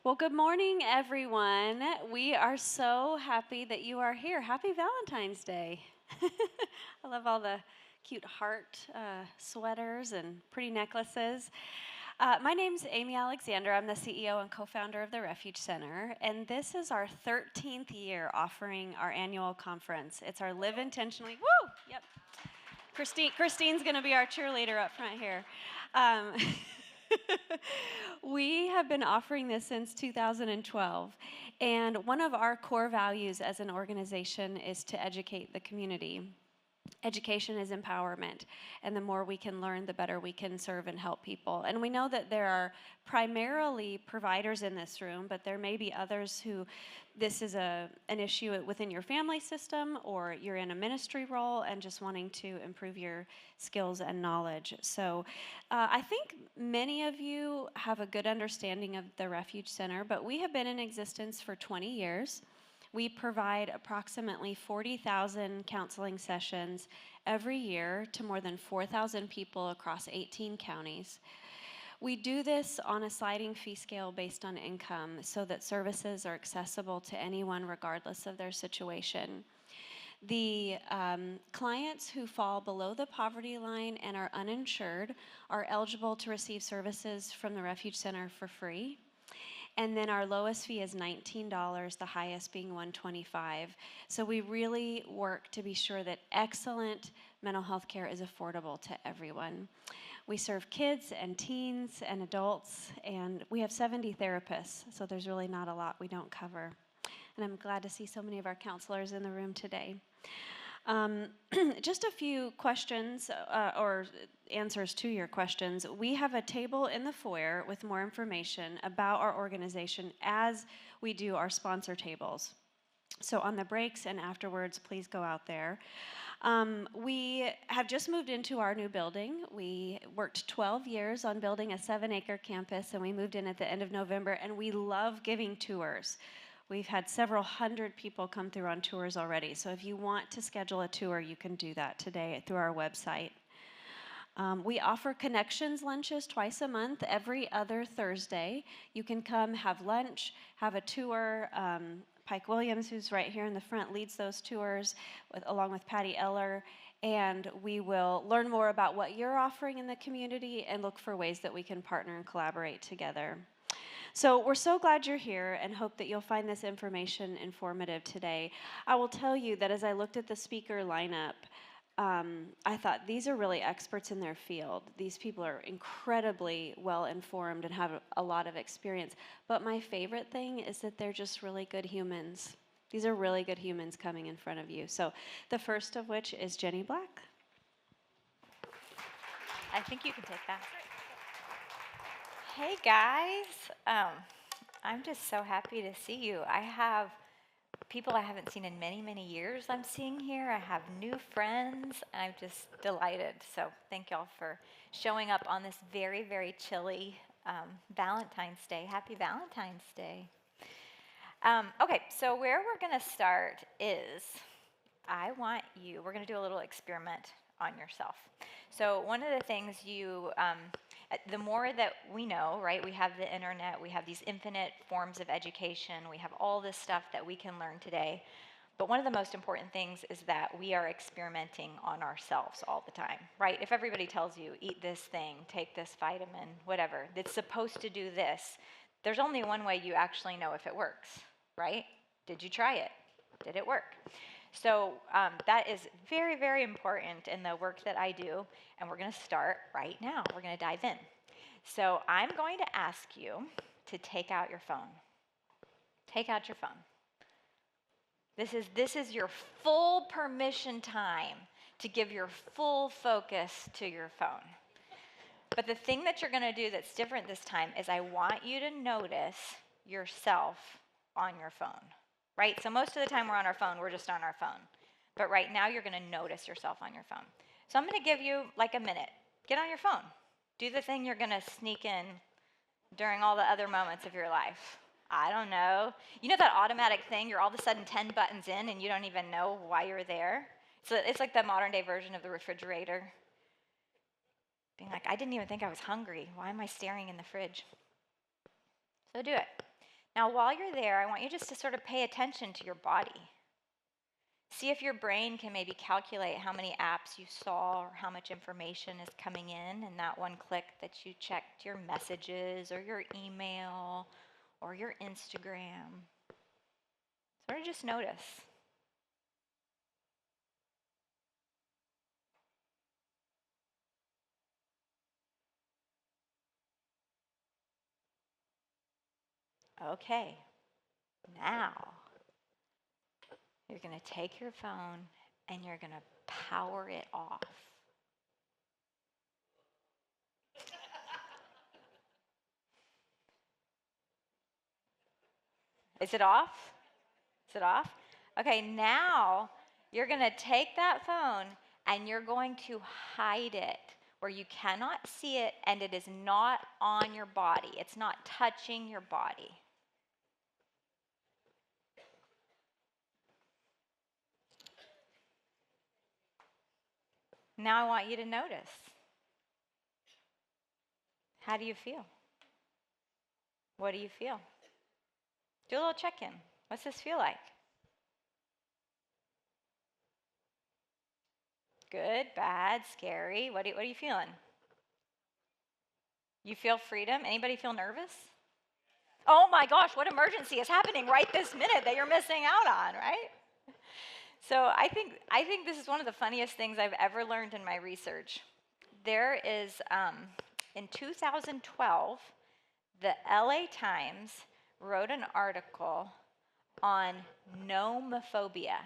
Well, good morning, everyone. We are so happy that you are here. Happy Valentine's Day. I love all the cute heart sweaters and pretty necklaces. My name's Amy Alexander. I'm the CEO and co-founder of the Refuge Center, and this is our 13th year offering our annual conference. It's our Live Intentionally. Woo! Yep. Christine's going to be our cheerleader up front here. Um, we have been offering this since 2012, and one of our core values as an organization is to educate the community. Education is empowerment, and the more we can learn, the better we can serve and help people. And we know that there are primarily providers in this room, but there may be others who this is an issue within your family system, or you're in a ministry role and just wanting to improve your skills and knowledge. So I think many of you have a good understanding of the Refuge Center, but we have been in existence for 20 years. We provide approximately 40,000 counseling sessions every year to more than 4,000 people across 18 counties. We do this on a sliding fee scale based on income so that services are accessible to anyone regardless of their situation. The clients who fall below the poverty line and are uninsured are eligible to receive services from the Refuge Center for free. And then our lowest fee is $19, the highest being $125. So we really work to be sure that excellent mental health care is affordable to everyone. We serve kids and teens and adults, and we have 70 therapists, so there's really not a lot we don't cover. And I'm glad to see so many of our counselors in the room today. Just a few questions or answers to your questions. We have a table in the foyer with more information about our organization as we do our sponsor tables. So on the breaks and afterwards, please go out there. We have just moved into our new building. We worked 12 years on building a 7-acre campus, and we moved in at the end of November, and we love giving tours. We've had several hundred people come through on tours already. So if you want to schedule a tour, you can do that today through our website. We offer connections lunches twice a month, every other Thursday. You can come have lunch, have a tour. Pike Williams, who's right here in the front, leads those tours along with Patty Eller. And we will learn more about what you're offering in the community and look for ways that we can partner and collaborate together. So we're so glad you're here and hope that you'll find this information informative today. I will tell you that as I looked at the speaker lineup, I thought these are really experts in their field. These people are incredibly well informed and have a lot of experience. But my favorite thing is that they're just really good humans. These are really good humans coming in front of you. So the first of which is Jenny Black. I think you can take that. Hey guys, I'm just so happy to see you. I have people I haven't seen in many, many years I'm seeing here. I have new friends. I'm just delighted. So thank y'all for showing up on this very, very chilly Valentine's Day. Happy Valentine's Day. Okay, so where we're going to start is we're going to do a little experiment on yourself. So one of the things the more that we know, right, we have the internet, we have these infinite forms of education, we have all this stuff that we can learn today. But one of the most important things is that we are experimenting on ourselves all the time, right? If everybody tells you, eat this thing, take this vitamin, whatever, that's supposed to do this, there's only one way you actually know if it works, right? Did you try it? Did it work? So that is very, very important in the work that I do, and we're going to start right now. We're going to dive in. So I'm going to ask you to take out your phone. Take out your phone. This is your full permission time to give your full focus to your phone. But the thing that you're going to do that's different this time is I want you to notice yourself on your phone. Right? So most of the time we're on our phone, we're just on our phone. But right now you're going to notice yourself on your phone. So I'm going to give you like a minute. Get on your phone. Do the thing you're going to sneak in during all the other moments of your life. I don't know. You know that automatic thing? You're all of a sudden 10 buttons in and you don't even know why you're there? So it's like the modern day version of the refrigerator. Being like, I didn't even think I was hungry. Why am I staring in the fridge? So do it. Now, while you're there, I want you just to sort of pay attention to your body. See if your brain can maybe calculate how many apps you saw or how much information is coming in that one click that you checked your messages or your email or your Instagram. Sort of just notice. Okay, now you're going to take your phone and you're going to power it off. Is it off? Is it off? Okay, now you're going to take that phone and you're going to hide it where you cannot see it and it is not on your body. It's not touching your body. Now I want you to notice. How do you feel? What do you feel? Do a little check-in. What's this feel like? Good, bad, scary. What are you feeling? You feel freedom? Anybody feel nervous? Oh my gosh, what emergency is happening right this minute that you're missing out on, right? So I think this is one of the funniest things I've ever learned in my research. There is, in 2012, the LA Times wrote an article on nomophobia.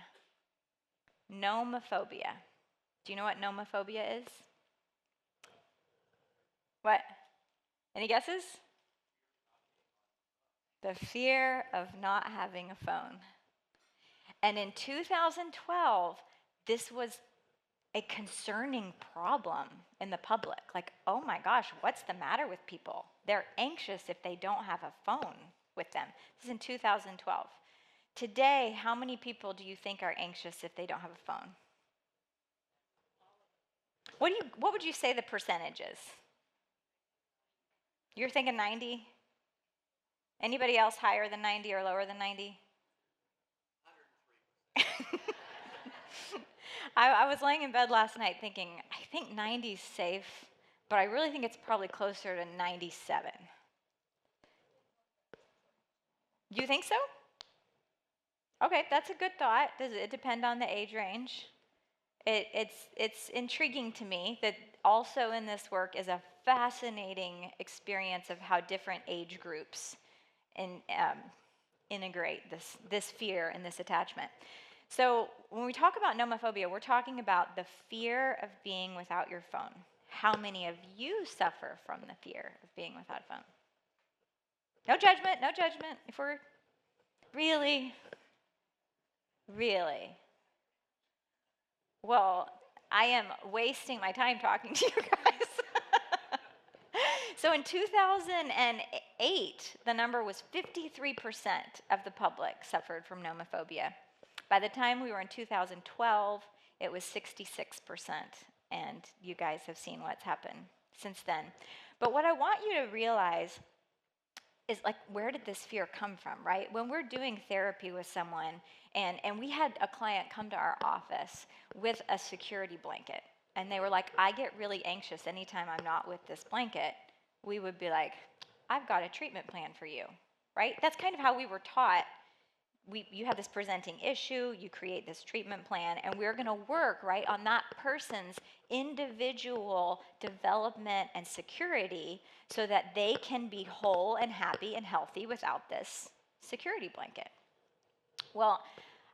Nomophobia. Do you know what nomophobia is? What? Any guesses? The fear of not having a phone. And in 2012, this was a concerning problem in the public. Like, oh my gosh, what's the matter with people? They're anxious if they don't have a phone with them. This is in 2012. Today, how many people do you think are anxious if they don't have a phone? What would you say the percentage is? You're thinking 90? Anybody else higher than 90 or lower than 90? I was laying in bed last night thinking, I think 90 is safe, but I really think it's probably closer to 97. You think so? Okay, that's a good thought. Does it depend on the age range? It's intriguing to me that also in this work is a fascinating experience of how different age groups integrate this fear and this attachment. So when we talk about nomophobia, we're talking about the fear of being without your phone. How many of you suffer from the fear of being without a phone? No judgment, no judgment. If we're really, well, I am wasting my time talking to you guys. So in 2008, the number was 53% of the public suffered from nomophobia. By the time we were in 2012, it was 66%, and you guys have seen what's happened since then. But what I want you to realize is, like, where did this fear come from, right? When we're doing therapy with someone, and we had a client come to our office with a security blanket, and they were like, I get really anxious anytime I'm not with this blanket. We would be like, I've got a treatment plan for you, right? That's kind of how we were taught. You have this presenting issue, you create this treatment plan, and we're going to work, right, on that person's individual development and security so that they can be whole and happy and healthy without this security blanket. Well,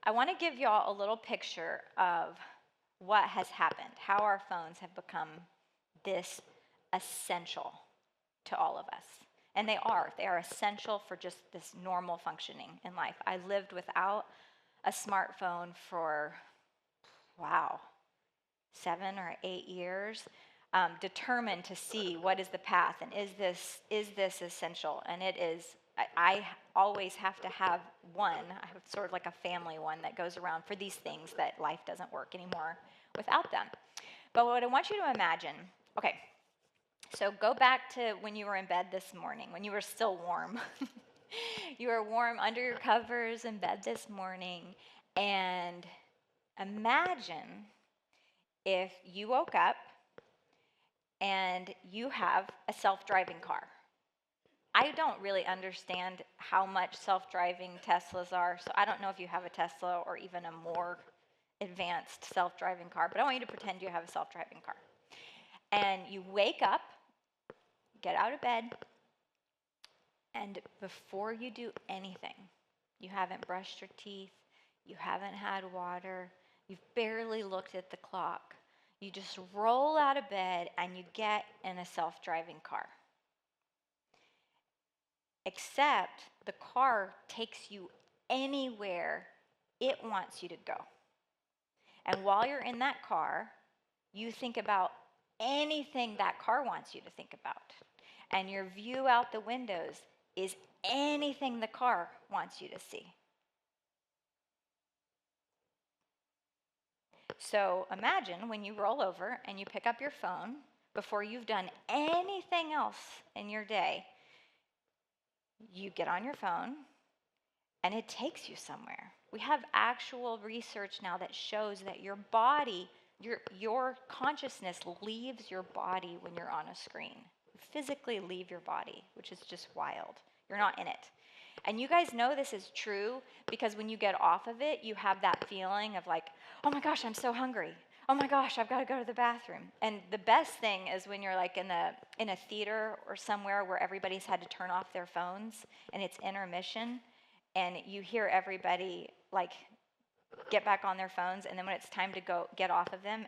I want to give y'all a little picture of what has happened, how our phones have become this essential to all of us. And they are essential for just this normal functioning in life. I lived without a smartphone for, 7 or 8 years, determined to see what is the path and is this essential? And it is. I always have to have one. I have sort of like a family one that goes around for these things that life doesn't work anymore without them. But what I want you to imagine, okay, so go back to when you were in bed this morning, when you were still warm. You are warm under your covers in bed this morning, and imagine if you woke up and you have a self-driving car. I don't really understand how much self-driving Teslas are, so I don't know if you have a Tesla or even a more advanced self-driving car, but I want you to pretend you have a self-driving car. And you wake up, get out of bed, and before you do anything, you haven't brushed your teeth, you haven't had water, you've barely looked at the clock, you just roll out of bed and you get in a self-driving car. Except the car takes you anywhere it wants you to go. And while you're in that car, you think about anything that car wants you to think about. And your view out the windows is anything the car wants you to see. So imagine when you roll over and you pick up your phone before you've done anything else in your day, you get on your phone and it takes you somewhere. We have actual research now that shows that your body, your consciousness leaves your body when you're on a screen. You physically leave your body, which is just wild. You're not in it. And you guys know this is true because when you get off of it, you have that feeling of like, oh my gosh, I'm so hungry. Oh my gosh, I've got to go to the bathroom. And the best thing is when you're like in a theater or somewhere where everybody's had to turn off their phones and it's intermission, and you hear everybody like get back on their phones, and then when it's time to go get off of them,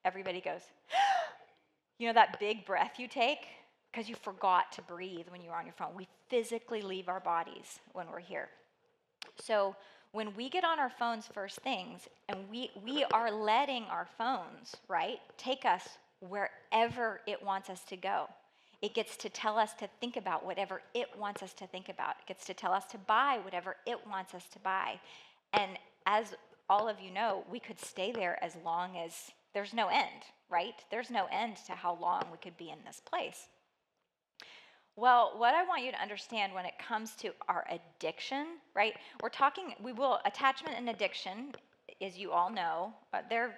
everybody goes, you know, that big breath you take because you forgot to breathe when you were on your phone. We physically leave our bodies when we're here. So when we get on our phones first things, and we are letting our phones, right, take us wherever it wants us to go. It gets to tell us to think about whatever it wants us to think about. It gets to tell us to buy whatever it wants us to buy. And as all of you know, we could stay there as long as there's no end, right? There's no end to how long we could be in this place. Well, what I want you to understand when it comes to our addiction, right? Attachment and addiction, as you all know, they're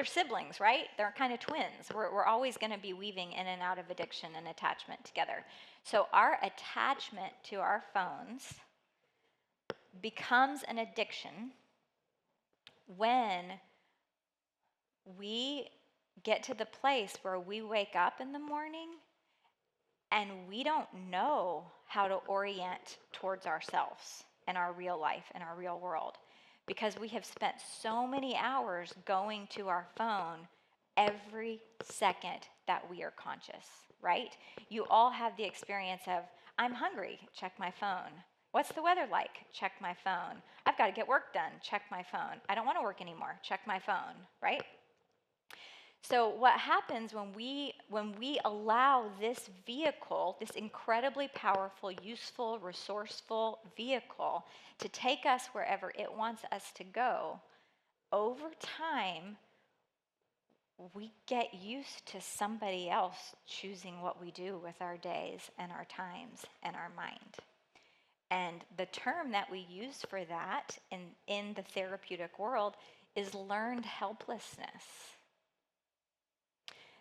siblings, right? They're kind of twins. We're always going to be weaving in and out of addiction and attachment together. So our attachment to our phones becomes an addiction when we get to the place where we wake up in the morning and we don't know how to orient towards ourselves and our real life and our real world, because we have spent so many hours going to our phone every second that we are conscious, right? You all have the experience of, I'm hungry, check my phone. What's the weather like? Check my phone. I've got to get work done, check my phone. I don't want to work anymore, check my phone, right? So what happens when we allow this vehicle, this incredibly powerful, useful, resourceful vehicle, to take us wherever it wants us to go, over time, we get used to somebody else choosing what we do with our days and our times and our mind. And the term that we use for that in the therapeutic world is learned helplessness.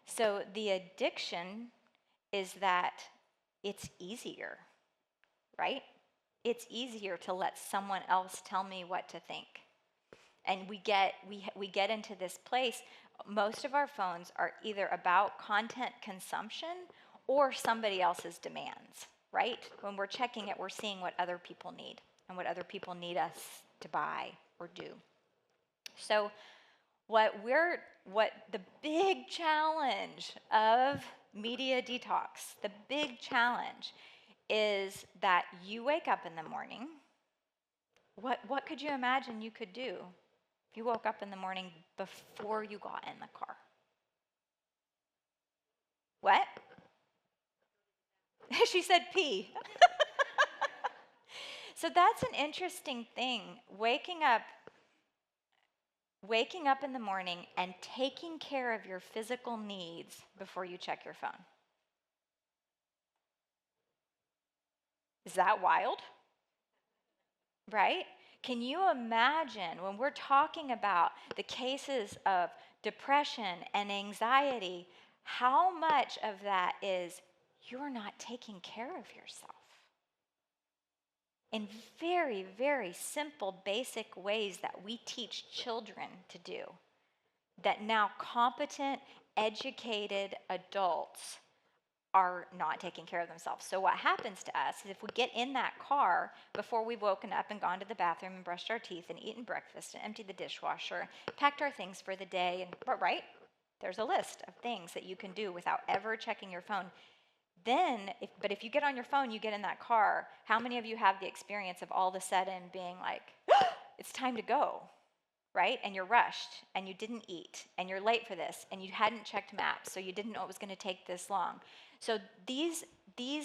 So the addiction is that it's easier, right? It's easier to let someone else tell me what to think. And we get into this place. Most of our phones are either about content consumption or somebody else's demands, right? When we're checking it, we're seeing what other people need and what other people need us to buy or do. So what the big challenge of media detox, the big challenge is that you wake up in the morning. What could you imagine you could do if you woke up in the morning before you got in the car? What? She said pee. So that's an interesting thing, waking up in the morning and taking care of your physical needs before you check your phone. Is that wild? Right? Can you imagine when we're talking about the cases of depression and anxiety, how much of that is you're not taking care of yourself? In very, very simple, basic ways that we teach children to do, that now competent, educated adults are not taking care of themselves. So what happens to us is if we get in that car before we've woken up and gone to the bathroom and brushed our teeth and eaten breakfast and emptied the dishwasher, packed our things for the day, and right, there's a list of things that you can do without ever checking your phone. But if you get on your phone, you get in that car, how many of you have the experience of all of a sudden being like, it's time to go, right? And you're rushed and you didn't eat and you're late for this and you hadn't checked maps, so you didn't know it was going to take this long. So these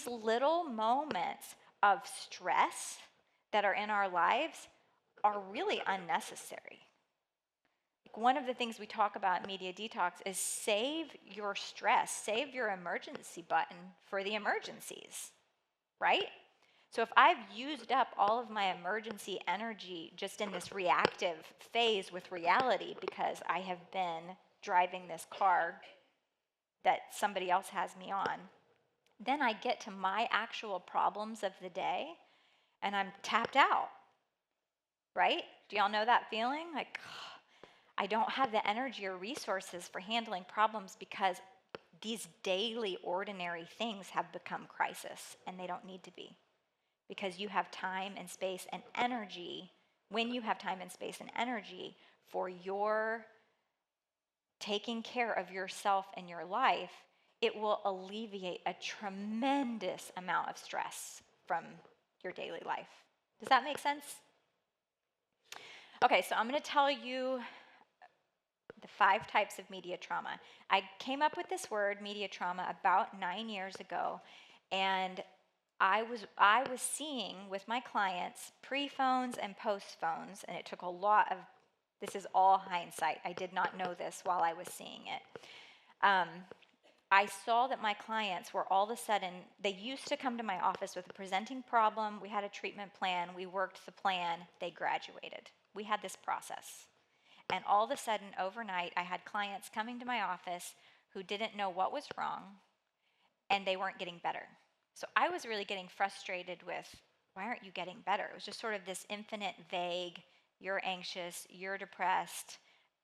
little moments of stress that are in our lives are really unnecessary. One of the things we talk about in Media Detox is save your stress, save your emergency button for the emergencies, right? So if I've used up all of my emergency energy just in this reactive phase with reality because I have been driving this car that somebody else has me on, then I get to my actual problems of the day and I'm tapped out, right? Do y'all know that feeling? Like, I don't have the energy or resources for handling problems because these daily ordinary things have become crisis and they don't need to be. Because you have time and space and energy, when you have time and space and energy for your taking care of yourself and your life, it will alleviate a tremendous amount of stress from your daily life. Does that make sense? Okay, so I'm going to tell you the 5 types of media trauma. I came up with this word, media trauma, about 9 years ago, and I was seeing with my clients pre-phones and post-phones, and it took a lot of, this is all hindsight. I did not know this while I was seeing it. I saw that my clients were all of a sudden, they used to come to my office with a presenting problem. We had a treatment plan. We worked the plan. They graduated. We had this process. And all of a sudden, overnight, I had clients coming to my office who didn't know what was wrong, and they weren't getting better. So I was really getting frustrated with, why aren't you getting better? It was just sort of this infinite vague, you're anxious, you're depressed,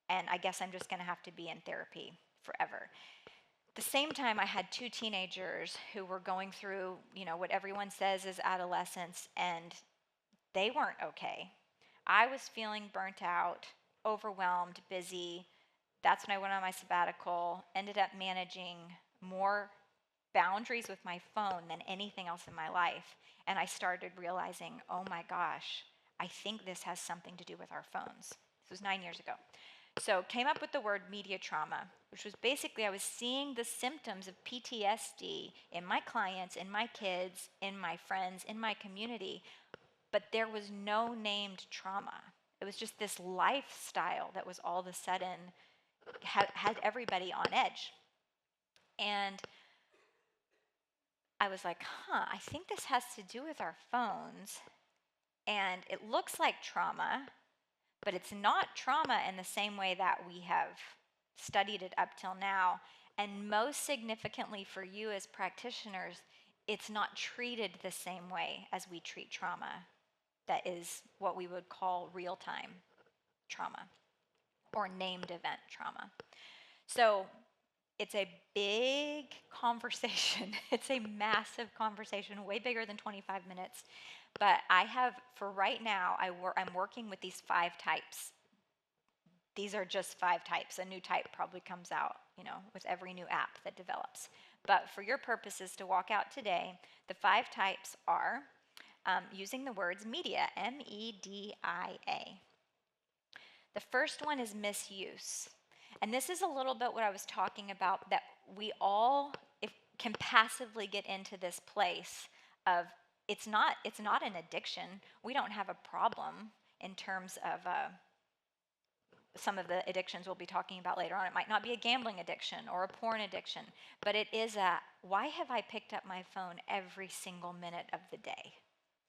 and I guess I'm just going to have to be in therapy forever. At the same time, I had 2 teenagers who were going through, what everyone says is adolescence, and they weren't okay. I was feeling burnt out, overwhelmed, busy. That's when I went on my sabbatical, ended up managing more boundaries with my phone than anything else in my life. And I started realizing, oh my gosh, I think this has something to do with our phones. This was 9 years ago. So came up with the word media trauma, which was basically I was seeing the symptoms of PTSD in my clients, in my kids, in my friends, in my community, but there was no named trauma. It was just this lifestyle that was all of a sudden had everybody on edge. And I was like, I think this has to do with our phones. And it looks like trauma, but it's not trauma in the same way that we have studied it up till now. And most significantly for you as practitioners, it's not treated the same way as we treat trauma. That is what we would call real-time trauma or named event trauma. So it's a big conversation. It's a massive conversation, way bigger than 25 minutes. But I have, for right now, I'm working with these 5 types. These are just 5 types. A new type probably comes out, with every new app that develops. But for your purposes to walk out today, the 5 types are using the words media, M-E-D-I-A. The first one is misuse. And this is a little bit what I was talking about, that we all can passively get into this place of it's not an addiction. We don't have a problem in terms of some of the addictions we'll be talking about later on. It might not be a gambling addiction or a porn addiction, but it is a, why have I picked up my phone every single minute of the day?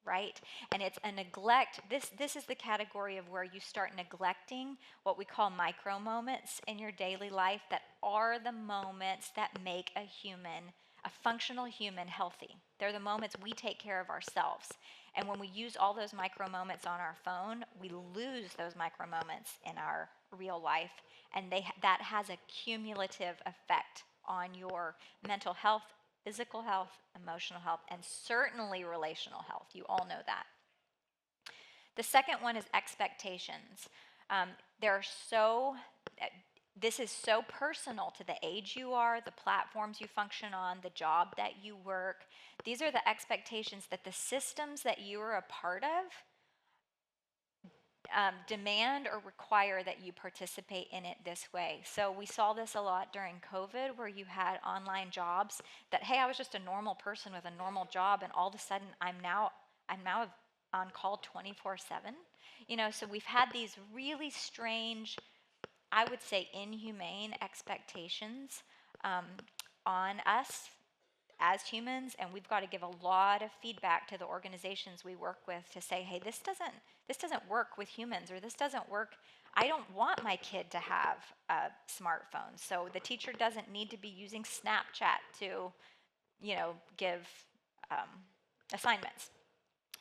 Right? And it's a neglect. This is the category of where you start neglecting what we call micro moments in your daily life that are the moments that make a human, a functional human, healthy. They're the moments we take care of ourselves. And when we use all those micro moments on our phone, we lose those micro moments in our real life, and that has a cumulative effect on your mental health, physical health, emotional health, and certainly relational health. You all know that. The second one is expectations. There are so, this is so personal to the age you are, the platforms you function on, the job that you work. These are the expectations that the systems that you are a part of demand or require that you participate in it this way. So we saw this a lot during COVID, where you had online jobs that, hey, I was just a normal person with a normal job, and all of a sudden I'm now on call 24/7. You know, so we've had these really strange, I would say inhumane expectations on us as humans, and we've got to give a lot of feedback to the organizations we work with to say, hey, this doesn't work with humans, or this doesn't work. I don't want my kid to have a smartphone, so the teacher doesn't need to be using Snapchat to, give assignments.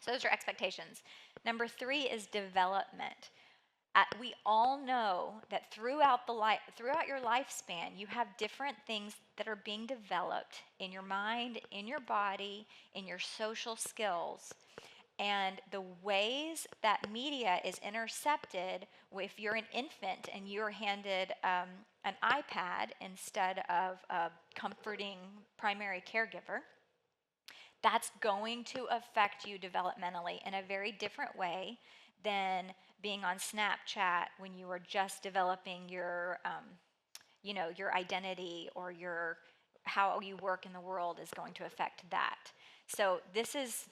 So those are expectations. Number 3 is development. We all know that throughout your lifespan, you have different things that are being developed in your mind, in your body, in your social skills. And the ways that media is intercepted, if you're an infant and you're handed an iPad instead of a comforting primary caregiver, that's going to affect you developmentally in a very different way than being on Snapchat when you were just developing your, your identity, or how you work in the world is going to affect that. So it's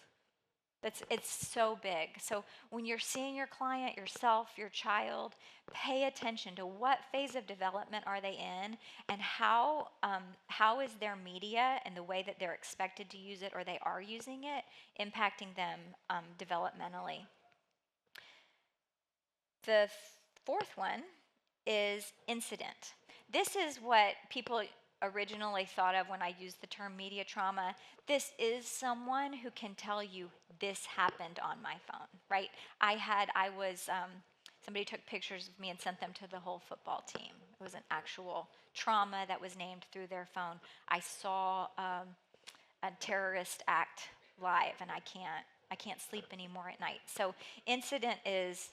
so big. So when you're seeing your client, yourself, your child, pay attention to what phase of development are they in, and how is their media and the way that they're expected to use it, or they are using it, impacting them developmentally. The fourth one is incident. This is what people originally thought of when I used the term media trauma. This is someone who can tell you this happened on my phone, right? Somebody took pictures of me and sent them to the whole football team. It was an actual trauma that was named through their phone. I saw a terrorist act live, and I can't sleep anymore at night. So incident is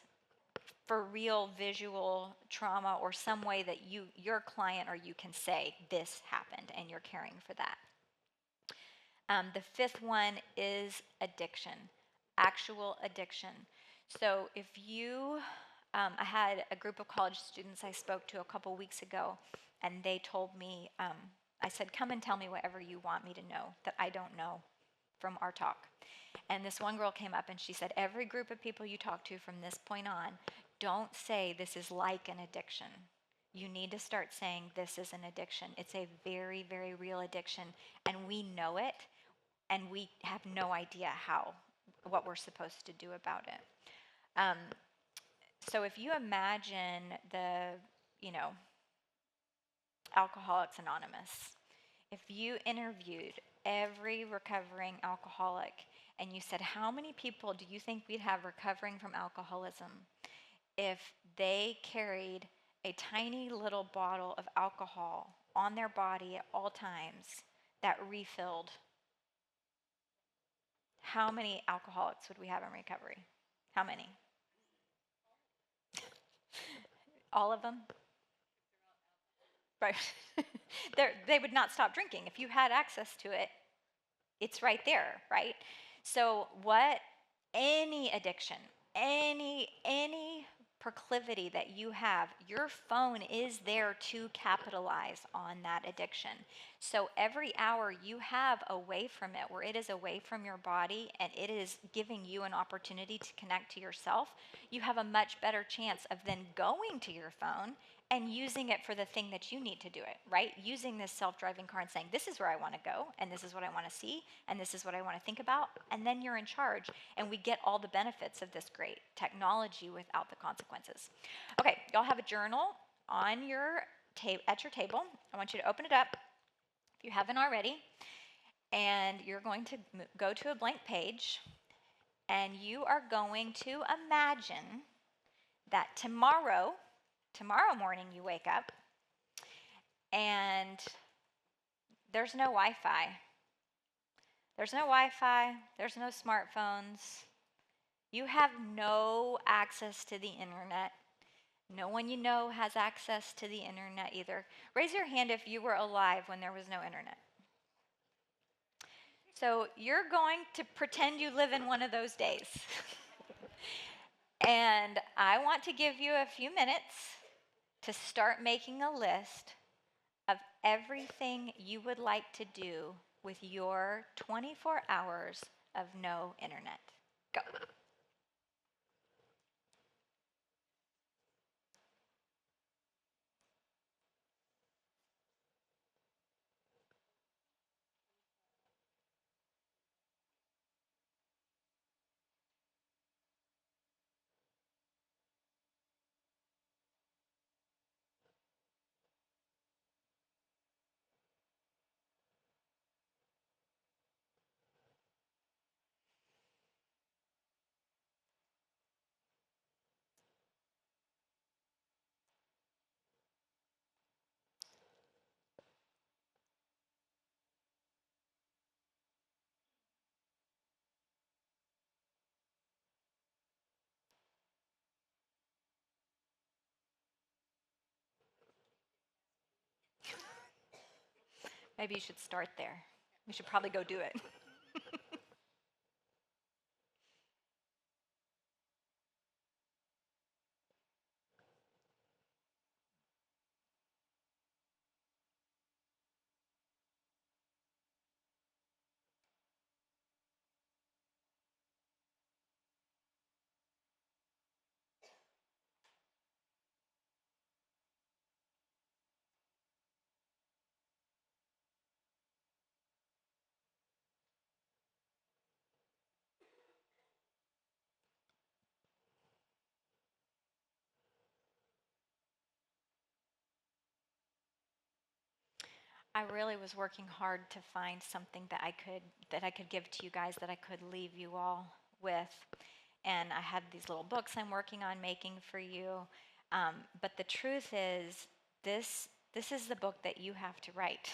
for real visual trauma, or some way that your client or you can say this happened, and you're caring for that. The fifth one is addiction, actual addiction. So if I had a group of college students I spoke to a couple weeks ago, and they told me, I said, come and tell me whatever you want me to know that I don't know from our talk. And this one girl came up and she said, every group of people you talk to from this point on, don't say this is like an addiction. You need to start saying this is an addiction. It's a very, very real addiction, and we know it, and we have no idea what we're supposed to do about it. So if you imagine Alcoholics Anonymous, if you interviewed every recovering alcoholic and you said, how many people do you think we'd have recovering from alcoholism if they carried a tiny little bottle of alcohol on their body at all times that refilled? How many alcoholics would we have in recovery? How many? All of them? Right. They would not stop drinking. If you had access to it, it's right there, right? So any addiction, any proclivity that you have, your phone is there to capitalize on that addiction. So every hour you have away from it, where it is away from your body and it is giving you an opportunity to connect to yourself, you have a much better chance of then going to your phone and using it for the thing that you need to do it, right? Using this self-driving car and saying, this is where I want to go, and this is what I want to see, and this is what I want to think about, and then you're in charge, and we get all the benefits of this great technology without the consequences. Okay, y'all have a journal on your at your table. I want you to open it up if you haven't already, and you're going to go to a blank page, and you are going to imagine that tomorrow morning you wake up and there's no Wi-Fi. There's no Wi-Fi, there's no smartphones. You have no access to the internet. No one you know has access to the internet either. Raise your hand if you were alive when there was no internet. So you're going to pretend you live in one of those days. And I want to give you a few minutes to start making a list of everything you would like to do with your 24 hours of no internet. Go. Maybe you should start there. We should probably go do it. I really was working hard to find something that I could give to you guys, that I could leave you all with. And I had these little books I'm working on making for you. But the truth is, this is the book that you have to write.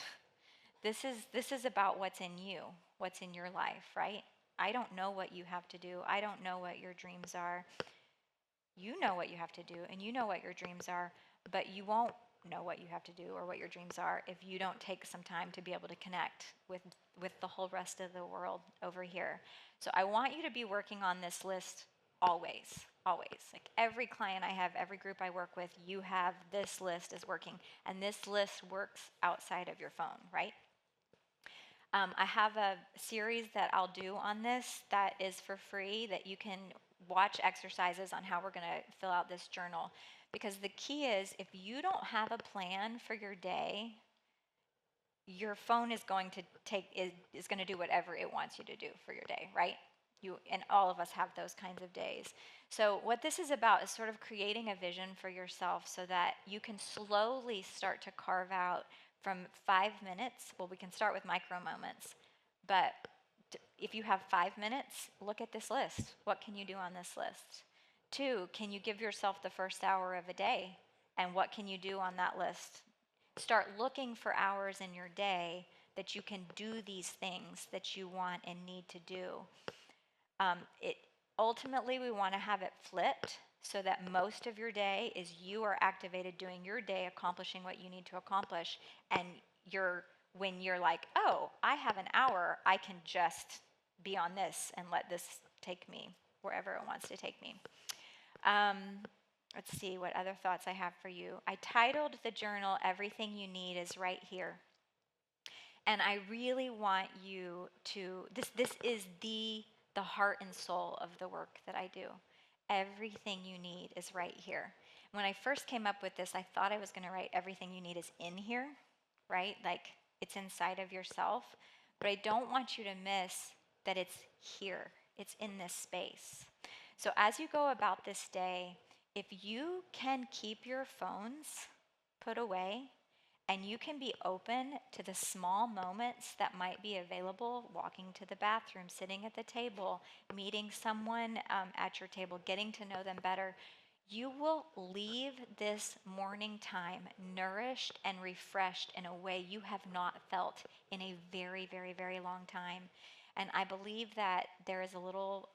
This is about what's in you, what's in your life, right? I don't know what you have to do. I don't know what your dreams are. You know what you have to do, and you know what your dreams are, but you won't know what you have to do or what your dreams are if you don't take some time to be able to connect with the whole rest of the world over here. So I want you to be working on this list always, always. Like every client I have, every group I work with, you have this list is working, and this list works outside of your phone, right? I have a series that I'll do on this that is for free, that you can watch exercises on how we're going to fill out this journal. Because the key is, if you don't have a plan for your day, your phone is going to is going to do whatever it wants you to do for your day, right? You and all of us have those kinds of days. So what this is about is sort of creating a vision for yourself so that you can slowly start to carve out from 5 minutes. Well, we can start with micro moments, but if you have 5 minutes, look at this list. What can you do on this list? 2, can you give yourself the first hour of a day? And what can you do on that list? Start looking for hours in your day that you can do these things that you want and need to do. Ultimately, we want to have it flipped so that most of your day is you are activated doing your day, accomplishing what you need to accomplish, and when you're like, oh, I have an hour, I can just be on this and let this take me wherever it wants to take me. Let's see what other thoughts I have for you. I titled the journal, Everything You Need Is Right Here. And I really want you to, this is the heart and soul of the work that I do. Everything you need is right here. When I first came up with this, I thought I was going to write everything you need is in here, right? Like it's inside of yourself. But I don't want you to miss that it's here, it's in this space. So as you go about this day, if you can keep your phones put away, and you can be open to the small moments that might be available, walking to the bathroom, sitting at the table, meeting someone at your table, getting to know them better. You will leave this morning time nourished and refreshed in a way you have not felt in a very, very, very long time. And I believe that there is a little,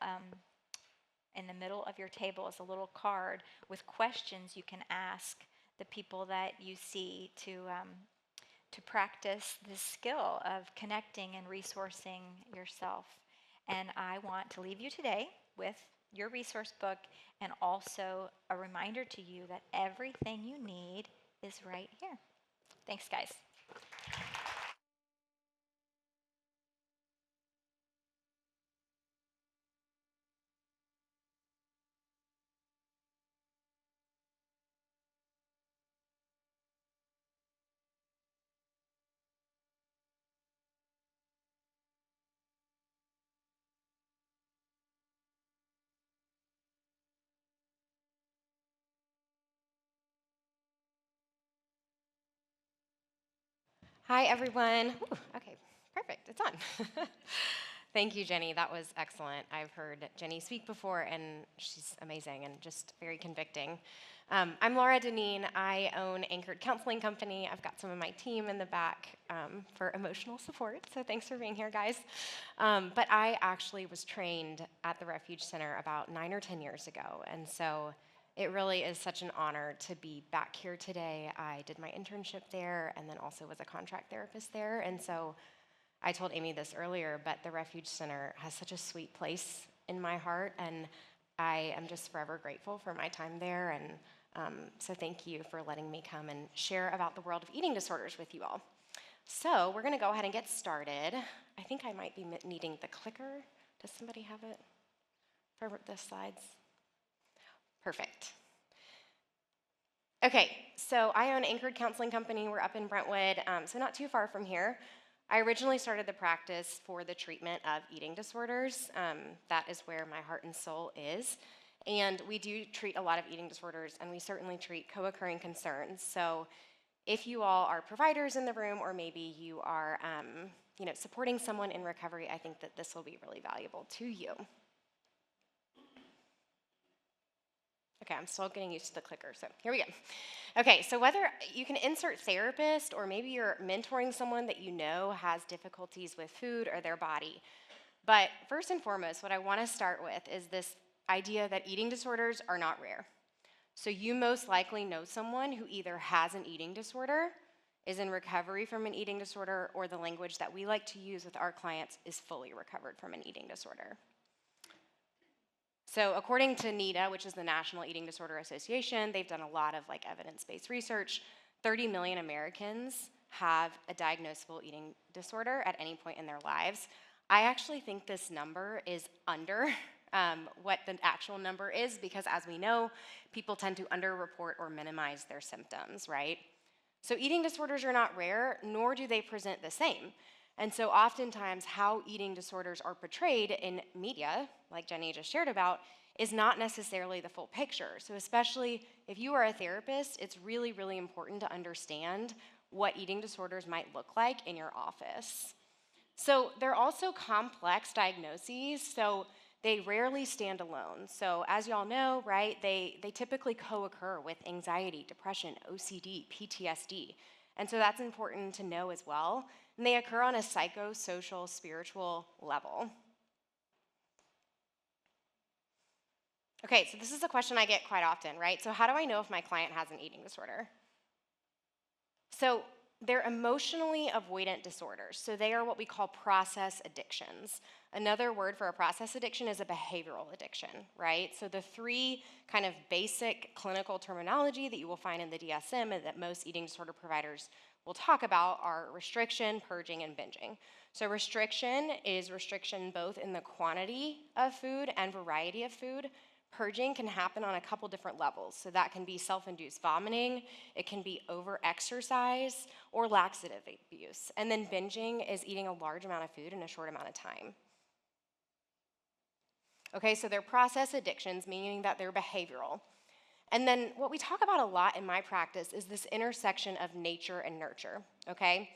in the middle of your table is a little card with questions you can ask the people that you see to practice this skill of connecting and resourcing yourself. And I want to leave you today with your resource book and also a reminder to you that everything you need is right here. Thanks, guys. Hi, everyone. Ooh, okay, perfect. It's on. Thank you, Jenny. That was excellent. I've heard Jenny speak before, and she's amazing and just very convicting. I'm Laura Deneen. I own Anchored Counseling Company. I've got some of my team in the back for emotional support, so thanks for being here, guys. But I actually was trained at the Refuge Center about 9 or 10 years ago, and so it really is such an honor to be back here today. I did my internship there and then also was a contract therapist there. And so I told Amy this earlier, but the Refuge Center has such a sweet place in my heart. And I am just forever grateful for my time there. And so thank you for letting me come and share about the world of eating disorders with you all. So we're going to go ahead and get started. I think I might be needing the clicker. Does somebody have it for the slides? Perfect. Okay, so I own Anchored Counseling Company. We're up in Brentwood, so not too far from here. I originally started the practice for the treatment of eating disorders. That is where my heart and soul is. And we do treat a lot of eating disorders, and we certainly treat co-occurring concerns. So if you all are providers in the room, or maybe you are supporting someone in recovery, I think that this will be really valuable to you. Okay, I'm still getting used to the clicker, so here we go. Okay, so whether you can insert therapist or maybe you're mentoring someone that you know has difficulties with food or their body. But first and foremost, what I want to start with is this idea that eating disorders are not rare. So you most likely know someone who either has an eating disorder, is in recovery from an eating disorder, or the language that we like to use with our clients is fully recovered from an eating disorder. So according to NEDA, which is the National Eating Disorder Association, they've done a lot of evidence-based research. 30 million Americans have a diagnosable eating disorder at any point in their lives. I actually think this number is under what the actual number is because, as we know, people tend to underreport or minimize their symptoms, right? So eating disorders are not rare, nor do they present the same. And so oftentimes how eating disorders are portrayed in media, like Jenny just shared about, is not necessarily the full picture. So especially if you are a therapist, it's really, really important to understand what eating disorders might look like in your office. So they're also complex diagnoses, so they rarely stand alone. So as y'all know, right, they typically co-occur with anxiety, depression, OCD, PTSD. And so that's important to know as well. And they occur on a psychosocial, spiritual level. Okay, so this is a question I get quite often, right? So how do I know if my client has an eating disorder? So they're emotionally avoidant disorders. So they are what we call process addictions. Another word for a process addiction is a behavioral addiction, right? So the three kind of basic clinical terminology that you will find in the DSM and that most eating disorder providers will talk about are restriction, purging, and binging. So restriction is restriction both in the quantity of food and variety of food. Purging can happen on a couple different levels. So that can be self-induced vomiting, it can be over-exercise, or laxative abuse. And then binging is eating a large amount of food in a short amount of time. Okay, so they're process addictions, meaning that they're behavioral. And then what we talk about a lot in my practice is this intersection of nature and nurture, okay?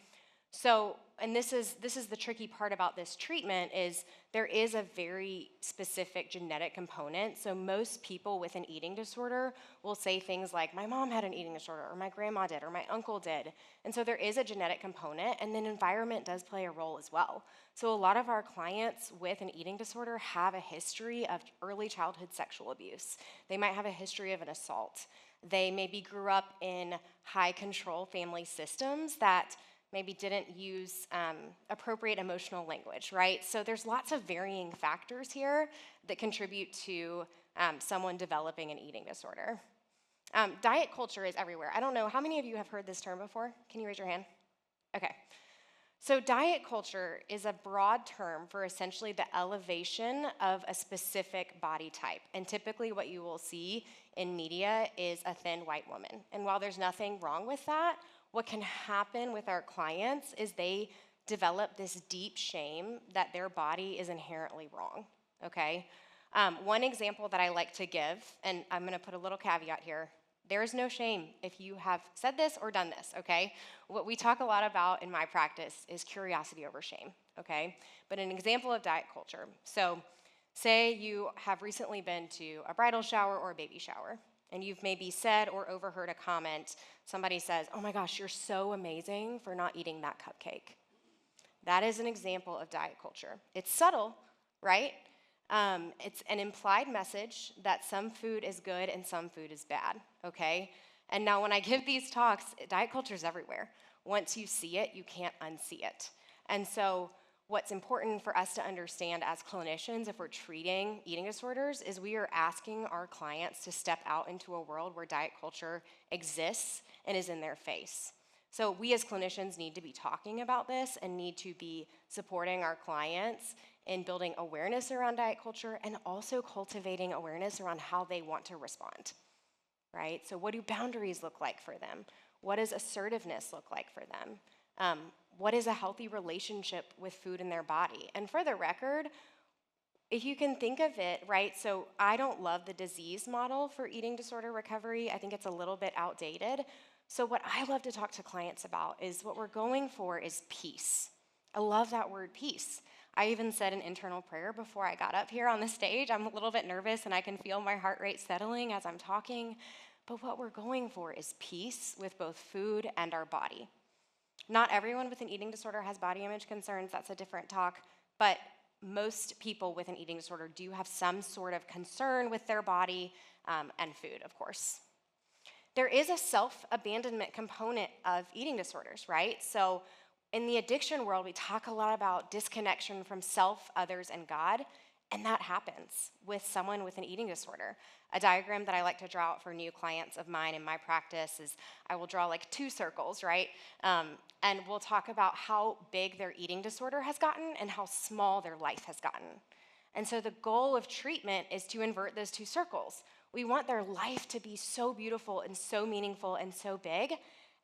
So, and this is the tricky part about this treatment is there is a very specific genetic component. So most people with an eating disorder will say things like, my mom had an eating disorder, or my grandma did, or my uncle did. And so there is a genetic component, and then environment does play a role as well. So a lot of our clients with an eating disorder have a history of early childhood sexual abuse. They might have a history of an assault. They maybe grew up in high control family systems that maybe didn't use appropriate emotional language, right? So there's lots of varying factors here that contribute to someone developing an eating disorder. Diet culture is everywhere. I don't know, how many of you have heard this term before? Can you raise your hand? Okay. So diet culture is a broad term for essentially the elevation of a specific body type. And typically what you will see in media is a thin white woman. And while there's nothing wrong with that, what can happen with our clients is they develop this deep shame that their body is inherently wrong, okay? One example that I like to give, and I'm gonna put a little caveat here, there is no shame if you have said this or done this, okay? What we talk a lot about in my practice is curiosity over shame, okay? But an example of diet culture. So say you have recently been to a bridal shower or a baby shower, and you've maybe said or overheard a comment, somebody says, oh my gosh, you're so amazing for not eating that cupcake. That is an example of diet culture. It's subtle, right? It's an implied message that some food is good and some food is bad, okay? And now when I give these talks, diet culture is everywhere. Once you see it, you can't unsee it. And so what's important for us to understand as clinicians, if we're treating eating disorders, is we are asking our clients to step out into a world where diet culture exists and is in their face. So we as clinicians need to be talking about this and need to be supporting our clients in building awareness around diet culture and also cultivating awareness around how they want to respond, right? So what do boundaries look like for them? What does assertiveness look like for them? What is a healthy relationship with food in their body? And for the record, if you can think of it, right, so I don't love the disease model for eating disorder recovery. I think it's a little bit outdated. So what I love to talk to clients about is what we're going for is peace. I love that word peace. I even said an internal prayer before I got up here on the stage. I'm a little bit nervous and I can feel my heart rate settling as I'm talking. But what we're going for is peace with both food and our body. Not everyone with an eating disorder has body image concerns. That's a different talk. But most people with an eating disorder do have some sort of concern with their body and food, of course. There is a self-abandonment component of eating disorders, right? So in the addiction world, we talk a lot about disconnection from self, others, and God, and that happens with someone with an eating disorder. A diagram that I like to draw out for new clients of mine in my practice is I will draw like 2 circles, right? And we'll talk about how big their eating disorder has gotten and how small their life has gotten. And so the goal of treatment is to invert those 2 circles. We want their life to be so beautiful and so meaningful and so big,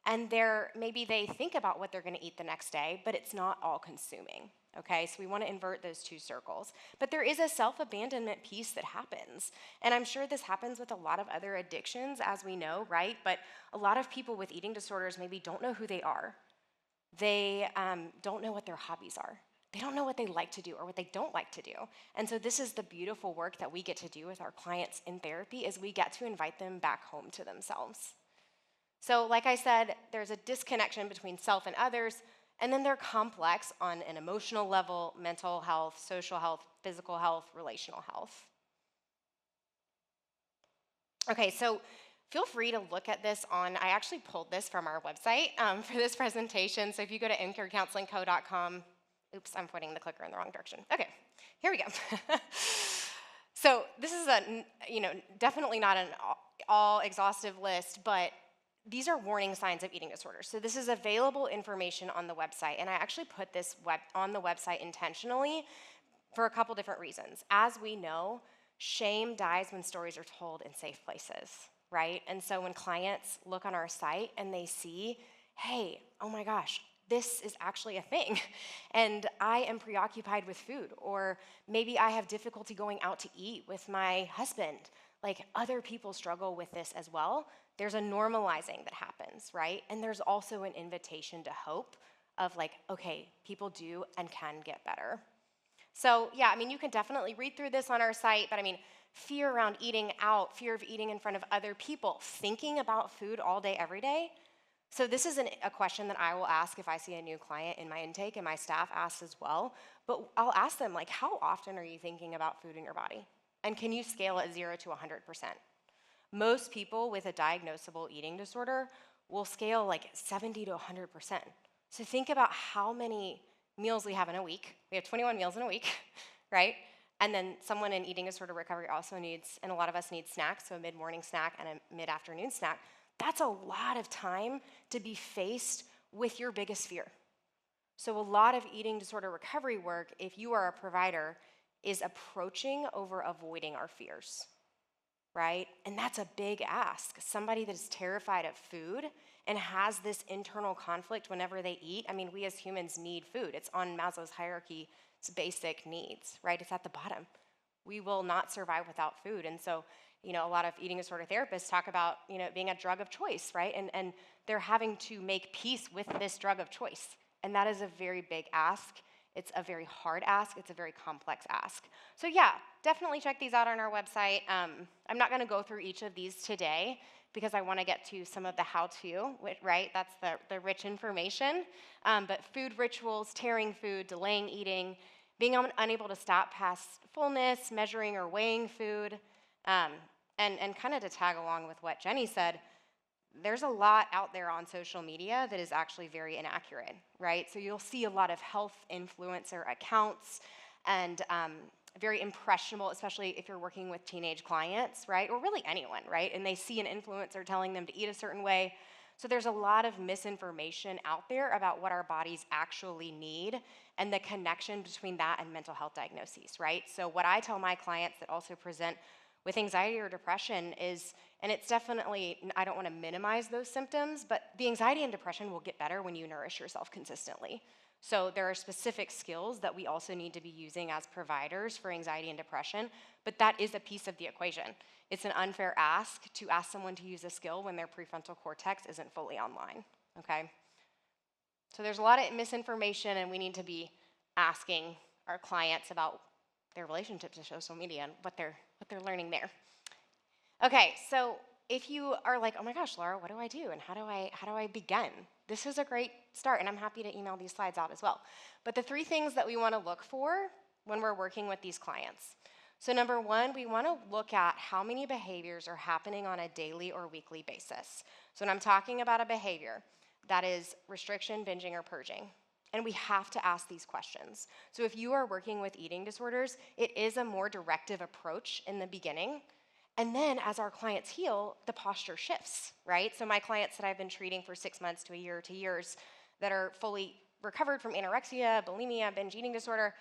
and maybe they think about what they're gonna eat the next day, but it's not all consuming, okay? So we wanna invert those 2 circles. But there is a self-abandonment piece that happens, and I'm sure this happens with a lot of other addictions, as we know, right? But a lot of people with eating disorders maybe don't know who they are. They don't know what their hobbies are. They don't know what they like to do or what they don't like to do. And so this is the beautiful work that we get to do with our clients in therapy is we get to invite them back home to themselves. So like I said, there's a disconnection between self and others, and then they're complex on an emotional level, mental health, social health, physical health, relational health. Okay, so feel free to look at this I actually pulled this from our website for this presentation. So if you go to incarecounselingco.com, Oops, I'm pointing the clicker in the wrong direction. Okay, here we go. So this is definitely not an all exhaustive list, but these are warning signs of eating disorders. So this is available information on the website, and I actually put this on the website intentionally for a couple different reasons. As we know, shame dies when stories are told in safe places, right? And so when clients look on our site and they see, hey, oh my gosh, this is actually a thing, and I am preoccupied with food, or maybe I have difficulty going out to eat with my husband. Like, other people struggle with this as well. There's a normalizing that happens, right? And there's also an invitation to hope of like, okay, people do and can get better. So yeah, I mean, you can definitely read through this on our site, but I mean, fear around eating out, fear of eating in front of other people, thinking about food all day, every day. So this is a question that I will ask if I see a new client in my intake, and my staff asks as well. But I'll ask them, like, how often are you thinking about food in your body? And can you scale it 0 to 100%? Most people with a diagnosable eating disorder will scale like 70 to 100%. So think about how many meals we have in a week. We have 21 meals in a week, right? And then someone in eating disorder recovery also needs, and a lot of us need snacks, so a mid-morning snack and a mid-afternoon snack. That's a lot of time to be faced with your biggest fear. So a lot of eating disorder recovery work, if you are a provider, is approaching over avoiding our fears, right? And that's a big ask. Somebody that is terrified of food and has this internal conflict whenever they eat. I mean, we as humans need food. It's on Maslow's hierarchy. It's basic needs, right? It's at the bottom. We will not survive without food. And so, a lot of eating disorder therapists talk about, it being a drug of choice, right? And they're having to make peace with this drug of choice. And that is a very big ask. It's a very hard ask. It's a very complex ask. So yeah, definitely check these out on our website. I'm not going to go through each of these today because I want to get to some of the how-to, right? That's the rich information. But food rituals, tearing food, delaying eating, being unable to stop past fullness, measuring or weighing food, and kind of to tag along with what Jenny said, there's a lot out there on social media that is actually very inaccurate, right? So you'll see a lot of health influencer accounts and very impressionable, especially if you're working with teenage clients, right? Or really anyone, right? And they see an influencer telling them to eat a certain way. So there's a lot of misinformation out there about what our bodies actually need and the connection between that and mental health diagnoses, right? So what I tell my clients that also present with anxiety or depression is, and it's definitely, I don't want to minimize those symptoms, but the anxiety and depression will get better when you nourish yourself consistently. So there are specific skills that we also need to be using as providers for anxiety and depression, but that is a piece of the equation. It's an unfair ask to ask someone to use a skill when their prefrontal cortex isn't fully online, okay? So there's a lot of misinformation, and we need to be asking our clients about their relationship to social media and what they're learning there. Okay, so if you are like, oh my gosh, Laura, what do I do? And how do I begin? This is a great start, and I'm happy to email these slides out as well. But the 3 things that we want to look for when we're working with these clients. So number 1, we want to look at how many behaviors are happening on a daily or weekly basis. So when I'm talking about a behavior, that is restriction, binging, or purging. And we have to ask these questions. So if you are working with eating disorders, it is a more directive approach in the beginning. And then as our clients heal, the posture shifts, right? So my clients that I've been treating for 6 months to a year to years that are fully recovered from anorexia, bulimia, binge eating disorder,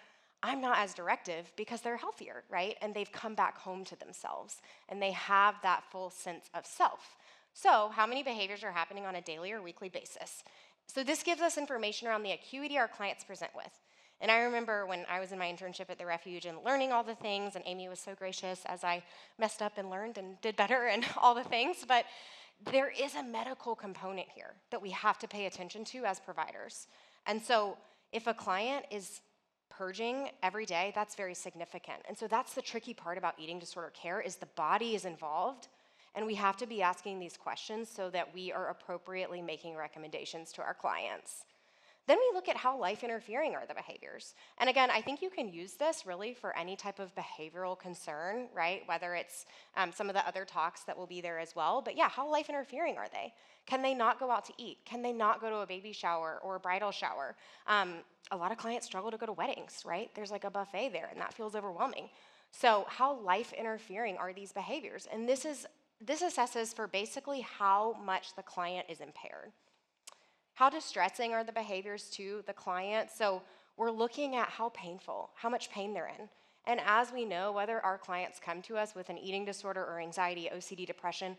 I'm not as directive because they're healthier, right? And they've come back home to themselves and they have that full sense of self. So how many behaviors are happening on a daily or weekly basis? So this gives us information around the acuity our clients present with. And I remember when I was in my internship at the Refuge and learning all the things, and Amy was so gracious as I messed up and learned and did better and all the things, but there is a medical component here that we have to pay attention to as providers. And so if a client is purging every day, that's very significant. And so that's the tricky part about eating disorder care is the body is involved, and we have to be asking these questions so that we are appropriately making recommendations to our clients. Then we look at how life interfering are the behaviors. And again, I think you can use this really for any type of behavioral concern, right? Whether it's some of the other talks that will be there as well. But yeah, how life interfering are they? Can they not go out to eat? Can they not go to a baby shower or a bridal shower? a lot of clients struggle to go to weddings, right? There's like a buffet there, and that feels overwhelming. So how life interfering are these behaviors? And this assesses for basically how much the client is impaired. How distressing are the behaviors to the client? So we're looking at how painful, how much pain they're in. And as we know, whether our clients come to us with an eating disorder or anxiety, OCD, depression,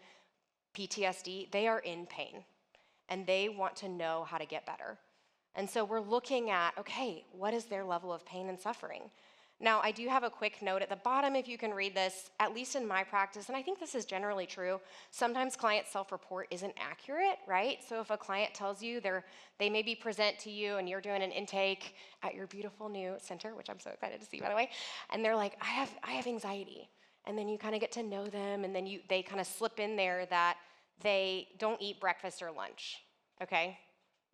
PTSD, they are in pain and they want to know how to get better. And so we're looking at, okay, what is their level of pain and suffering? Now, I do have a quick note at the bottom if you can read this, at least in my practice, and I think this is generally true. Sometimes client self-report isn't accurate, right? So if a client tells you they maybe present to you and you're doing an intake at your beautiful new center, which I'm so excited to see, by the way, and they're like, I have anxiety. And then you kind of get to know them, and then they kind of slip in there that they don't eat breakfast or lunch, okay?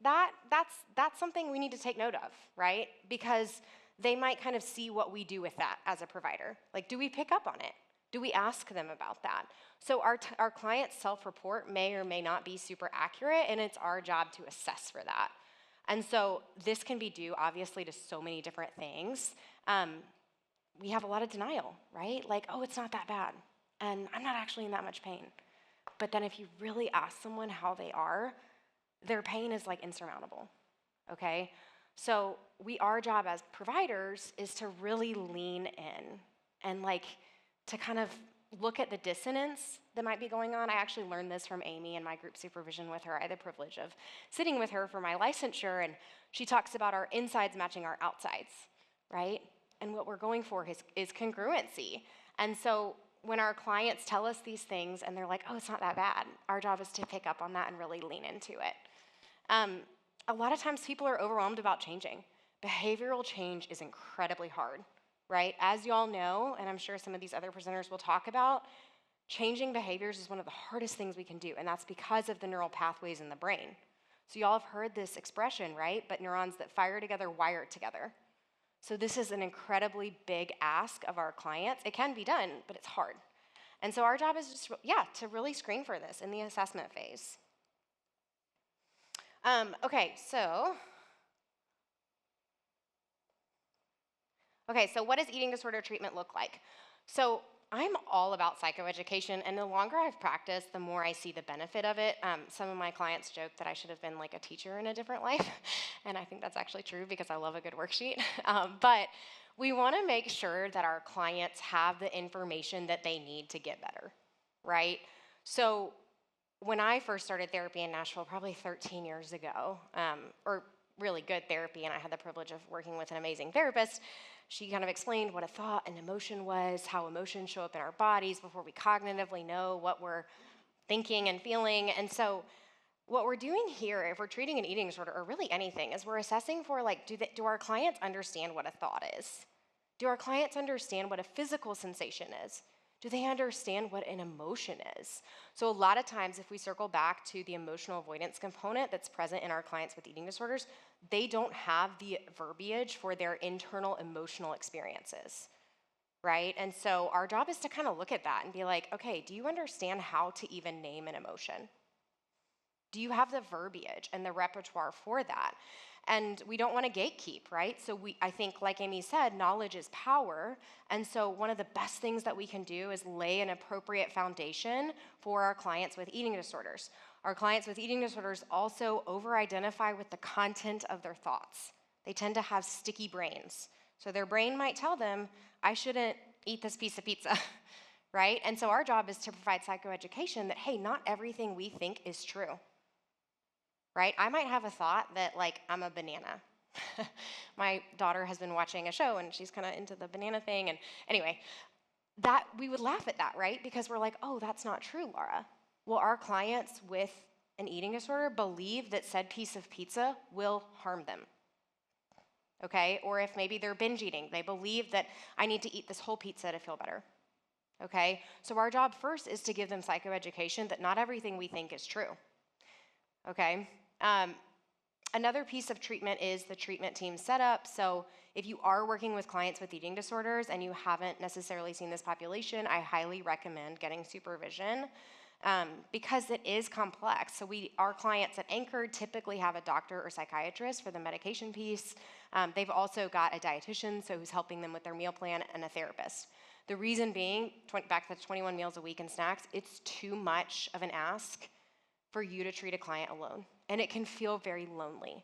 That's something we need to take note of, right? Because they might kind of see what we do with that as a provider. Like, do we pick up on it? Do we ask them about that? So our client's self-report may or may not be super accurate, and it's our job to assess for that. And so this can be due, obviously, to so many different things. We have a lot of denial, right? Like, oh, it's not that bad, and I'm not actually in that much pain. But then if you really ask someone how they are, their pain is like insurmountable, okay? So our job as providers is to really lean in and like to kind of look at the dissonance that might be going on. I actually learned this from Amy in my group supervision with her. I had the privilege of sitting with her for my licensure, and she talks about our insides matching our outsides, right? And what we're going for is congruency. And so when our clients tell us these things and they're like, oh, it's not that bad, our job is to pick up on that and really lean into it. A lot of times people are overwhelmed about changing. Behavioral change is incredibly hard, right? As you all know, and I'm sure some of these other presenters will talk about, changing behaviors is one of the hardest things we can do, and that's because of the neural pathways in the brain. So you all have heard this expression, right? But neurons that fire together wire together. So this is an incredibly big ask of our clients. It can be done, but it's hard. And so our job is just, to really screen for this in the assessment phase. Okay, so what does eating disorder treatment look like? So I'm all about psychoeducation, and the longer I've practiced, the more I see the benefit of it. Some of my clients joke that I should have been like a teacher in a different life, and I think that's actually true because I love a good worksheet. But we want to make sure that our clients have the information that they need to get better, right? So when I first started therapy in Nashville, probably 13 years ago, or really good therapy, and I had the privilege of working with an amazing therapist, she kind of explained what a thought and emotion was, how emotions show up in our bodies before we cognitively know what we're thinking and feeling. And so what we're doing here, if we're treating an eating disorder, or really anything, is we're assessing for, like, do our clients understand what a thought is? Do our clients understand what a physical sensation is? Do they understand what an emotion is? So a lot of times, if we circle back to the emotional avoidance component that's present in our clients with eating disorders, they don't have the verbiage for their internal emotional experiences, right? And so our job is to kind of look at that and be like, okay, do you understand how to even name an emotion? Do you have the verbiage and the repertoire for that? And we don't want to gatekeep, right? So I think, like Amy said, knowledge is power. And so one of the best things that we can do is lay an appropriate foundation for our clients with eating disorders. Our clients with eating disorders also over-identify with the content of their thoughts. They tend to have sticky brains. So their brain might tell them, I shouldn't eat this piece of pizza, right? And so our job is to provide psychoeducation that, hey, not everything we think is true. Right? I might have a thought that, like, I'm a banana. My daughter has been watching a show, and she's kind of into the banana thing. And anyway, that we would laugh at that, right? Because we're like, oh, that's not true, Laura. Well, our clients with an eating disorder believe that said piece of pizza will harm them. Okay? Or if maybe they're binge eating, they believe that I need to eat this whole pizza to feel better. Okay? So our job first is to give them psychoeducation that not everything we think is true. Okay? Another piece of treatment is the treatment team setup. So if you are working with clients with eating disorders and you haven't necessarily seen this population, I highly recommend getting supervision. because it is complex. So our clients at Anchor typically have a doctor or psychiatrist for the medication piece. They've also got a dietitian, so who's helping them with their meal plan, and a therapist. The reason being, back to the 21 meals a week and snacks, it's too much of an ask for you to treat a client alone. And it can feel very lonely,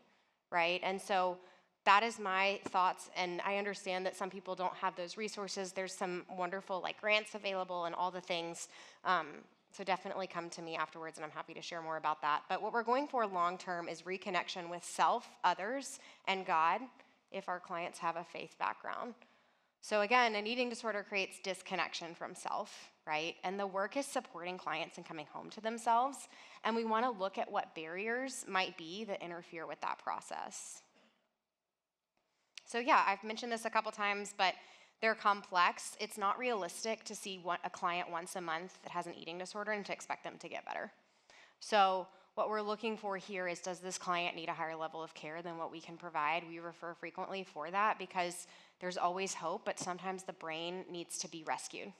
right? And so that is my thoughts, and I understand that some people don't have those resources. There's some wonderful grants available and all the things. So definitely come to me afterwards, and I'm happy to share more about that. But what we're going for long term is reconnection with self, others, and God if our clients have a faith background. So again, an eating disorder creates disconnection from self, right? And the work is supporting clients and coming home to themselves. And we want to look at what barriers might be that interfere with that process. So yeah, I've mentioned this a couple times, but they're complex. It's not realistic to see a client once a month that has an eating disorder and to expect them to get better. So what we're looking for here is, does this client need a higher level of care than what we can provide? We refer frequently for that because there's always hope, but sometimes the brain needs to be rescued.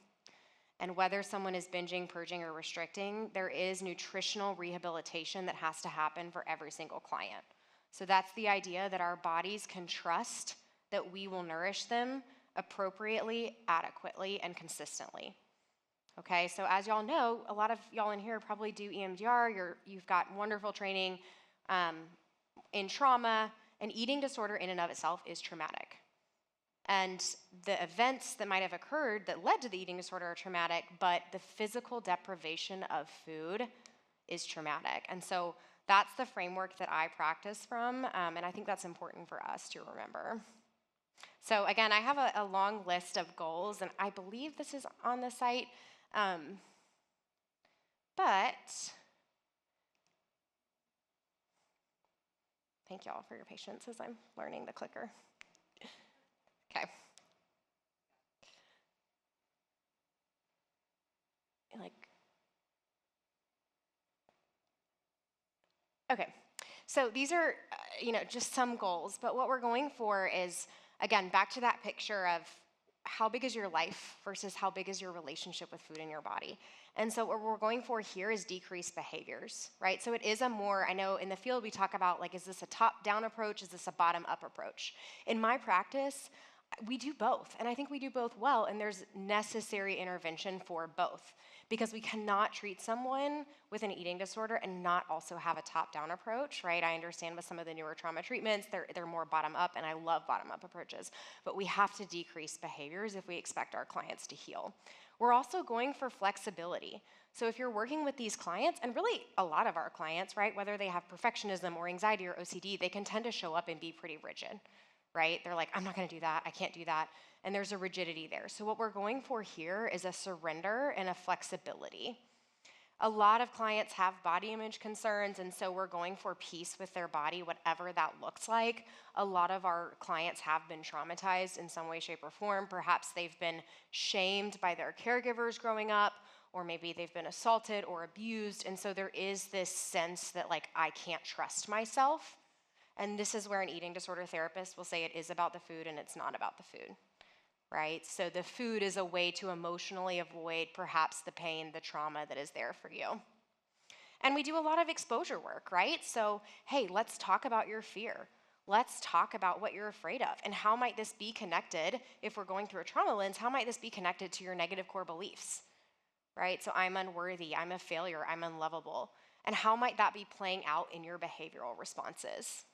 And whether someone is binging, purging, or restricting, there is nutritional rehabilitation that has to happen for every single client. So that's the idea that our bodies can trust that we will nourish them appropriately, adequately, and consistently. Okay, so as y'all know, a lot of y'all in here probably do EMDR. You've got wonderful training in trauma. An eating disorder in and of itself is traumatic. And the events that might have occurred that led to the eating disorder are traumatic, but the physical deprivation of food is traumatic. And so that's the framework that I practice from, and I think that's important for us to remember. So again, I have a long list of goals, and I believe this is on the site. But thank y'all for your patience as I'm learning the clicker. Okay. Okay. So these are, just some goals, but what we're going for is, again, back to that picture of how big is your life versus how big is your relationship with food in your body. And so what we're going for here is decreased behaviors, right? So it is I know in the field we talk about is this a top-down approach? Is this a bottom-up approach? In my practice, we do both, and I think we do both well, and there's necessary intervention for both, because we cannot treat someone with an eating disorder and not also have a top-down approach, right? I understand with some of the newer trauma treatments, they're more bottom-up, and I love bottom-up approaches, but we have to decrease behaviors if we expect our clients to heal. We're also going for flexibility. So if you're working with these clients, and really a lot of our clients, right, whether they have perfectionism or anxiety or OCD, they can tend to show up and be pretty rigid, right? They're like, I'm not gonna do that, I can't do that. And there's a rigidity there. So what we're going for here is a surrender and a flexibility. A lot of clients have body image concerns, and so we're going for peace with their body, whatever that looks like. A lot of our clients have been traumatized in some way, shape, or form. Perhaps they've been shamed by their caregivers growing up, or maybe they've been assaulted or abused, and so there is this sense that I can't trust myself. And this is where an eating disorder therapist will say it is about the food and it's not about the food, right? So the food is a way to emotionally avoid perhaps the pain, the trauma that is there for you. And we do a lot of exposure work, right? So, hey, let's talk about your fear. Let's talk about what you're afraid of. And how might this be connected, if we're going through a trauma lens, how might this be connected to your negative core beliefs, right? So I'm unworthy, I'm a failure, I'm unlovable. And how might that be playing out in your behavioral responses?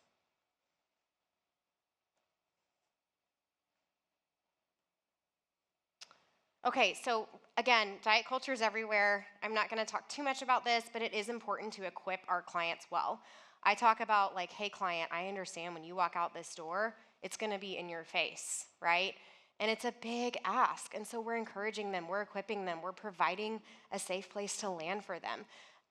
Okay, so again, diet culture is everywhere. I'm not going to talk too much about this, but it is important to equip our clients well. I talk about hey client, I understand when you walk out this door, it's going to be in your face, right? And it's a big ask. And so we're encouraging them, we're equipping them, we're providing a safe place to land for them.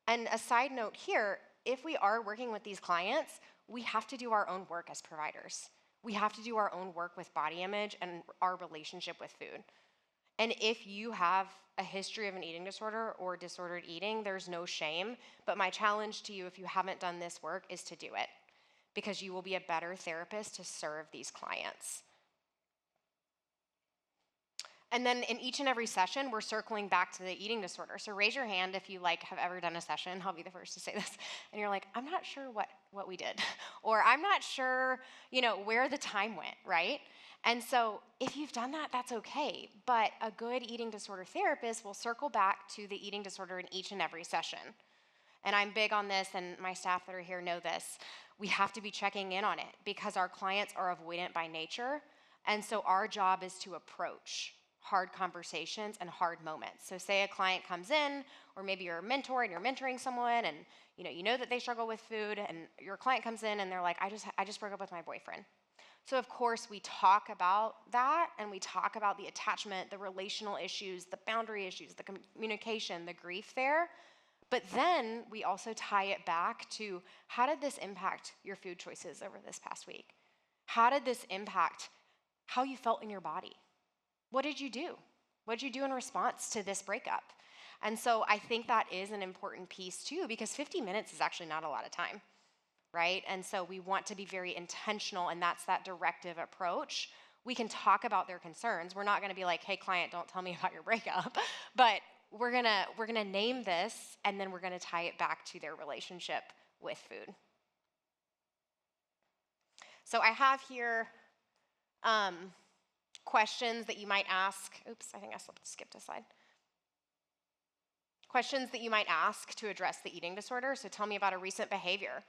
And a side note here, if we are working with these clients, we have to do our own work as providers. We have to do our own work with body image and our relationship with food. And if you have a history of an eating disorder or disordered eating, there's no shame. But my challenge to you, if you haven't done this work, is to do it, because you will be a better therapist to serve these clients. And then in each and every session, we're circling back to the eating disorder. So raise your hand if you have ever done a session. I'll be the first to say this. And you're like, I'm not sure what we did, or I'm not sure, where the time went, right? And so if you've done that, that's okay. But a good eating disorder therapist will circle back to the eating disorder in each and every session. And I'm big on this, and my staff that are here know this. We have to be checking in on it because our clients are avoidant by nature. And so our job is to approach hard conversations and hard moments. So say a client comes in, or maybe you're a mentor and you're mentoring someone, and you know that they struggle with food, and your client comes in and they're like, I just broke up with my boyfriend. So of course we talk about that, and we talk about the attachment, the relational issues, the boundary issues, the communication, the grief there. But then we also tie it back to, how did this impact your food choices over this past week? How did this impact how you felt in your body? What did you do? What did you do in response to this breakup? And so I think that is an important piece too, because 50 minutes is actually not a lot of time, right? And so we want to be very intentional, and that's that directive approach. We can talk about their concerns. We're not gonna be like, hey client, don't tell me about your breakup, but we're gonna name this, and then we're gonna tie it back to their relationship with food. So I have here questions that you might ask. Oops, I think I skipped a slide. Questions that you might ask to address the eating disorder. So tell me about a recent behavior.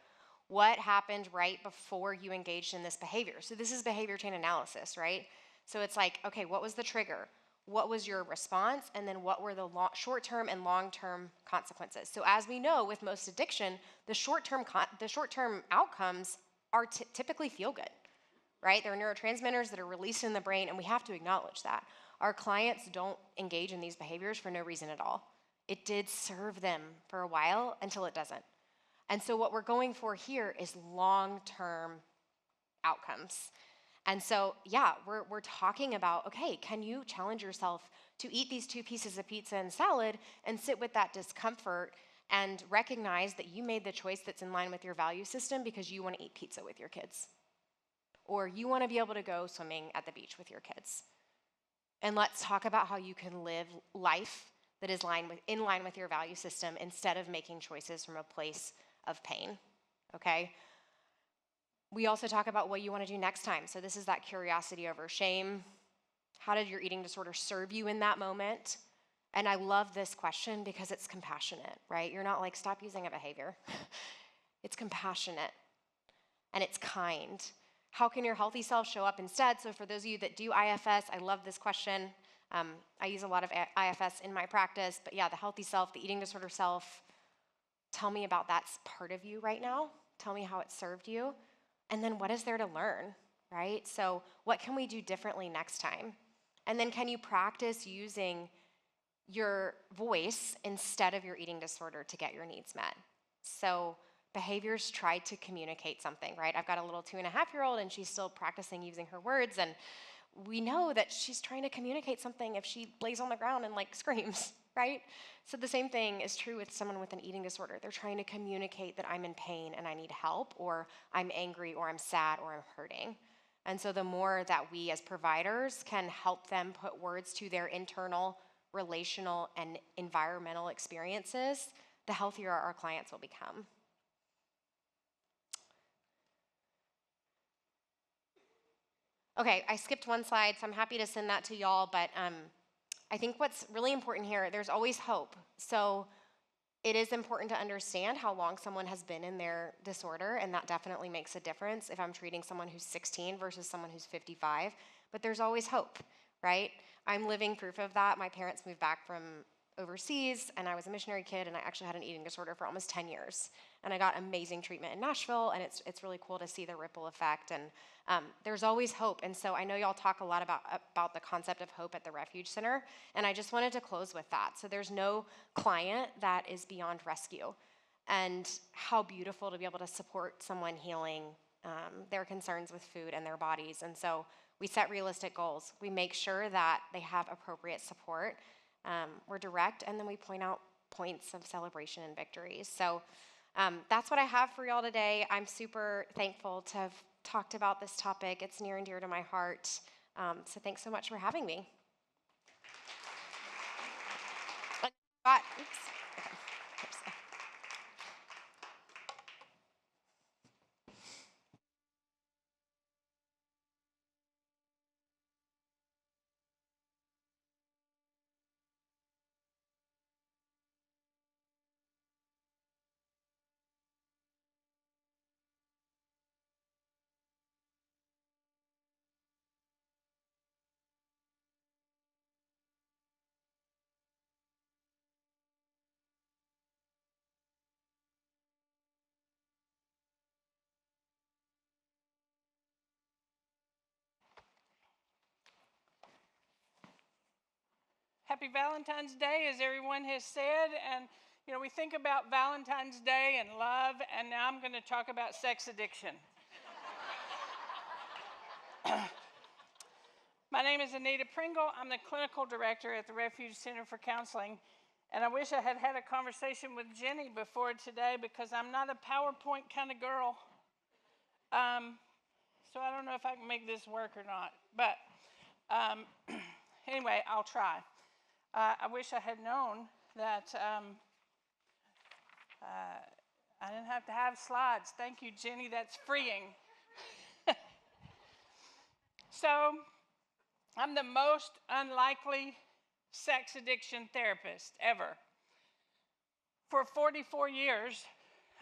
What happened right before you engaged in this behavior? So this is behavior chain analysis, right? So it's like, okay, what was the trigger? What was your response? And then what were the short-term and long-term consequences? So as we know with most addiction, the short-term outcomes are typically feel good, right? There are neurotransmitters that are released in the brain, and we have to acknowledge that. Our clients don't engage in these behaviors for no reason at all. It did serve them for a while until it doesn't. And so what we're going for here is long-term outcomes. And so, yeah, we're talking about, okay, can you challenge yourself to eat these 2 pieces of pizza and salad and sit with that discomfort and recognize that you made the choice that's in line with your value system because you want to eat pizza with your kids, or you want to be able to go swimming at the beach with your kids. And let's talk about how you can live life that is in line with your value system instead of making choices from a place of pain, okay? We also talk about what you want to do next time. So this is that curiosity over shame. How did your eating disorder serve you in that moment? And I love this question because it's compassionate, right? You're not like, stop using a behavior. It's compassionate and it's kind. How can your healthy self show up instead? So for those of you that do IFS, I love this question. I use a lot of IFS in my practice, but yeah, the healthy self, the eating disorder self, tell me about that part of you right now. Tell me how it served you. And then what is there to learn, right? So what can we do differently next time? And then can you practice using your voice instead of your eating disorder to get your needs met? So behaviors try to communicate something, right? I've got a little 2.5-year-old and she's still practicing using her words, and we know that she's trying to communicate something if she lays on the ground and screams, right? So the same thing is true with someone with an eating disorder. They're trying to communicate that I'm in pain and I need help, or I'm angry, or I'm sad, or I'm hurting. And so the more that we as providers can help them put words to their internal, relational, and environmental experiences, the healthier our clients will become. Okay, I skipped one slide, so I'm happy to send that to y'all, but I think what's really important here, there's always hope. So it is important to understand how long someone has been in their disorder, and that definitely makes a difference if I'm treating someone who's 16 versus someone who's 55, but there's always hope, right? I'm living proof of that. My parents moved back from overseas, and I was a missionary kid, and I actually had an eating disorder for almost 10 years. And I got amazing treatment in Nashville, and it's really cool to see the ripple effect. And there's always hope. And so I know y'all talk a lot about the concept of hope at the Refuge Center, and I just wanted to close with that. So there's no client that is beyond rescue. And how beautiful to be able to support someone healing their concerns with food and their bodies. And so we set realistic goals. We make sure that they have appropriate support. We're direct, and then we point out points of celebration and victories. So that's what I have for y'all today. I'm super thankful to have talked about this topic. It's near and dear to my heart. So thanks so much for having me. Oops. Okay. Happy Valentine's Day, as everyone has said. And, you know, we think about Valentine's Day and love, and now I'm going to talk about sex addiction. My name is Anita Pringle. I'm the clinical director at the Refuge Center for Counseling. And I wish I had had a conversation with Jenny before today because I'm not a PowerPoint kind of girl. So I don't know if I can make this work or not. But anyway, I'll try. I wish I had known that I didn't have to have slides. Thank you, Jenny. That's freeing. So I'm the most unlikely sex addiction therapist ever. For 44 years,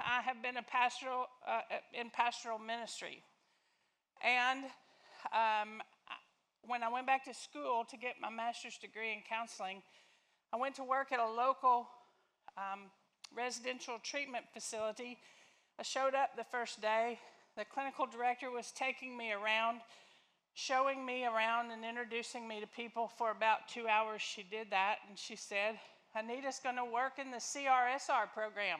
I have been in pastoral ministry. And when I went back to school to get my master's degree in counseling, I went to work at a local residential treatment facility. I showed up the first day. The clinical director was taking me around, showing me around and introducing me to people for about 2 hours. She did that, and she said, Anita's going to work in the CRSR program.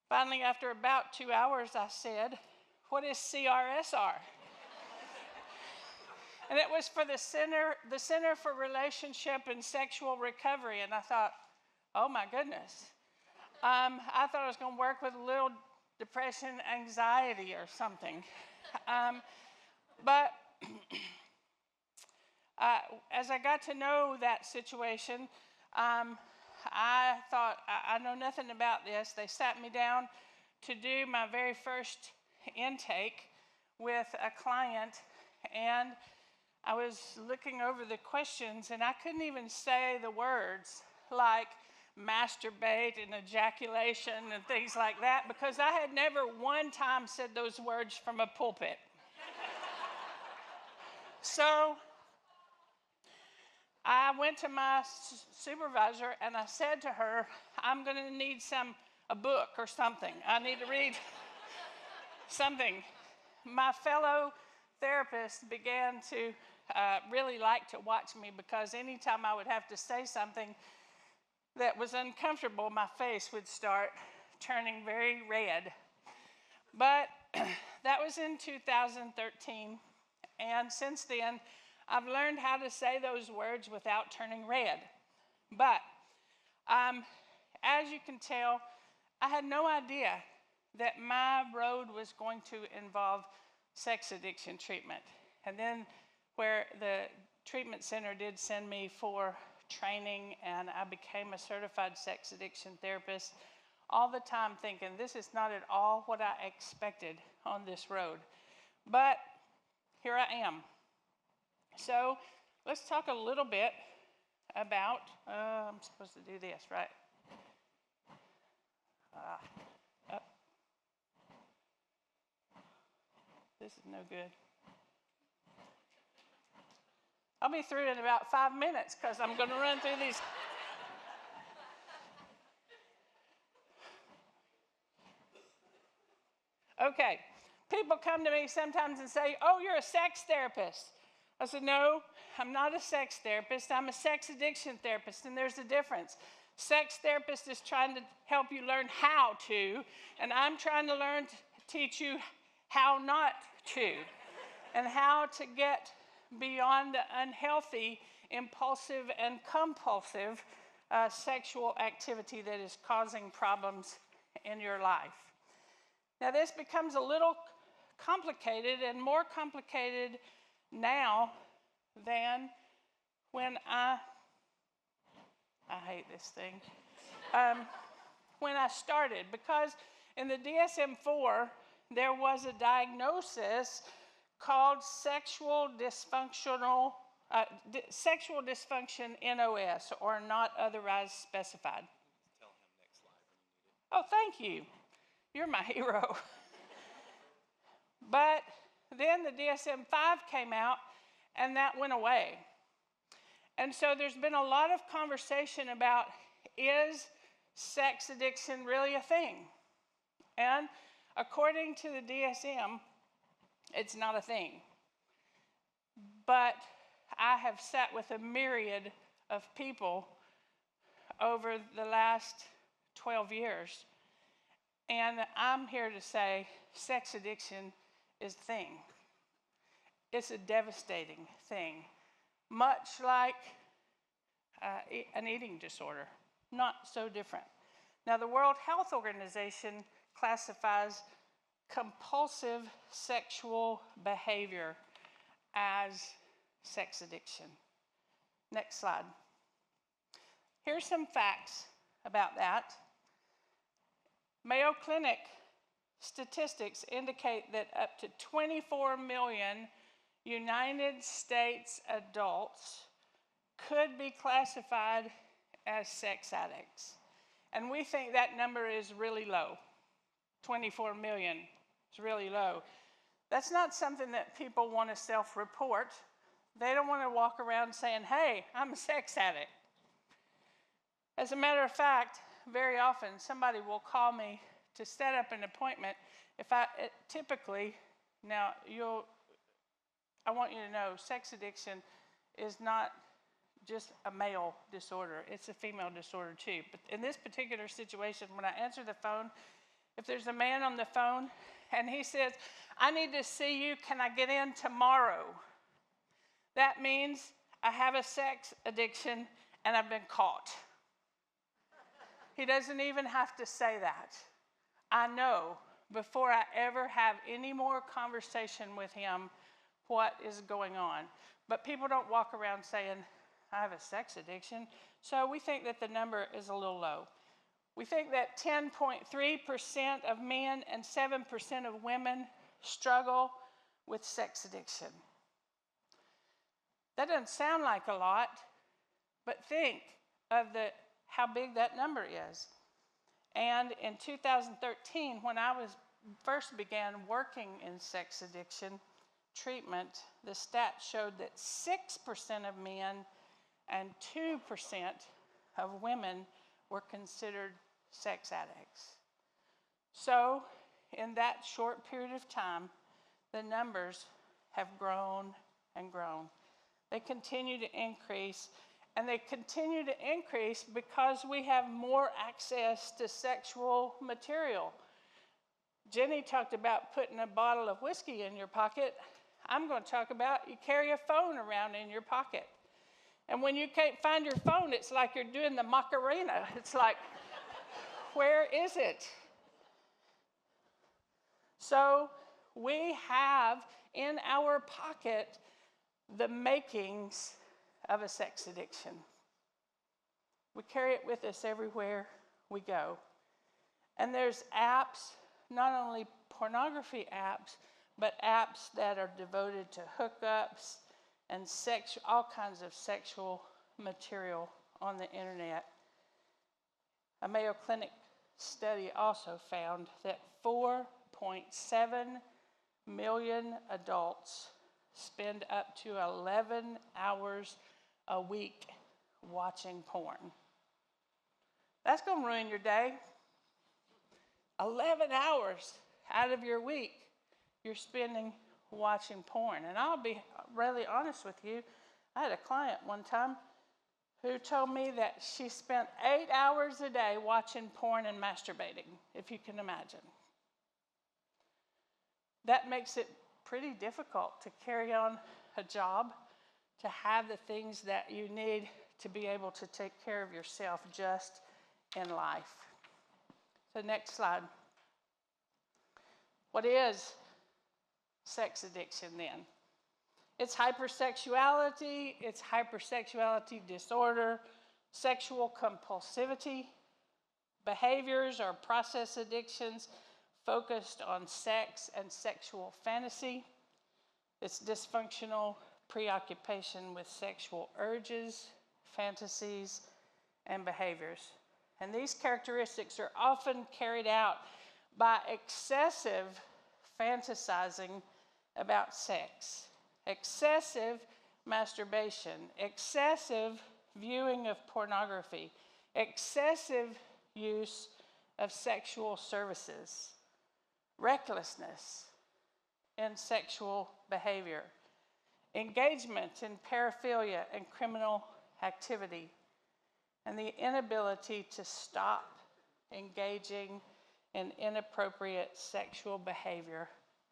Finally, after about 2 hours, I said, what is CRSR? And it was for the Center for Relationship and Sexual Recovery. And I thought, oh my goodness. I thought I was going to work with a little depression, anxiety or something. But as I got to know that situation, I thought, I know nothing about this. They sat me down to do my very first intake with a client, and I was looking over the questions, and I couldn't even say the words like masturbate and ejaculation and things like that because I had never one time said those words from a pulpit. So I went to my supervisor and I said to her, I'm going to need a book or something. I need to read something. My fellow therapists began to really like to watch me because anytime I would have to say something that was uncomfortable, my face would start turning very red. But that was in 2013, and since then, I've learned how to say those words without turning red. But as you can tell, I had no idea that my road was going to involve sex addiction treatment. And then where the treatment center did send me for training, and I became a certified sex addiction therapist, all the time thinking this is not at all what I expected on this road. But here I am. So let's talk a little bit about, I'm supposed to do this, right? This is no good. I'll be through in about 5 minutes because I'm going to run through these. Okay, people come to me sometimes and say, oh, you're a sex therapist. I said, no, I'm not a sex therapist. I'm a sex addiction therapist, and there's a difference. Sex therapist is trying to help you learn how to, and I'm trying to teach you how not to, and how to get beyond the unhealthy, impulsive, and compulsive sexual activity that is causing problems in your life. Now, this becomes a little complicated, and more complicated now than when I I hate this thing. When I started, because in the DSM-4, there was a diagnosis called sexual dysfunction NOS, or not otherwise specified. Tell him next slide when you need it. Oh, thank you. You're my hero. But then the DSM-5 came out, and that went away. And so there's been a lot of conversation about, is sex addiction really a thing? And according to the DSM, it's not a thing. But I have sat with a myriad of people over the last 12 years, and I'm here to say sex addiction is a thing. It's a devastating thing, much like an eating disorder, not so different. Now, the World Health Organization classifies compulsive sexual behavior as sex addiction. Next slide. Here's some facts about that. Mayo Clinic statistics indicate that up to 24 million United States adults could be classified as sex addicts. And we think that number is really low. 24 million is really low. That's not something that people want to self-report. They don't want to walk around saying, hey, I'm a sex addict. As a matter of fact, very often somebody will call me to set up an appointment. Typically, now I want you to know, sex addiction is not just a male disorder, it's a female disorder too. But in this particular situation, when I answer the phone, if there's a man on the phone and he says, I need to see you, can I get in tomorrow? That means I have a sex addiction and I've been caught. He doesn't even have to say that. I know before I ever have any more conversation with him what is going on. But people don't walk around saying, I have a sex addiction. So we think that the number is a little low. We think that 10.3% of men and 7% of women struggle with sex addiction. That doesn't sound like a lot, but think of how big that number is. And in 2013, when I first began working in sex addiction treatment, the stats showed that 6% of men and 2% of women were considered sex addicts. So, in that short period of time, the numbers have grown and grown. They continue to increase, and they continue to increase because we have more access to sexual material. Jenny talked about putting a bottle of whiskey in your pocket. I'm going to talk about you carry a phone around in your pocket. And when you can't find your phone, it's like you're doing the Macarena. It's like, where is it? So we have in our pocket the makings of a sex addiction. We carry it with us everywhere we go. And there's apps, not only pornography apps, but apps that are devoted to hookups and all kinds of sexual material on the internet. A Mayo Clinic study also found that 4.7 million adults spend up to 11 hours a week watching porn. That's going to ruin your day. 11 hours out of your week you're spending watching porn. And I'll be really honest with you. I had a client one time who told me that she spent 8 hours a day watching porn and masturbating, if you can imagine. That makes it pretty difficult to carry on a job, to have the things that you need to be able to take care of yourself just in life. So next slide. What is sex addiction then? It's hypersexuality disorder, Sexual compulsivity, behaviors or process addictions focused on sex and sexual fantasy. It's dysfunctional preoccupation with sexual urges, fantasies, and behaviors. And these characteristics are often carried out by excessive fantasizing about sex, excessive masturbation, excessive viewing of pornography, excessive use of sexual services, recklessness in sexual behavior, engagement in paraphilia and criminal activity, and the inability to stop engaging in inappropriate sexual behavior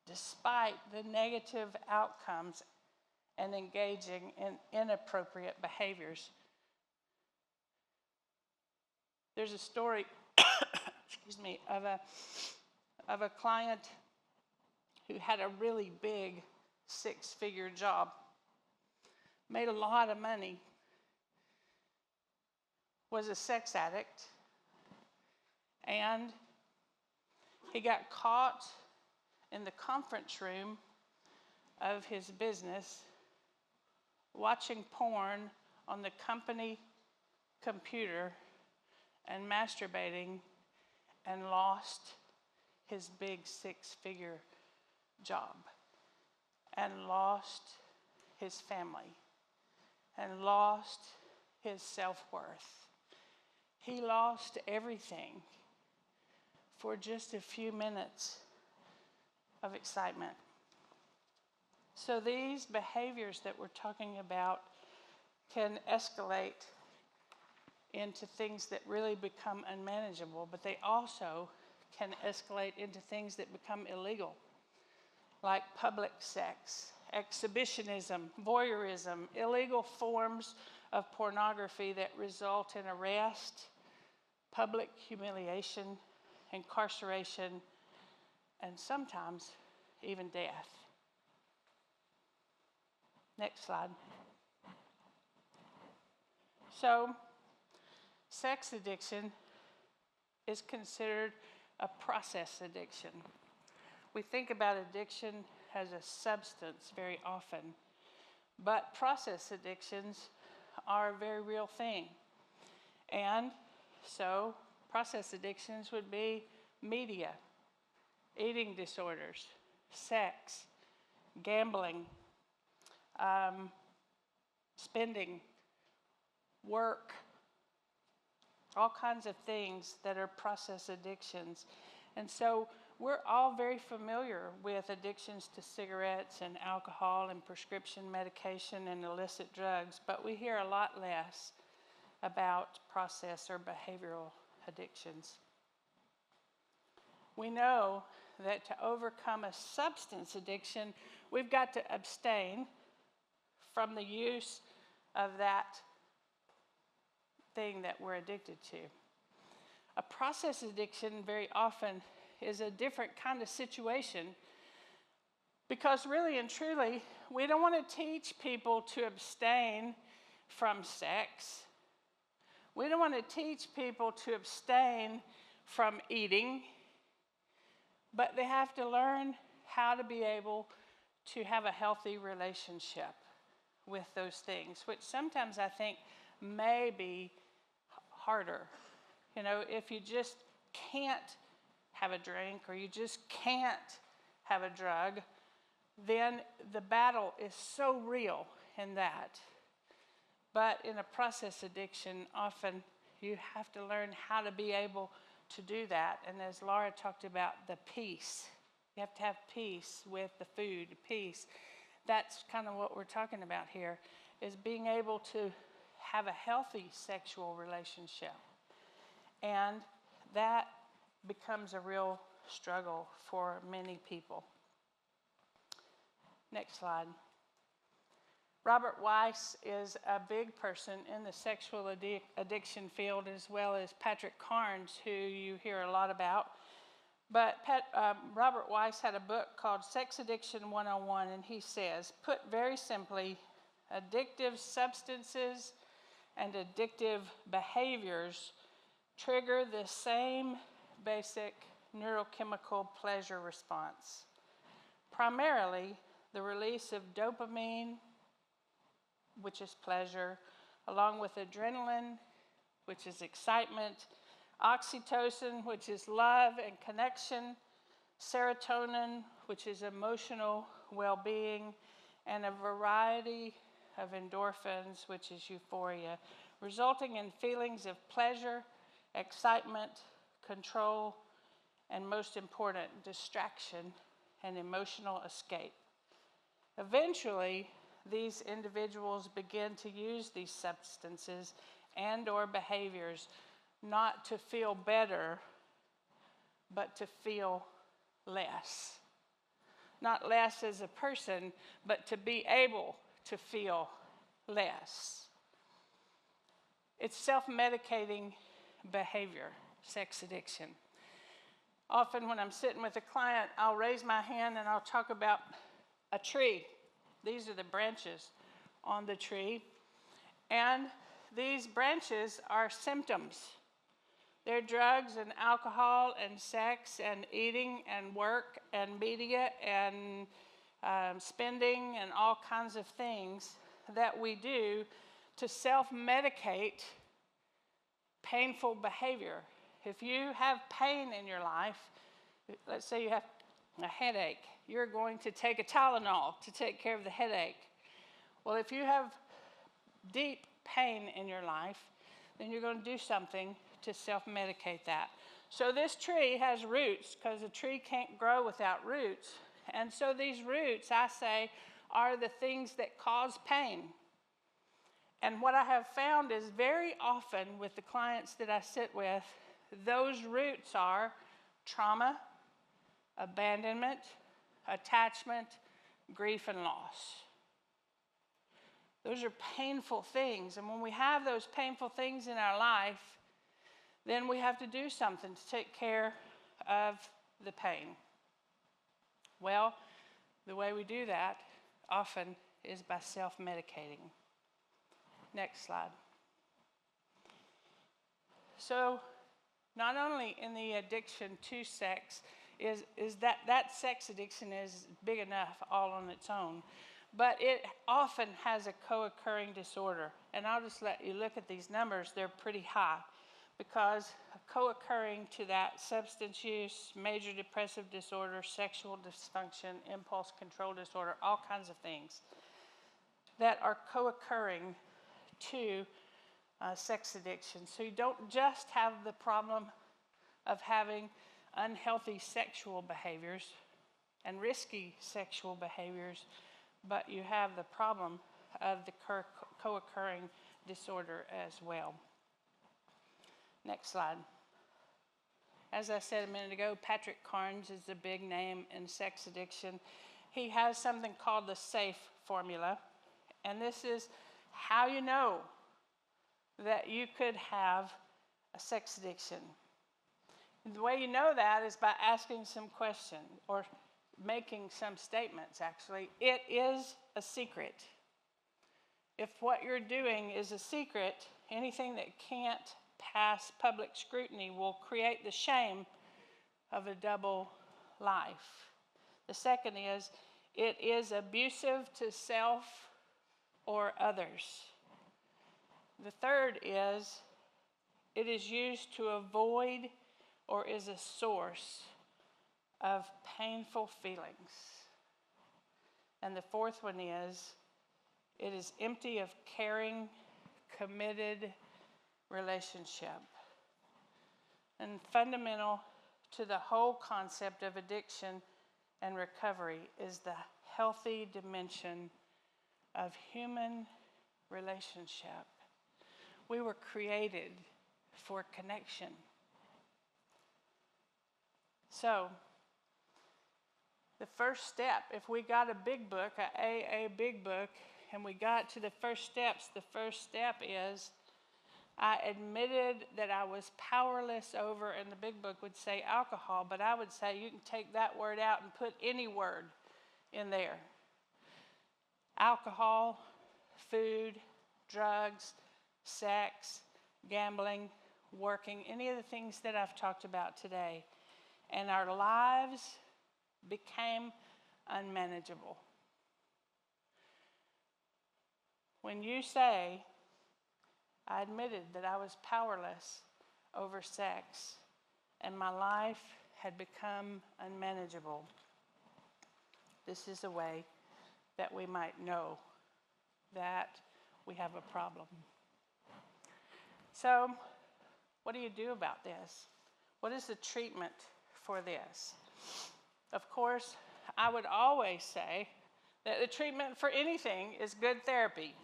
despite the negative outcomes and engaging in inappropriate behaviors. There's a story, excuse me, of a client who had a really big six-figure job, made a lot of money, was a sex addict, and he got caught in the conference room of his business watching porn on the company computer and masturbating, and lost his big six-figure job, and lost his family, and lost his self-worth. He lost everything for just a few minutes of excitement. So these behaviors that we're talking about can escalate into things that really become unmanageable, but they also can escalate into things that become illegal, like public sex, exhibitionism, voyeurism, illegal forms of pornography that result in arrest, public humiliation, incarceration, and sometimes even death. Next slide. So, sex addiction is considered a process addiction. We think about addiction as a substance very often, but process addictions are a very real thing. And so, process addictions would be media, eating disorders, sex, gambling, spending, work, all kinds of things that are process addictions. And so we're all very familiar with addictions to cigarettes and alcohol and prescription medication and illicit drugs, but we hear a lot less about process or behavioral addictions. We know that to overcome a substance addiction, we've got to abstain from the use of that thing that we're addicted to. A process addiction very often is a different kind of situation, because really and truly, we don't want to teach people to abstain from sex. We don't want to teach people to abstain from eating, but they have to learn how to be able to have a healthy relationship with those things, which sometimes I think may be harder. You know, if you just can't have a drink or you just can't have a drug, then the battle is so real in that. But in a process addiction, often you have to learn how to be able to do that. And as Laura talked about, the peace. You have to have peace with the food, peace. That's kind of what we're talking about here, is being able to have a healthy sexual relationship. And that becomes a real struggle for many people. Next slide. Robert Weiss is a big person in the sexual addiction field, as well as Patrick Carnes, who you hear a lot about. But Robert Weiss had a book called Sex Addiction 101, and he says, put very simply, addictive substances and addictive behaviors trigger the same basic neurochemical pleasure response. Primarily, the release of dopamine, which is pleasure, along with adrenaline, which is excitement, oxytocin, which is love and connection, serotonin, which is emotional well-being, and a variety of endorphins, which is euphoria, resulting in feelings of pleasure, excitement, control, and most important, distraction and emotional escape. Eventually, these individuals begin to use these substances and/or behaviors not to feel better, but to feel less. Not less as a person, but to be able to feel less. It's self-medicating behavior, sex addiction. Often when I'm sitting with a client, I'll raise my hand and I'll talk about a tree. These are the branches on the tree. And these branches are symptoms. They're drugs and alcohol and sex and eating and work and media and spending and all kinds of things that we do to self-medicate painful behavior. If you have pain in your life, let's say you have a headache, you're going to take a Tylenol to take care of the headache. Well, if you have deep pain in your life, then you're going to do something to self-medicate that. So this tree has roots, because a tree can't grow without roots. And so these roots, I say, are the things that cause pain. And what I have found is very often with the clients that I sit with, those roots are trauma, abandonment, attachment, grief, and loss. Those are painful things. And when we have those painful things in our life, then we have to do something to take care of the pain. Well, the way we do that often is by self-medicating. Next slide. So, not only in the addiction to sex is that sex addiction is big enough all on its own, but it often has a co-occurring disorder. And I'll just let you look at these numbers. They're pretty high, because co-occurring to that, substance use, major depressive disorder, sexual dysfunction, impulse control disorder, all kinds of things that are co-occurring to sex addiction. So you don't just have the problem of having unhealthy sexual behaviors and risky sexual behaviors, but you have the problem of the co-occurring disorder as well. Next slide. As I said a minute ago, Patrick Carnes is a big name in sex addiction. He has something called the SAFE formula, and this is how you know that you could have a sex addiction. The way you know that is by asking some questions or making some statements, actually. It is a secret. If what you're doing is a secret, anything that can't pass public scrutiny will create the shame of a double life. The second is, it is abusive to self or others. The third is, it is used to avoid or is a source of painful feelings. And the fourth one is, it is empty of caring, committed relationship. And fundamental to the whole concept of addiction and recovery is the healthy dimension of human relationship. We were created for connection. So, the first step, if we got a big book, a AA big book, and we got to the first steps, the first step is, I admitted that I was powerless over, and the big book would say alcohol, but I would say you can take that word out and put any word in there. Alcohol, food, drugs, sex, gambling, working, any of the things that I've talked about today. And our lives became unmanageable. When you say, I admitted that I was powerless over sex and my life had become unmanageable, this is a way that we might know that we have a problem. So, what do you do about this? What is the treatment for this? Of course, I would always say that the treatment for anything is good therapy.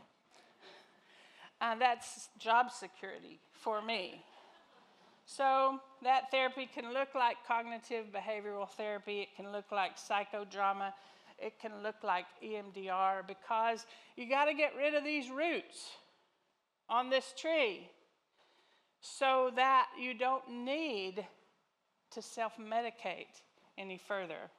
That's job security for me. So that therapy can look like cognitive behavioral therapy. It can look like psychodrama. It can look like EMDR, because you got to get rid of these roots on this tree so that you don't need to self-medicate any further.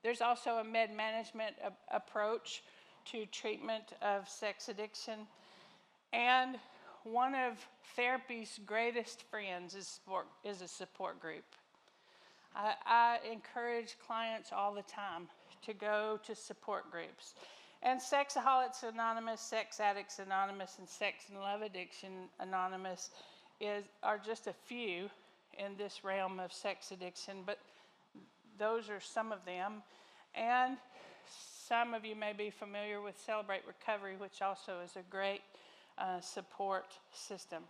There's also a med management approach to treatment of sex addiction. And one of therapy's greatest friends is a support group. I encourage clients all the time to go to support groups. And Sexaholics Anonymous, Sex Addicts Anonymous, and Sex and Love Addiction Anonymous are just a few in this realm of sex addiction, but those are some of them. And some of you may be familiar with Celebrate Recovery, which also is a great support system.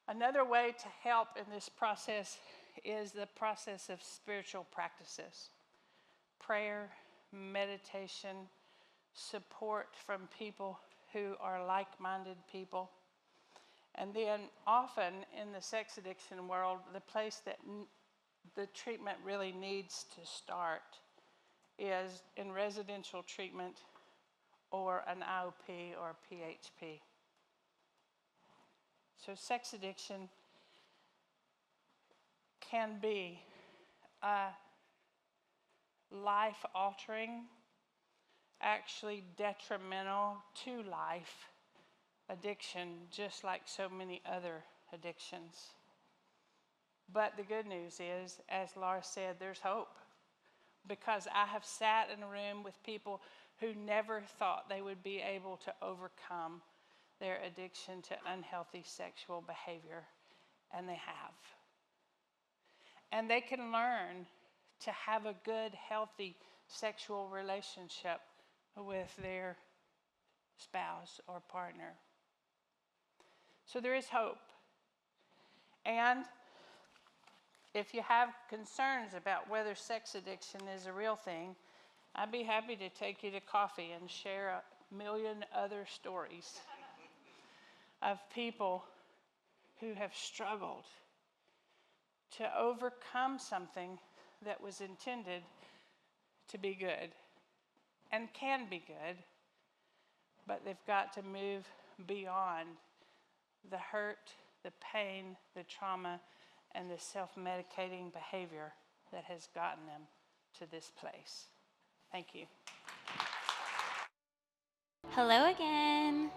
Another way to help in this process is the process of spiritual practices. Prayer, meditation, support from people who are like-minded people. And then often in the sex addiction world, the place that the treatment really needs to start is in residential treatment or an IOP or PHP. So sex addiction can be life-altering, actually detrimental to life addiction, just like so many other addictions. But the good news is, as Laura said, there's hope. Because I have sat in a room with people who never thought they would be able to overcome their addiction to unhealthy sexual behavior, and they have. And they can learn to have a good, healthy sexual relationship with their spouse or partner. So there is hope. And if you have concerns about whether sex addiction is a real thing, I'd be happy to take you to coffee and share 1,000,000 other stories of people who have struggled to overcome something that was intended to be good and can be good, but they've got to move beyond the hurt, the pain, the trauma, and the self-medicating behavior that has gotten them to this place. Thank you. Hello again.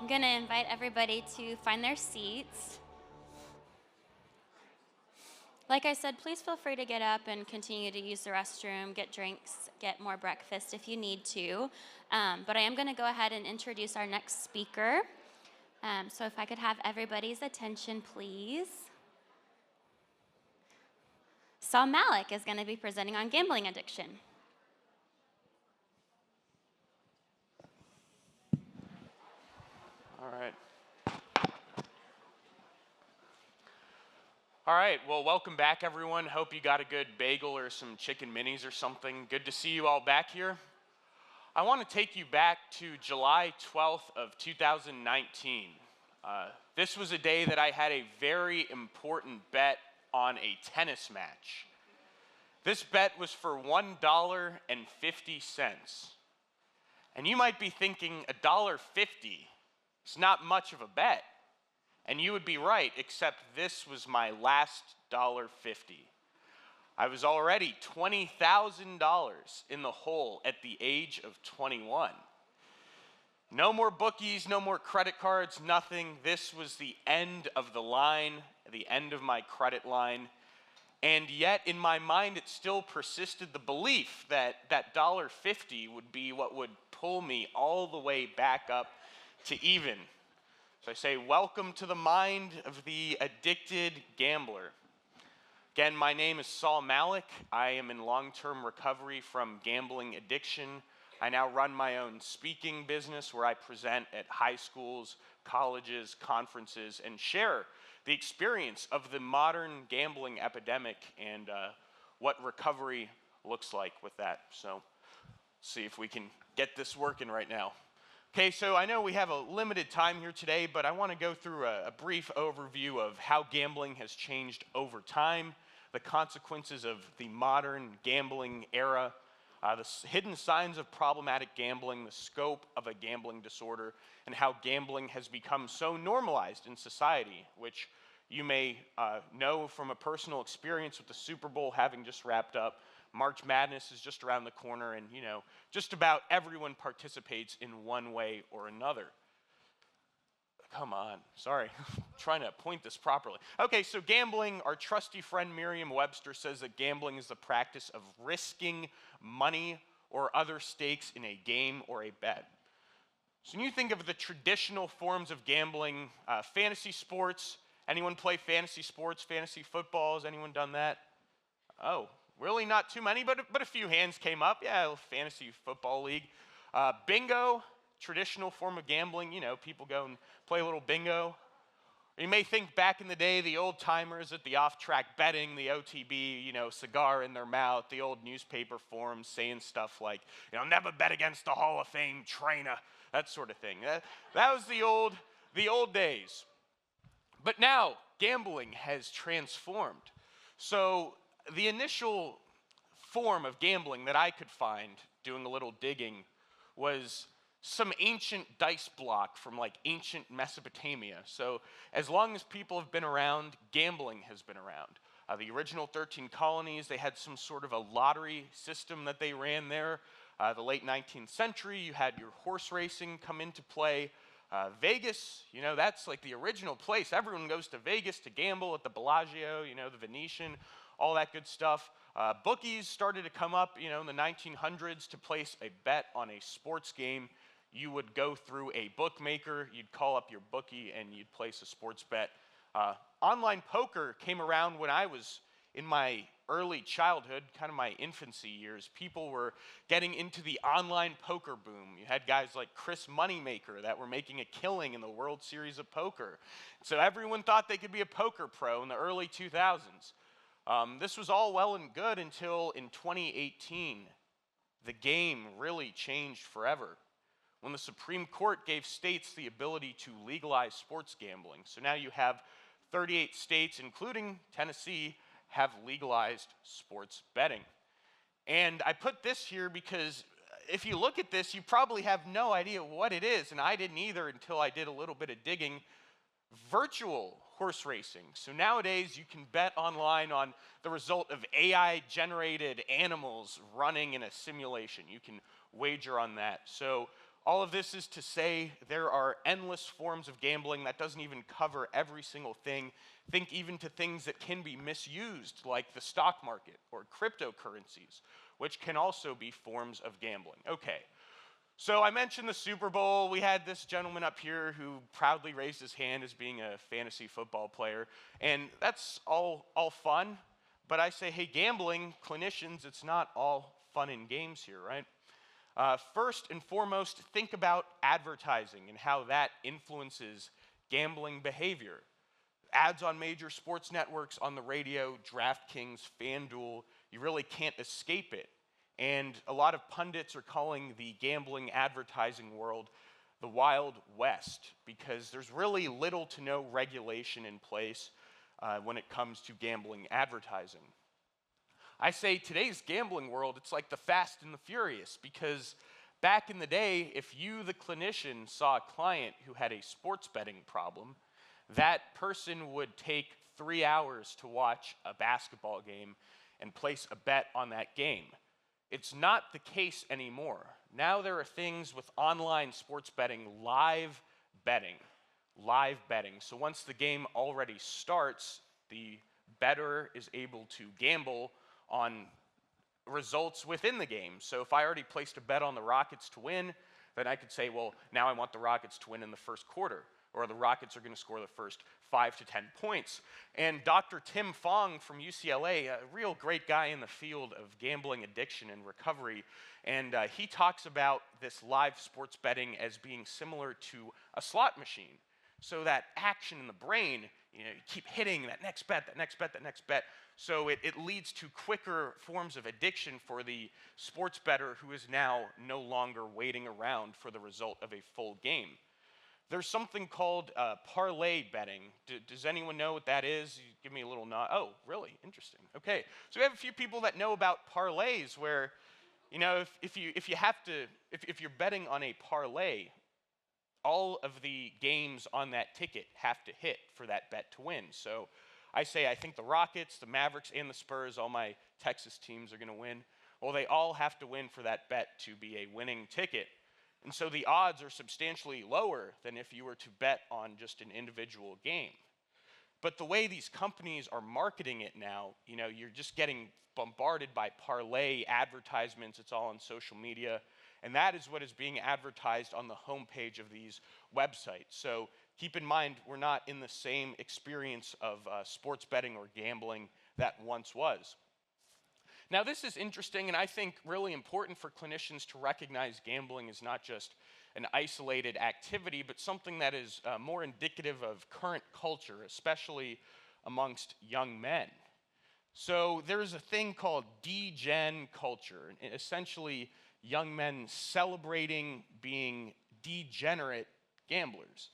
I'm going to invite everybody to find their seats. Like I said, please feel free to get up and continue to use the restroom, get drinks, get more breakfast if you need to. But I am going to go ahead and introduce our next speaker. So if I could have everybody's attention, please. Saul Malik is going to be presenting on gambling addiction. All right, well, welcome back, everyone. Hope you got a good bagel or some chicken minis or something. Good to see you all back here. I want to take you back to July 12th of 2019. This was a day that I had a very important bet on a tennis match. This bet was for $1.50. And you might be thinking $1.50 is not much of a bet. And you would be right, except this was my last $1.50. I was already $20,000 in the hole at the age of 21. No more bookies, no more credit cards, nothing. This was the end of the line, the end of my credit line. And yet, in my mind, it still persisted the belief that that $1.50 would be what would pull me all the way back up to even. So I say, welcome to the mind of the addicted gambler. Again, my name is Saul Malik. I am in long-term recovery from gambling addiction. I now run my own speaking business where I present at high schools, colleges, conferences, and share the experience of the modern gambling epidemic and what recovery looks like with that. So, see if we can get this working right now. Okay, so I know we have a limited time here today, but I want to go through a brief overview of how gambling has changed over time, the consequences of the modern gambling era, the hidden signs of problematic gambling, the scope of a gambling disorder, and how gambling has become so normalized in society, which you may know from a personal experience with the Super Bowl having just wrapped up. March Madness is just around the corner, and just about everyone participates in one way or another. Come on, sorry, trying to point this properly. Okay, so gambling, our trusty friend Merriam-Webster says that gambling is the practice of risking money or other stakes in a game or a bet. So when you think of the traditional forms of gambling, fantasy sports, anyone play fantasy sports, fantasy football? Has anyone done that? Oh, really not too many, but a few hands came up. Yeah, fantasy football league. Bingo, traditional form of gambling. People go and play a little bingo. You may think back in the day, the old timers at the off-track betting, the OTB, cigar in their mouth, the old newspaper forums saying stuff like, never bet against the Hall of Fame trainer, that sort of thing. That was the old days. But now, gambling has transformed. So the initial form of gambling that I could find doing a little digging was some ancient dice block from like ancient Mesopotamia. So as long as people have been around, gambling has been around. The original 13 colonies, they had some sort of a lottery system that they ran there. The late 19th century, you had your horse racing come into play. Vegas, that's like the original place. Everyone goes to Vegas to gamble at the Bellagio, the Venetian, all that good stuff. Bookies started to come up, in the 1900s to place a bet on a sports game. You would go through a bookmaker, you'd call up your bookie, and you'd place a sports bet. Online poker came around when I was in my early childhood, kind of my infancy years. People were getting into the online poker boom. You had guys like Chris Moneymaker that were making a killing in the World Series of Poker. So everyone thought they could be a poker pro in the early 2000s. This was all well and good until in 2018, the game really changed forever when the Supreme Court gave states the ability to legalize sports gambling. So now you have 38 states, including Tennessee, have legalized sports betting. And I put this here because if you look at this, you probably have no idea what it is, and I didn't either until I did a little bit of digging. Virtual horse racing. So nowadays you can bet online on the result of AI-generated animals running in a simulation. You can wager on that. So all of this is to say there are endless forms of gambling. That doesn't even cover every single thing. Think even to things that can be misused, like the stock market or cryptocurrencies, which can also be forms of gambling. Okay, so I mentioned the Super Bowl. We had this gentleman up here who proudly raised his hand as being a fantasy football player, and that's all fun, but I say, hey, gambling, clinicians, it's not all fun and games here, right? First and foremost, think about advertising and how that influences gambling behavior. Ads on major sports networks, on the radio, DraftKings, FanDuel, you really can't escape it. And a lot of pundits are calling the gambling advertising world the Wild West because there's really little to no regulation in place when it comes to gambling advertising. I say today's gambling world, it's like the Fast and the Furious, because back in the day, if you, the clinician, saw a client who had a sports betting problem, that person would take 3 hours to watch a basketball game and place a bet on that game. It's not the case anymore. Now there are things with online sports betting, live betting. Live betting. So once the game already starts, the bettor is able to gamble on results within the game. So if I already placed a bet on the Rockets to win, then I could say, well, now I want the Rockets to win in the first quarter, or the Rockets are going to score the first 5 to 10 points. And Dr. Tim Fong from UCLA, a real great guy in the field of gambling addiction and recovery, and he talks about this live sports betting as being similar to a slot machine. So that action in the brain, you keep hitting that next bet, that next bet, that next bet. So it leads to quicker forms of addiction for the sports bettor who is now no longer waiting around for the result of a full game. There's something called parlay betting. Does anyone know what that is? You give me a little nod. Oh, really? Interesting. Okay. So we have a few people that know about parlays where, if you're betting on a parlay, all of the games on that ticket have to hit for that bet to win. So I say I think the Rockets, the Mavericks, and the Spurs, all my Texas teams are going to win. Well, they all have to win for that bet to be a winning ticket. And so the odds are substantially lower than if you were to bet on just an individual game. But the way these companies are marketing it now, you're just getting bombarded by parlay advertisements. It's all on social media. And that is what is being advertised on the homepage of these websites. So keep in mind, we're not in the same experience of sports betting or gambling that once was. Now, this is interesting, and I think really important for clinicians to recognize gambling is not just an isolated activity, but something that is more indicative of current culture, especially amongst young men. So there's a thing called degen culture, and essentially young men celebrating being degenerate gamblers.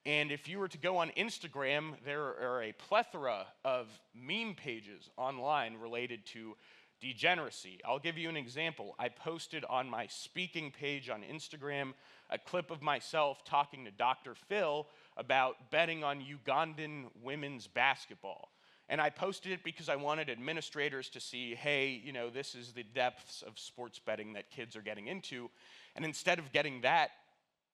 And if you were to go on Instagram, there are a plethora of meme pages online related to degeneracy. I'll give you an example. I posted on my speaking page on Instagram a clip of myself talking to Dr. Phil about betting on Ugandan women's basketball. And I posted it because I wanted administrators to see, hey, this is the depths of sports betting that kids are getting into. And instead of getting that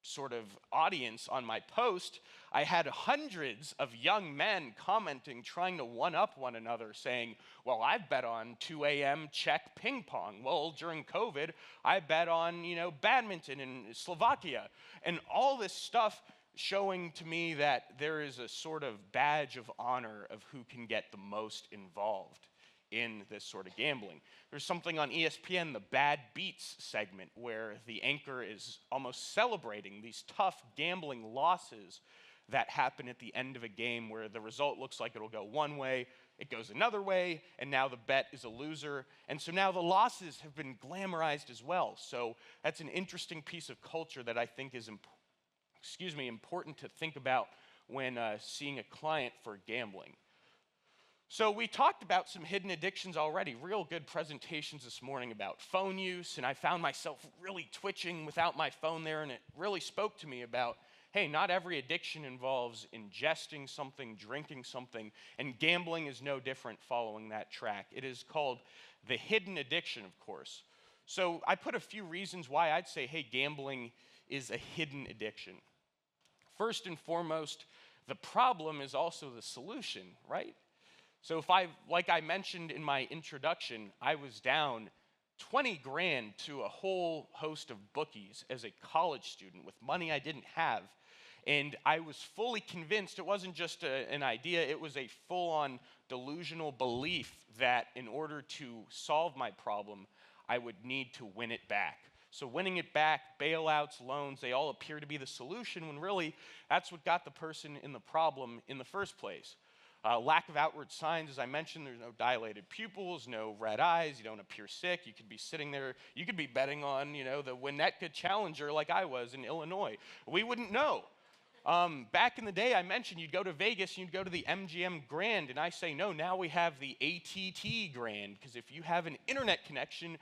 sort of audience on my post, I had hundreds of young men commenting, trying to one-up one another, saying, well, I've bet on 2 a.m. Czech ping pong. Well, during COVID, I bet on, badminton in Slovakia. And all this stuff showing to me that there is a sort of badge of honor of who can get the most involved in this sort of gambling. There's something on ESPN, the Bad Beats segment, where the anchor is almost celebrating these tough gambling losses that happen at the end of a game where the result looks like it'll go one way, it goes another way, and now the bet is a loser. And so now the losses have been glamorized as well. So that's an interesting piece of culture that I think is important to think about when seeing a client for gambling. So we talked about some hidden addictions already, real good presentations this morning about phone use, and I found myself really twitching without my phone there, and it really spoke to me about, hey, not every addiction involves ingesting something, drinking something, and gambling is no different following that track. It is called the hidden addiction, of course. So I put a few reasons why I'd say, hey, gambling is a hidden addiction. First and foremost, the problem is also the solution, right? So like I mentioned in my introduction, I was down 20 grand to a whole host of bookies as a college student with money I didn't have. And I was fully convinced, it wasn't just an idea, it was a full-on delusional belief that in order to solve my problem, I would need to win it back. So winning it back, bailouts, loans, they all appear to be the solution when really that's what got the person in the problem in the first place. Lack of outward signs, as I mentioned, there's no dilated pupils, no red eyes, you don't appear sick, you could be sitting there, you could be betting on, the Winnetka Challenger like I was in Illinois. We wouldn't know. Back in the day, I mentioned you'd go to Vegas, you'd go to the MGM Grand, and I say, no, now we have the ATT Grand, because if you have an internet connection,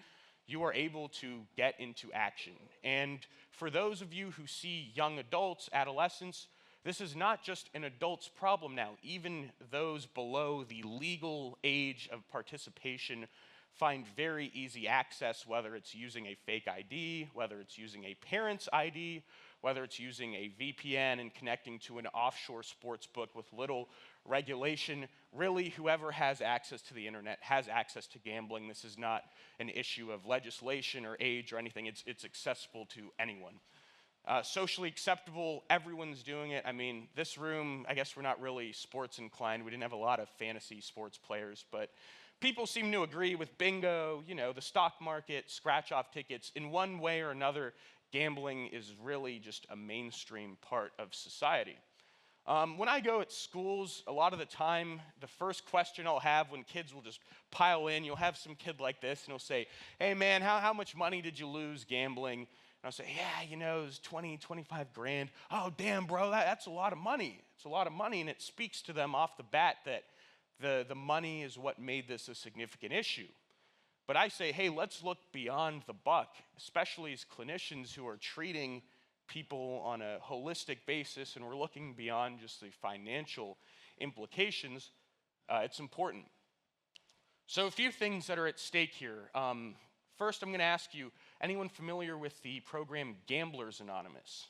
you are able to get into action. And for those of you who see young adults, adolescents, this is not just an adult's problem now. Even those below the legal age of participation find very easy access, whether it's using a fake ID, whether it's using a parent's ID, whether it's using a VPN and connecting to an offshore sports book with little regulation. Really, whoever has access to the internet has access to gambling. This is not an issue of legislation or age or anything. It's accessible to anyone. Socially acceptable, everyone's doing it. I mean, this room, I guess we're not really sports inclined. We didn't have a lot of fantasy sports players, but people seem to agree with bingo, you know, the stock market, scratch-off tickets. In one way or another, gambling is really just a mainstream part of society. When I go at schools, a lot of the time, the first question I'll have when kids will just pile in, you'll have some kid like this, and he'll say, hey man, how much money did you lose gambling? And I'll say, yeah, you know, it was 20, 25 grand. Oh, damn, bro, that's a lot of money. It's a lot of money, and it speaks to them off the bat that the money is what made this a significant issue. But I say, hey, let's look beyond the buck, especially as clinicians who are treating people on a holistic basis, and we're looking beyond just the financial implications. It's important. So a few things that are at stake here. First, I'm going to ask you, anyone familiar with the program Gamblers Anonymous?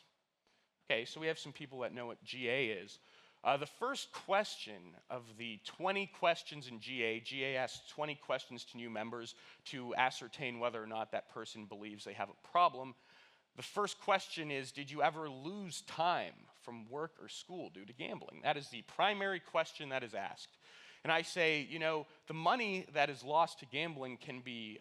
Okay, so we have some people that know what GA is. The first question of the 20 questions in GA asks 20 questions to new members to ascertain whether or not that person believes they have a problem. The first question is, did you ever lose time from work or school due to gambling? That is the primary question that is asked. And I say, you know, the money that is lost to gambling can be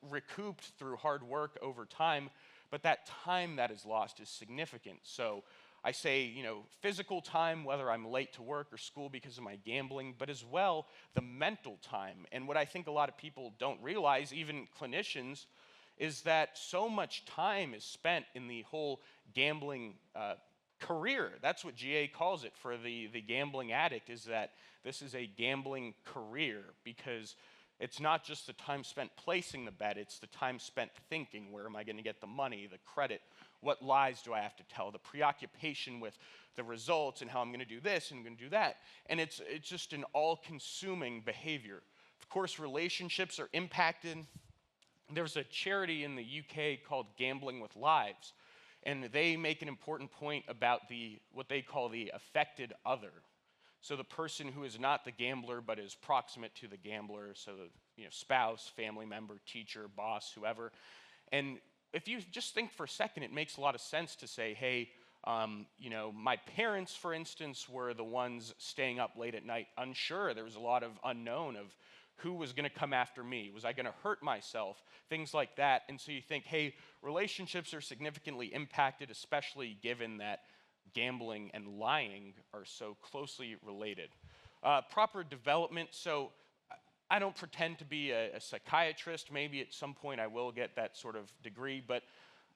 recouped through hard work over time, but that time that is lost is significant. So I say, you know, physical time, whether I'm late to work or school because of my gambling, but as well, the mental time. And what I think a lot of people don't realize, even clinicians, is that so much time is spent in the whole gambling career. That's what GA calls it for the gambling addict, is that this is a gambling career, because it's not just the time spent placing the bet, it's the time spent thinking, where am I going to get the money, the credit, what lies do I have to tell, the preoccupation with the results and how I'm going to do this and I'm going to do that. And it's just an all-consuming behavior. Of course, relationships are impacted. There's a charity in the UK called Gambling with Lives, and they make an important point about what they call the affected other. So the person who is not the gambler but is proximate to the gambler, so spouse, family member, teacher, boss, whoever. And if you just think for a second, it makes a lot of sense to say, hey, my parents, for instance, were the ones staying up late at night unsure. There was a lot of unknown of who was going to come after me. Was I going to hurt myself? Things like that. And so you think, hey, relationships are significantly impacted, especially given that gambling and lying are so closely related. Proper development. So I don't pretend to be a psychiatrist. Maybe at some point I will get that sort of degree, but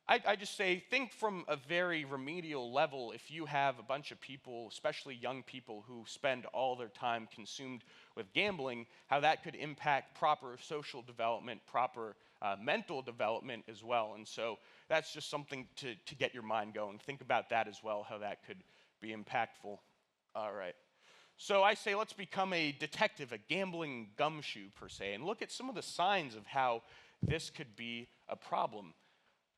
I just say, think from a very remedial level. If you have a bunch of people, especially young people, who spend all their time consumed with gambling, how that could impact proper social development, proper mental development as well. And so that's just something to get your mind going. Think about that as well, how that could be impactful. All right. So I say, let's become a detective, a gambling gumshoe per se, and look at some of the signs of how this could be a problem.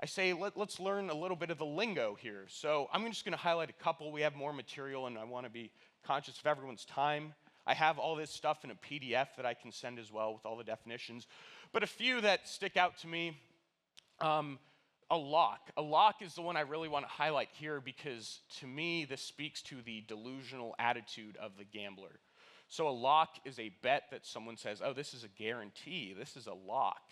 I say, let's learn a little bit of the lingo here. So I'm just going to highlight a couple. We have more material, and I want to be conscious of everyone's time. I have all this stuff in a PDF that I can send as well with all the definitions. But a few that stick out to me, a lock. A lock is the one I really want to highlight here, because to me, this speaks to the delusional attitude of the gambler. So a lock is a bet that someone says, oh, this is a guarantee, this is a lock.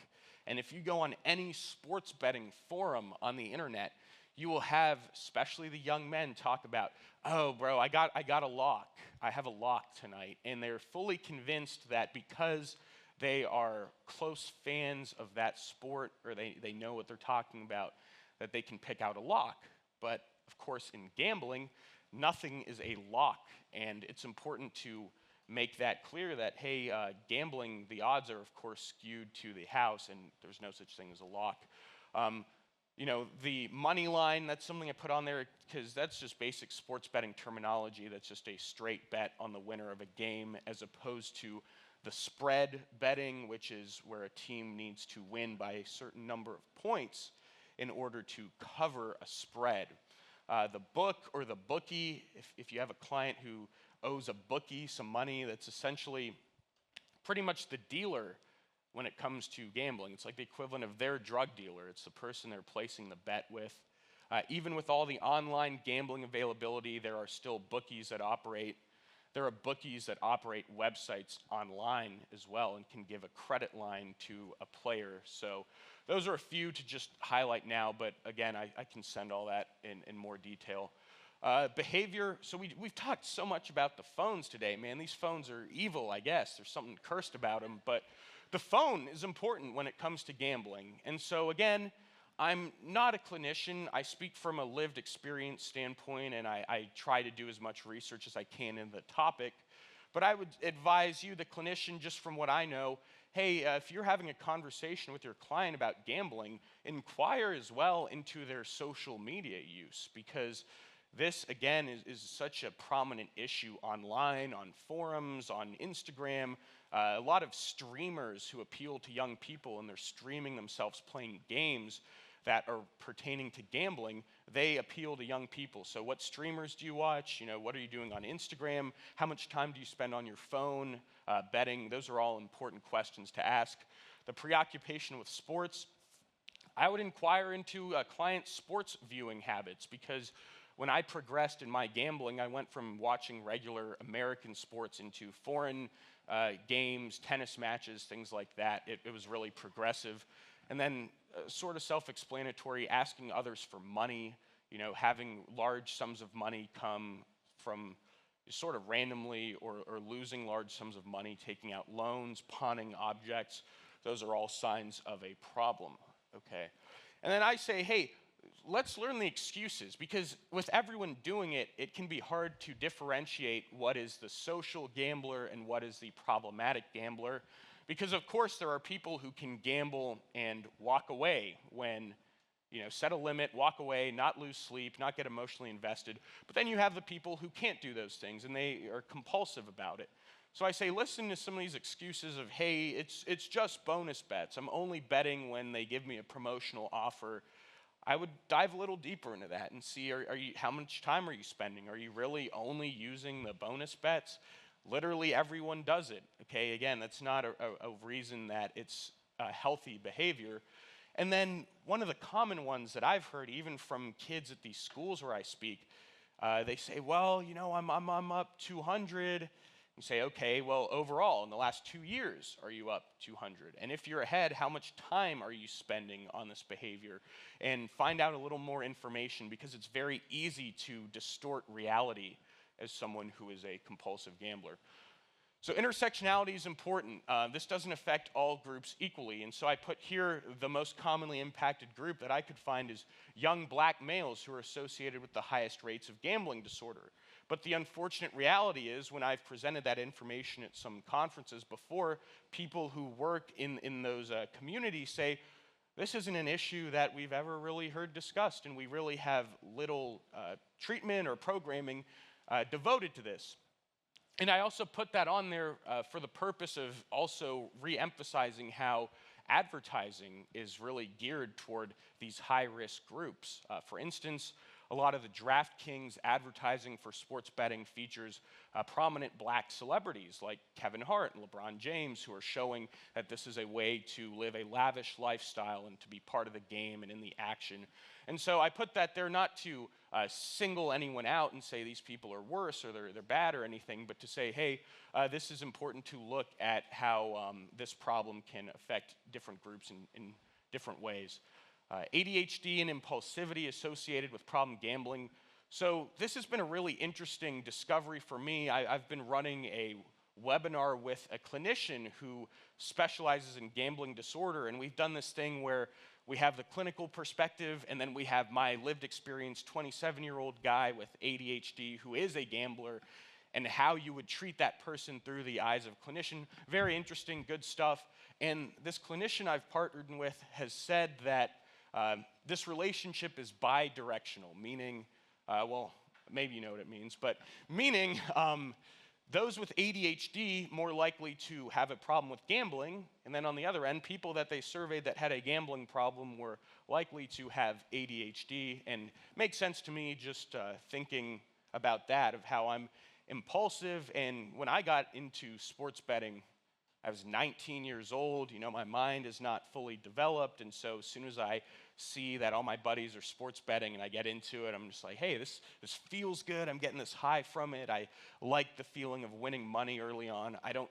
And if you go on any sports betting forum on the internet, you will have, especially the young men, talk about, oh, bro, I got a lock. I have a lock tonight. And they're fully convinced that because they are close fans of that sport, or they know what they're talking about, that they can pick out a lock. But, of course, in gambling, nothing is a lock. And it's important to make that clear that, hey, gambling, the odds are, of course, skewed to the house, and there's no such thing as a lock. The money line, that's something I put on there because that's just basic sports betting terminology. That's just a straight bet on the winner of a game, as opposed to the spread betting, which is where a team needs to win by a certain number of points in order to cover a spread. The book or the bookie, if you have a client who owes a bookie some money, that's essentially pretty much the dealer when it comes to gambling. It's like the equivalent of their drug dealer. It's the person they're placing the bet with. Even with all the online gambling availability, there are still bookies that operate. There are bookies that operate websites online as well and can give a credit line to a player. So those are a few to just highlight now, but again, I can send all that in more detail. Behavior, so we've talked so much about the phones today. Man, these phones are evil, I guess. There's something cursed about them, but the phone is important when it comes to gambling. And so again, I'm not a clinician. I speak from a lived experience standpoint, and I try to do as much research as I can in the topic. But I would advise you, the clinician, just from what I know, hey, if you're having a conversation with your client about gambling, inquire as well into their social media use, because this, again, is such a prominent issue online, on forums, on Instagram. A lot of streamers who appeal to young people, and they're streaming themselves playing games that are pertaining to gambling, they appeal to young people. So what streamers do you watch? You know, what are you doing on Instagram? How much time do you spend on your phone betting? Those are all important questions to ask. The preoccupation with sports, I would inquire into a client's sports viewing habits, because when I progressed in my gambling, I went from watching regular American sports into foreign games, tennis matches, things like that. It was really progressive. And then sort of self-explanatory, asking others for money, you know, having large sums of money come from sort of randomly, or losing large sums of money, taking out loans, pawning objects. Those are all signs of a problem, okay? And then I say, hey, let's learn the excuses, because with everyone doing it, it can be hard to differentiate what is the social gambler and what is the problematic gambler. Because of course there are people who can gamble and walk away when, you know, set a limit, walk away, not lose sleep, not get emotionally invested. But then you have the people who can't do those things and they are compulsive about it. So I say, listen to some of these excuses of, hey, it's just bonus bets. I'm only betting when they give me a promotional offer. I would dive a little deeper into that and see, how much time are you spending? Are you really only using the bonus bets? Literally everyone does it, okay? Again, that's not a reason that it's a healthy behavior. And then one of the common ones that I've heard, even from kids at these schools where I speak, they say, well, you know, I'm up 200. You say, okay, well, overall, in the last 2 years, are you up 200? And if you're ahead, how much time are you spending on this behavior? And find out a little more information, because it's very easy to distort reality as someone who is a compulsive gambler. So intersectionality is important. This doesn't affect all groups equally. And so I put here the most commonly impacted group that I could find is young black males, who are associated with the highest rates of gambling disorder. But the unfortunate reality is, when I've presented that information at some conferences before, people who work in those communities say, this isn't an issue that we've ever really heard discussed, and we really have little treatment or programming devoted to this. And I also put that on there for the purpose of also re-emphasizing how advertising is really geared toward these high-risk groups. For instance, a lot of the DraftKings advertising for sports betting features prominent black celebrities like Kevin Hart and LeBron James, who are showing that this is a way to live a lavish lifestyle and to be part of the game and in the action. And so I put that there not to single anyone out and say these people are worse or they're bad or anything, but to say, hey, this is important to look at how this problem can affect different groups in different ways. ADHD and impulsivity associated with problem gambling. So this has been a really interesting discovery for me. I've been running a webinar with a clinician who specializes in gambling disorder, and we've done this thing where we have the clinical perspective, and then we have my lived experience 27-year-old guy with ADHD who is a gambler, and how you would treat that person through the eyes of a clinician. Very interesting, good stuff. And this clinician I've partnered with has said that this relationship is bi-directional, meaning, well, maybe you know what it means, but meaning those with ADHD more likely to have a problem with gambling, and then on the other end, people that they surveyed that had a gambling problem were likely to have ADHD, and it makes sense to me just thinking about that, of how I'm impulsive, and when I got into sports betting, I was 19 years old. My mind is not fully developed, and so as soon as I see that all my buddies are sports betting and I get into it, I'm just like, hey, this feels good. I'm getting this high from it. I like the feeling of winning money early on. I don't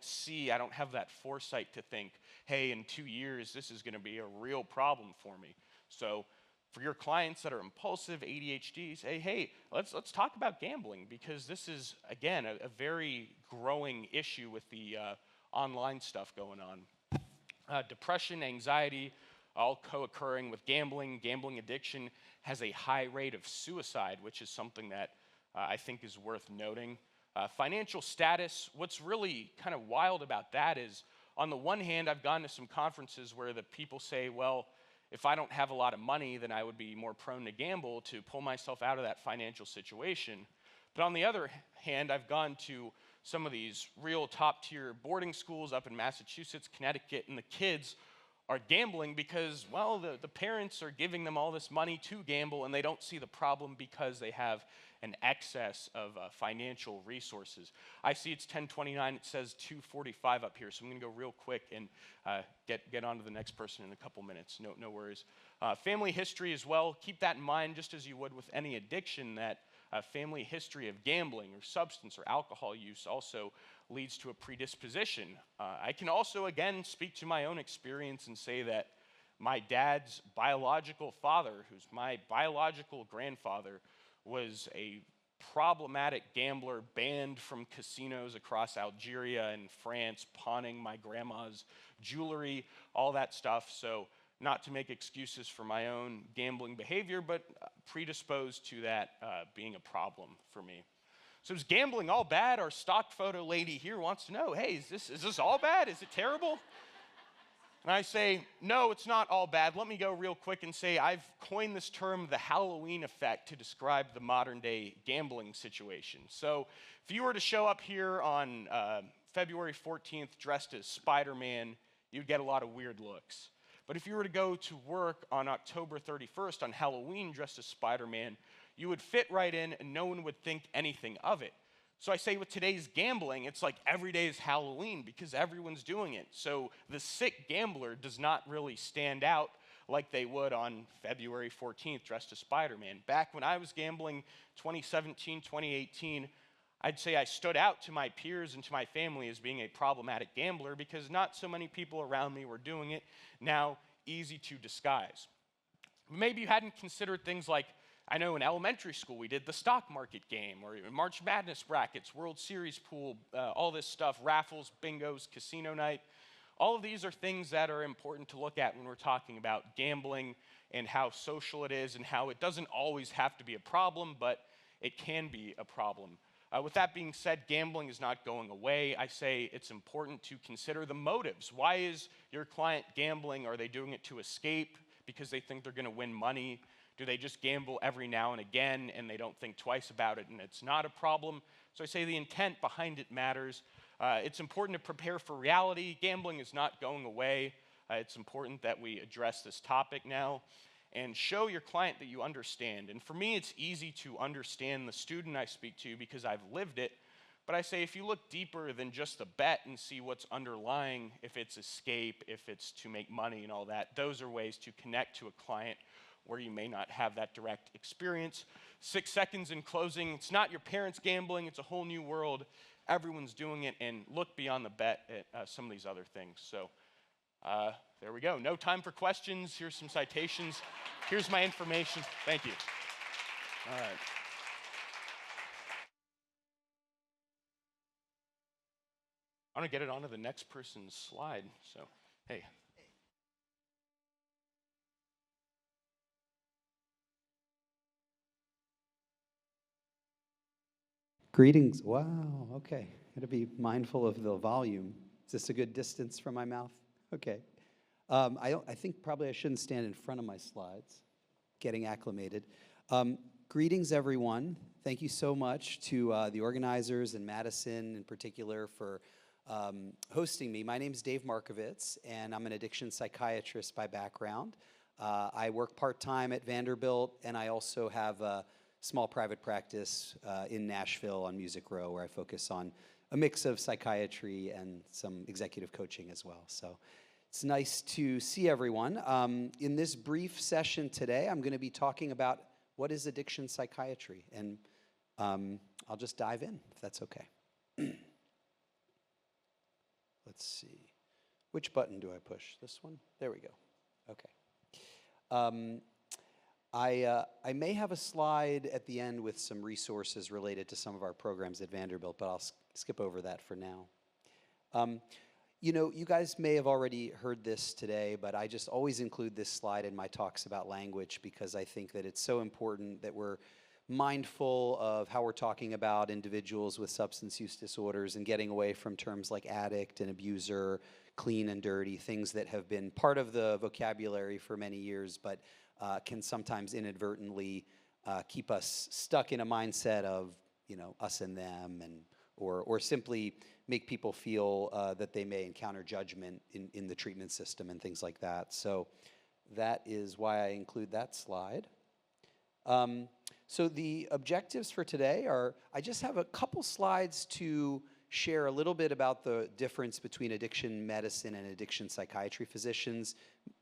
have that foresight to think, hey, in 2 years, this is going to be a real problem for me. So for your clients that are impulsive, ADHD, say, hey, let's talk about gambling, because this is, again, a very growing issue with the online stuff going on. Depression, anxiety, all co-occurring with gambling. Gambling addiction has a high rate of suicide, which is something that I think is worth noting. Financial status, what's really kind of wild about that is, on the one hand, I've gone to some conferences where the people say, well, if I don't have a lot of money, then I would be more prone to gamble to pull myself out of that financial situation. But on the other hand, I've gone to some of these real top-tier boarding schools up in Massachusetts, Connecticut, and the kids are gambling because, well, the parents are giving them all this money to gamble, and they don't see the problem because they have an excess of financial resources. I see it's 10:29. It says 2:45 up here, so I'm going to go real quick and get on to the next person in a couple minutes. No worries. Family history as well. Keep that in mind, just as you would with any addiction, that family history of gambling or substance or alcohol use also leads to a predisposition. I can also, again, speak to my own experience and say that my dad's biological father, who's my biological grandfather, was a problematic gambler, banned from casinos across Algeria and France, pawning my grandma's jewelry, all that stuff. So not to make excuses for my own gambling behavior, but predisposed to that being a problem for me. So is gambling all bad? Our stock photo lady here wants to know, hey, is this all bad? Is it terrible? And I say, no, it's not all bad. Let me go real quick and say I've coined this term, the Halloween effect, to describe the modern day gambling situation. So if you were to show up here on February 14th dressed as Spider-Man, you'd get a lot of weird looks. But if you were to go to work on October 31st on Halloween dressed as Spider-Man, you would fit right in and no one would think anything of it. So I say with today's gambling, it's like every day is Halloween because everyone's doing it. So the sick gambler does not really stand out like they would on February 14th dressed as Spider-Man. Back when I was gambling, 2017, 2018, I'd say I stood out to my peers and to my family as being a problematic gambler because not so many people around me were doing it. Now, easy to disguise. Maybe you hadn't considered things like, I know in elementary school we did the stock market game, or March Madness brackets, World Series pool, all this stuff, raffles, bingos, casino night. All of these are things that are important to look at when we're talking about gambling and how social it is and how it doesn't always have to be a problem, but it can be a problem. With that being said, gambling is not going away. I say it's important to consider the motives. Why is your client gambling? Are they doing it to escape because they think they're going to win money? Do they just gamble every now and again and they don't think twice about it and it's not a problem? So I say the intent behind it matters. It's important to prepare for reality. Gambling is not going away. It's important that we address this topic now and show your client that you understand. And for me, it's easy to understand the student I speak to because I've lived it. But I say if you look deeper than just the bet and see what's underlying, if it's escape, if it's to make money and all that, those are ways to connect to a client where you may not have that direct experience. 6 seconds in closing. It's not your parents gambling. It's a whole new world. Everyone's doing it, and look beyond the bet at some of these other things. So there we go. No time for questions. Here's some citations. Here's my information. Thank you. All right. I'm going to get it onto the next person's slide. So, hey. Greetings. Wow, okay. Got to be mindful of the volume. Is this a good distance from my mouth? Okay. I think probably I shouldn't stand in front of my slides, getting acclimated. Greetings, everyone. Thank you so much to the organizers and Madison in particular for hosting me. My name is Dave Markovitz, and I'm an addiction psychiatrist by background. I work part-time at Vanderbilt, and I also have a small private practice in Nashville on Music Row, where I focus on a mix of psychiatry and some executive coaching as well. So it's nice to see everyone. In this brief session today, I'm going to be talking about what is addiction psychiatry, and I'll just dive in, if that's okay. Let's see. Which button do I push? This one? There we go. Okay. I may have a slide at the end with some resources related to some of our programs at Vanderbilt, but I'll skip over that for now. You know, you guys may have already heard this today, but I just always include this slide in my talks about language because I think that it's so important that we're mindful of how we're talking about individuals with substance use disorders and getting away from terms like addict and abuser, clean and dirty, things that have been part of the vocabulary for many years, but can sometimes inadvertently keep us stuck in a mindset of, you know, us and them, and or simply make people feel that they may encounter judgment in the treatment system and things like that. So that is why I include that slide. So the objectives for today are, I just have a couple slides to share a little bit about the difference between addiction medicine and addiction psychiatry physicians.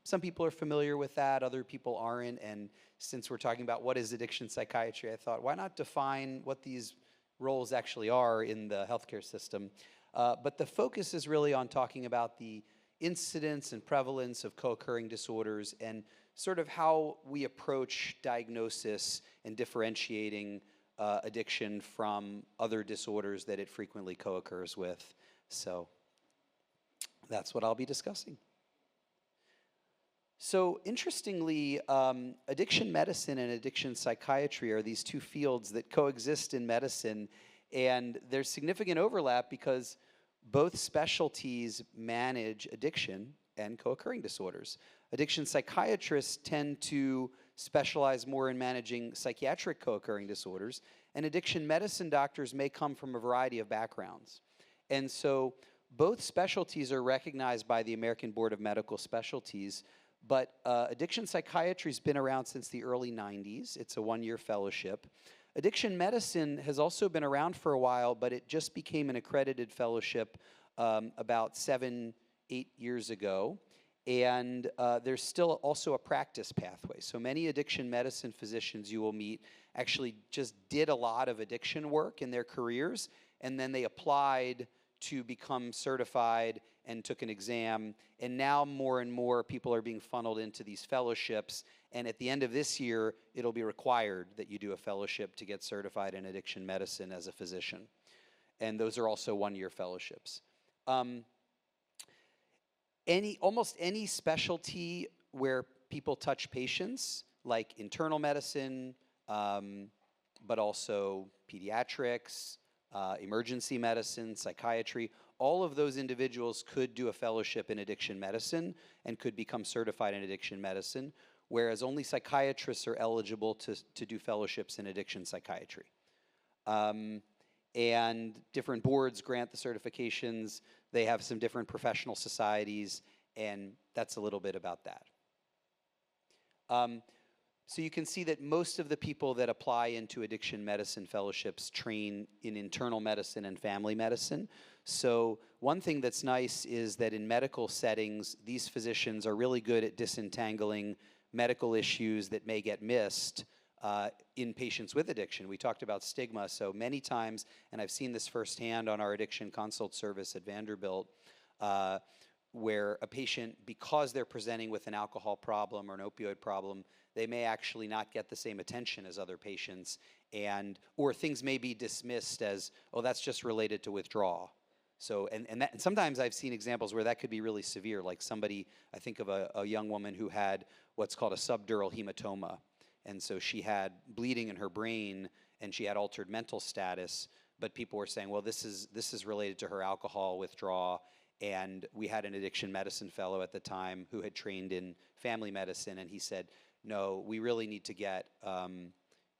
Some people are familiar with that, other people aren't, and since we're talking about what is addiction psychiatry, I thought, why not define what these roles actually are in the healthcare system. But the focus is really on talking about the incidence and prevalence of co-occurring disorders and sort of how we approach diagnosis and differentiating addiction from other disorders that it frequently co-occurs with. So that's what I'll be discussing. So interestingly, addiction medicine and addiction psychiatry are these two fields that coexist in medicine, and there's significant overlap because both specialties manage addiction and co-occurring disorders. Addiction psychiatrists tend to specialize more in managing psychiatric co-occurring disorders, and addiction medicine doctors may come from a variety of backgrounds. And so both specialties are recognized by the American Board of Medical Specialties, but addiction psychiatry has been around since the early 90s. It's a one-year fellowship. Addiction medicine has also been around for a while, but it just became an accredited fellowship about 7-8 years ago. And there's still also a practice pathway. So many addiction medicine physicians you will meet actually just did a lot of addiction work in their careers, and then they applied to become certified and took an exam. And now more and more people are being funneled into these fellowships. And at the end of this year, it'll be required that you do a fellowship to get certified in addiction medicine as a physician. And those are also one-year fellowships. Almost any specialty where people touch patients, like internal medicine, but also pediatrics, emergency medicine, psychiatry, all of those individuals could do a fellowship in addiction medicine and could become certified in addiction medicine, whereas only psychiatrists are eligible to do fellowships in addiction psychiatry. And different boards grant the certifications. They have some different professional societies, and that's a little bit about that. So you can see that most of the people that apply into addiction medicine fellowships train in internal medicine and family medicine. So one thing that's nice is that in medical settings, these physicians are really good at disentangling medical issues that may get missed in patients with addiction. We talked about stigma, so many times, and I've seen this firsthand on our addiction consult service at Vanderbilt, where a patient, because they're presenting with an alcohol problem or an opioid problem, they may actually not get the same attention as other patients, or things may be dismissed as, oh, that's just related to withdrawal. So, and sometimes I've seen examples where that could be really severe, like somebody, I think of a young woman who had what's called a subdural hematoma. And so she had bleeding in her brain and she had altered mental status, but people were saying, well, this is related to her alcohol withdrawal. And we had an addiction medicine fellow at the time who had trained in family medicine, and he said, no, we really need to get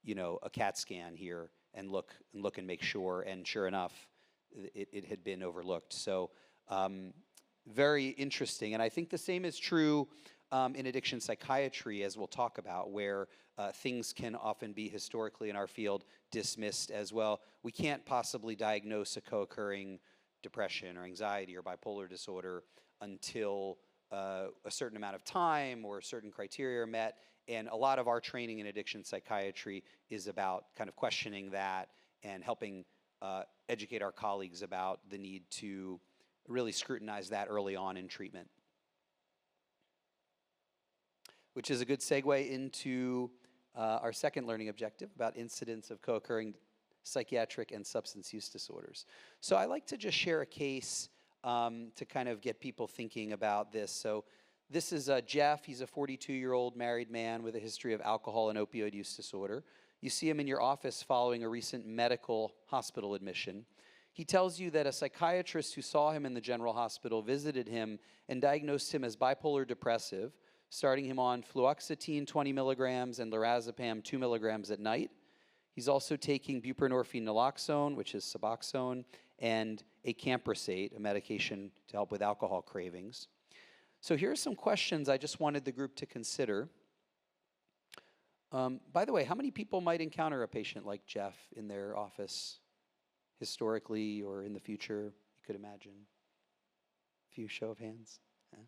a CAT scan here and look and make sure. And sure enough, it had been overlooked. So very interesting. And I think the same is true in addiction psychiatry, as we'll talk about, where things can often be historically in our field dismissed as, well, we can't possibly diagnose a co-occurring depression or anxiety or bipolar disorder until a certain amount of time or certain criteria are met. And a lot of our training in addiction psychiatry is about kind of questioning that and helping educate our colleagues about the need to really scrutinize that early on in treatment. Which is a good segue into our second learning objective about incidence of co-occurring psychiatric and substance use disorders. So I like to just share a case to kind of get people thinking about this. So this is Jeff. He's a 42-year-old married man with a history of alcohol and opioid use disorder. You see him in your office following a recent medical hospital admission. He tells you that a psychiatrist who saw him in the general hospital visited him and diagnosed him as bipolar depressive, starting him on fluoxetine 20 milligrams and lorazepam 2 milligrams at night. He's also taking buprenorphine naloxone, which is Suboxone, and acamprosate, a medication to help with alcohol cravings. So here are some questions I just wanted the group to consider. By the way, how many people might encounter a patient like Jeff in their office historically or in the future, you could imagine? A few show of hands. Yeah.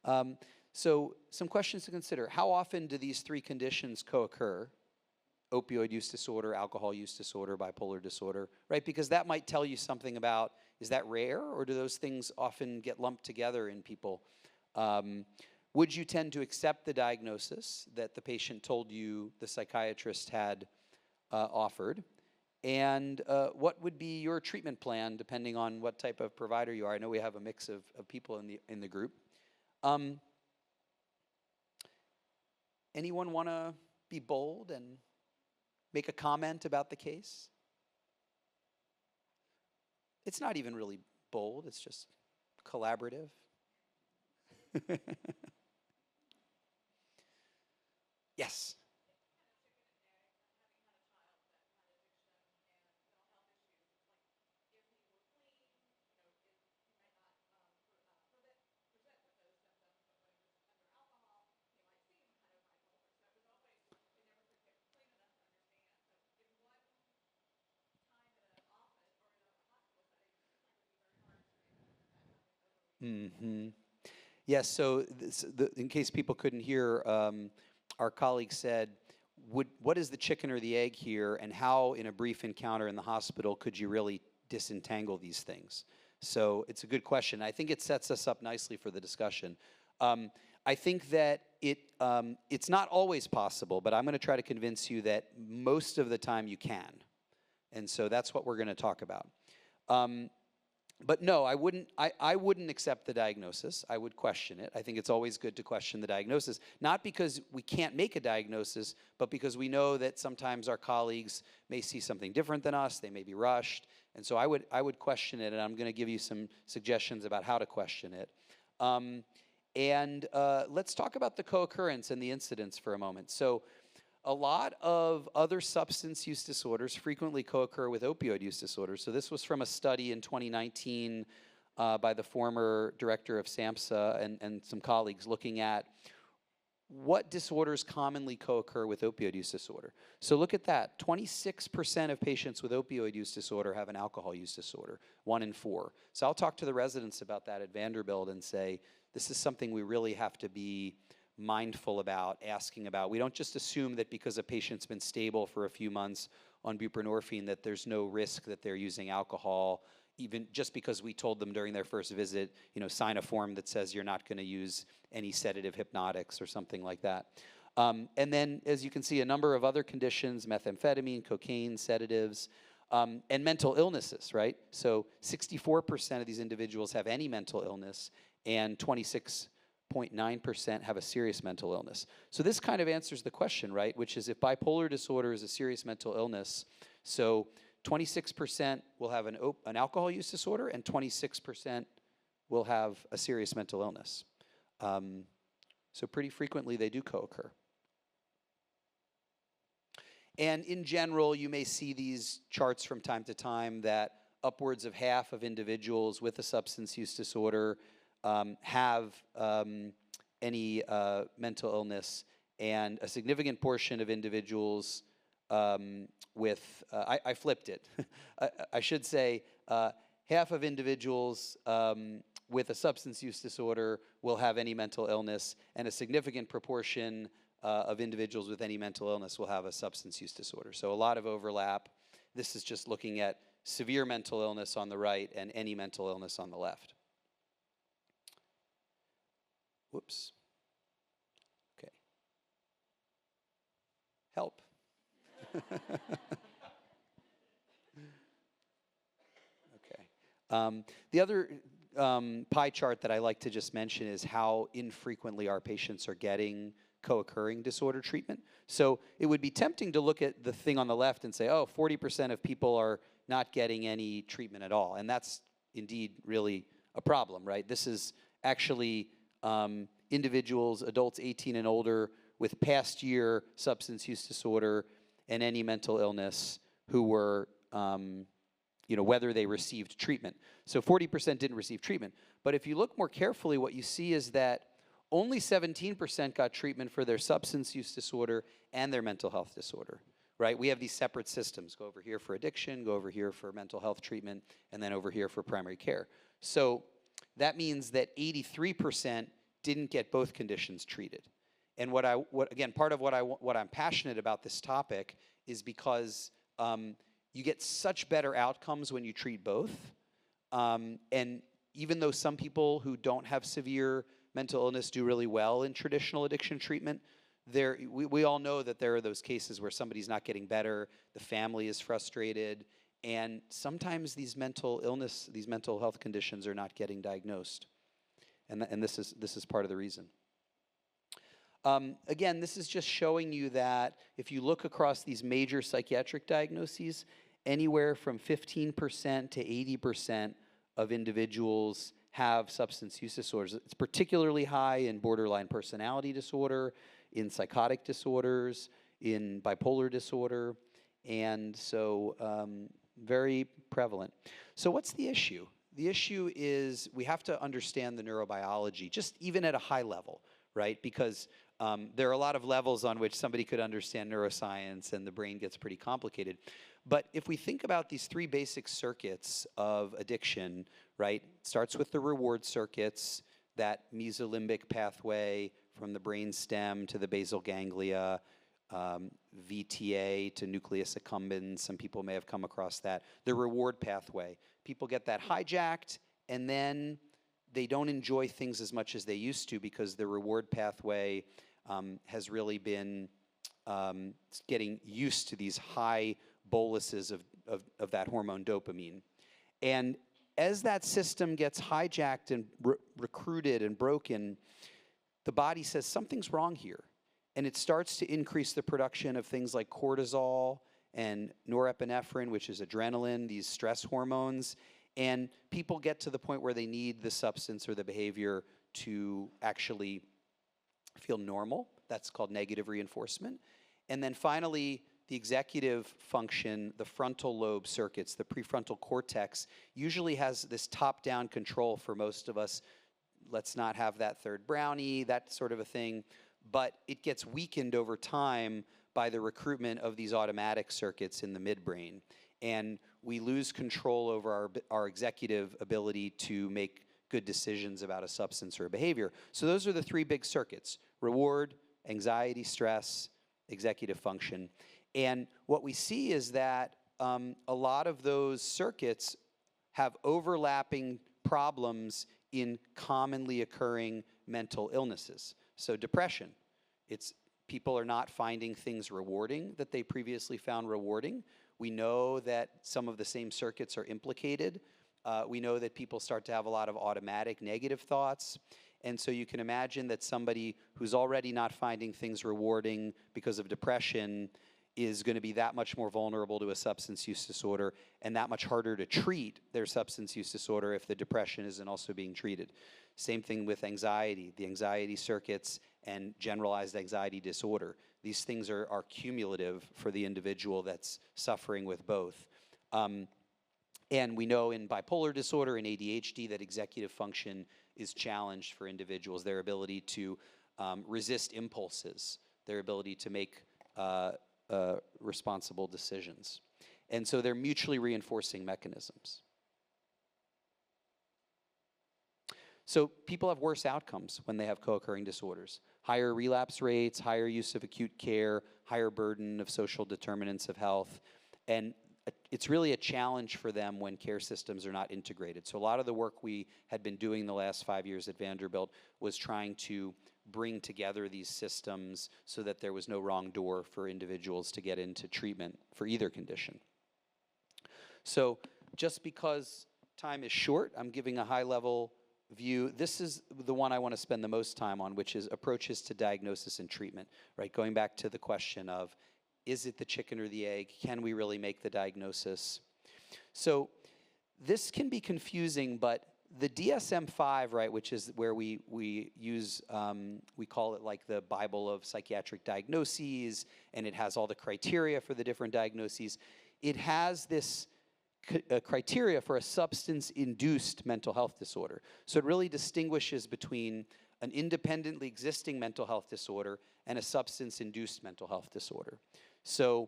Okay. So some questions to consider. How often do these three conditions co-occur? Opioid use disorder, alcohol use disorder, bipolar disorder, right? Because that might tell you something about, is that rare, or do those things often get lumped together in people? Would you tend to accept the diagnosis that the patient told you the psychiatrist had offered? And what would be your treatment plan depending on what type of provider you are? I know we have a mix of people in the group. Anyone want to be bold and make a comment about the case? It's not even really bold, it's just collaborative. Yes. Mm-hmm. Yes, so in case people couldn't hear, our colleague said, what is the chicken or the egg here, and how, in a brief encounter in the hospital, could you really disentangle these things? So it's a good question. I think it sets us up nicely for the discussion. I think that it's not always possible, but I'm going to try to convince you that most of the time you can. And so that's what we're going to talk about. But no, I wouldn't accept the diagnosis. I would question it. I think it's always good to question the diagnosis, not because we can't make a diagnosis, but because we know that sometimes our colleagues may see something different than us. They may be rushed. And so I would question it, and I'm going to give you some suggestions about how to question it. Let's talk about the co-occurrence and the incidence for a moment. So a lot of other substance use disorders frequently co-occur with opioid use disorders. So this was from a study in 2019 by the former director of SAMHSA and some colleagues looking at what disorders commonly co-occur with opioid use disorder. So look at that. 26% of patients with opioid use disorder have an alcohol use disorder, 1 in 4. So I'll talk to the residents about that at Vanderbilt and say, this is something we really have to be mindful about, asking about. We don't just assume that because a patient's been stable for a few months on buprenorphine that there's no risk that they're using alcohol, even just because we told them during their first visit, sign a form that says you're not going to use any sedative hypnotics or something like that. And then, as you can see, a number of other conditions, methamphetamine, cocaine, sedatives, and mental illnesses, right? So 64% of these individuals have any mental illness, and 26.9% have a serious mental illness. So this kind of answers the question, right? Which is, if bipolar disorder is a serious mental illness, so 26% will have an alcohol use disorder, and 26% will have a serious mental illness. So pretty frequently they do co-occur. And in general, you may see these charts from time to time that upwards of half of individuals with a substance use disorder have any mental illness, and a significant portion of individuals with, I flipped it. I should say half of individuals with a substance use disorder will have any mental illness, and a significant proportion of individuals with any mental illness will have a substance use disorder. So a lot of overlap. This is just looking at severe mental illness on the right and any mental illness on the left. Whoops. Okay. Help. Okay. The other pie chart that I like to just mention is how infrequently our patients are getting co-occurring disorder treatment. So it would be tempting to look at the thing on the left and say, oh, 40% of people are not getting any treatment at all. And that's indeed really a problem, right? This is actually individuals, adults 18 and older, with past year substance use disorder and any mental illness who were, whether they received treatment. So 40% didn't receive treatment. But if you look more carefully, what you see is that only 17% got treatment for their substance use disorder and their mental health disorder, right? We have these separate systems. Go over here for addiction, go over here for mental health treatment, and then over here for primary care. So that means that 83% didn't get both conditions treated. And again, part of what I'm passionate about this topic is because you get such better outcomes when you treat both. And even though some people who don't have severe mental illness do really well in traditional addiction treatment, we all know that there are those cases where somebody's not getting better, the family is frustrated, and sometimes these mental illness, these mental health conditions are not getting diagnosed. And this is part of the reason. Again, this is just showing you that if you look across these major psychiatric diagnoses, anywhere from 15% to 80% of individuals have substance use disorders. It's particularly high in borderline personality disorder, in psychotic disorders, in bipolar disorder, and so very prevalent. So what's the issue? The issue is we have to understand the neurobiology, just even at a high level, right? Because there are a lot of levels on which somebody could understand neuroscience, and the brain gets pretty complicated. But if we think about these three basic circuits of addiction, right, it starts with the reward circuits, that mesolimbic pathway from the brain stem to the basal ganglia, VTA to nucleus accumbens. Some people may have come across that. The reward pathway. People get that hijacked, and then they don't enjoy things as much as they used to because the reward pathway has really been getting used to these high boluses of that hormone dopamine. And as that system gets hijacked and recruited and broken, the body says something's wrong here. And it starts to increase the production of things like cortisol and norepinephrine, which is adrenaline, these stress hormones. And people get to the point where they need the substance or the behavior to actually feel normal. That's called negative reinforcement. And then finally, the executive function, the frontal lobe circuits, the prefrontal cortex, usually has this top-down control for most of us. Let's not have that third brownie, that sort of a thing. But it gets weakened over time by the recruitment of these automatic circuits in the midbrain. And we lose control over our executive ability to make good decisions about a substance or a behavior. So those are the three big circuits: reward, anxiety, stress, executive function. And what we see is that a lot of those circuits have overlapping problems in commonly occurring mental illnesses. So depression, people are not finding things rewarding that they previously found rewarding. We know that some of the same circuits are implicated. We know that people start to have a lot of automatic negative thoughts. And so you can imagine that somebody who's already not finding things rewarding because of depression is going to be that much more vulnerable to a substance use disorder, and that much harder to treat their substance use disorder if the depression isn't also being treated. Same thing with anxiety, the anxiety circuits and generalized anxiety disorder. These things are cumulative for the individual that's suffering with both. And we know in bipolar disorder and ADHD that executive function is challenged for individuals, their ability to resist impulses, their ability to make responsible decisions. And so they're mutually reinforcing mechanisms. So people have worse outcomes when they have co-occurring disorders. Higher relapse rates, higher use of acute care, higher burden of social determinants of health. And it's really a challenge for them when care systems are not integrated. So a lot of the work we had been doing the last 5 years at Vanderbilt was trying to bring together these systems so that there was no wrong door for individuals to get into treatment for either condition. So just because time is short, I'm giving a high-level view. This is the one I want to spend the most time on, which is approaches to diagnosis and treatment, right? Going back to the question of, is it the chicken or the egg? Can we really make the diagnosis? So this can be confusing, but the DSM-5, right, which is where we use, we call it like the Bible of psychiatric diagnoses, and it has all the criteria for the different diagnoses. It has this criteria for a substance-induced mental health disorder. So it really distinguishes between an independently existing mental health disorder and a substance-induced mental health disorder. So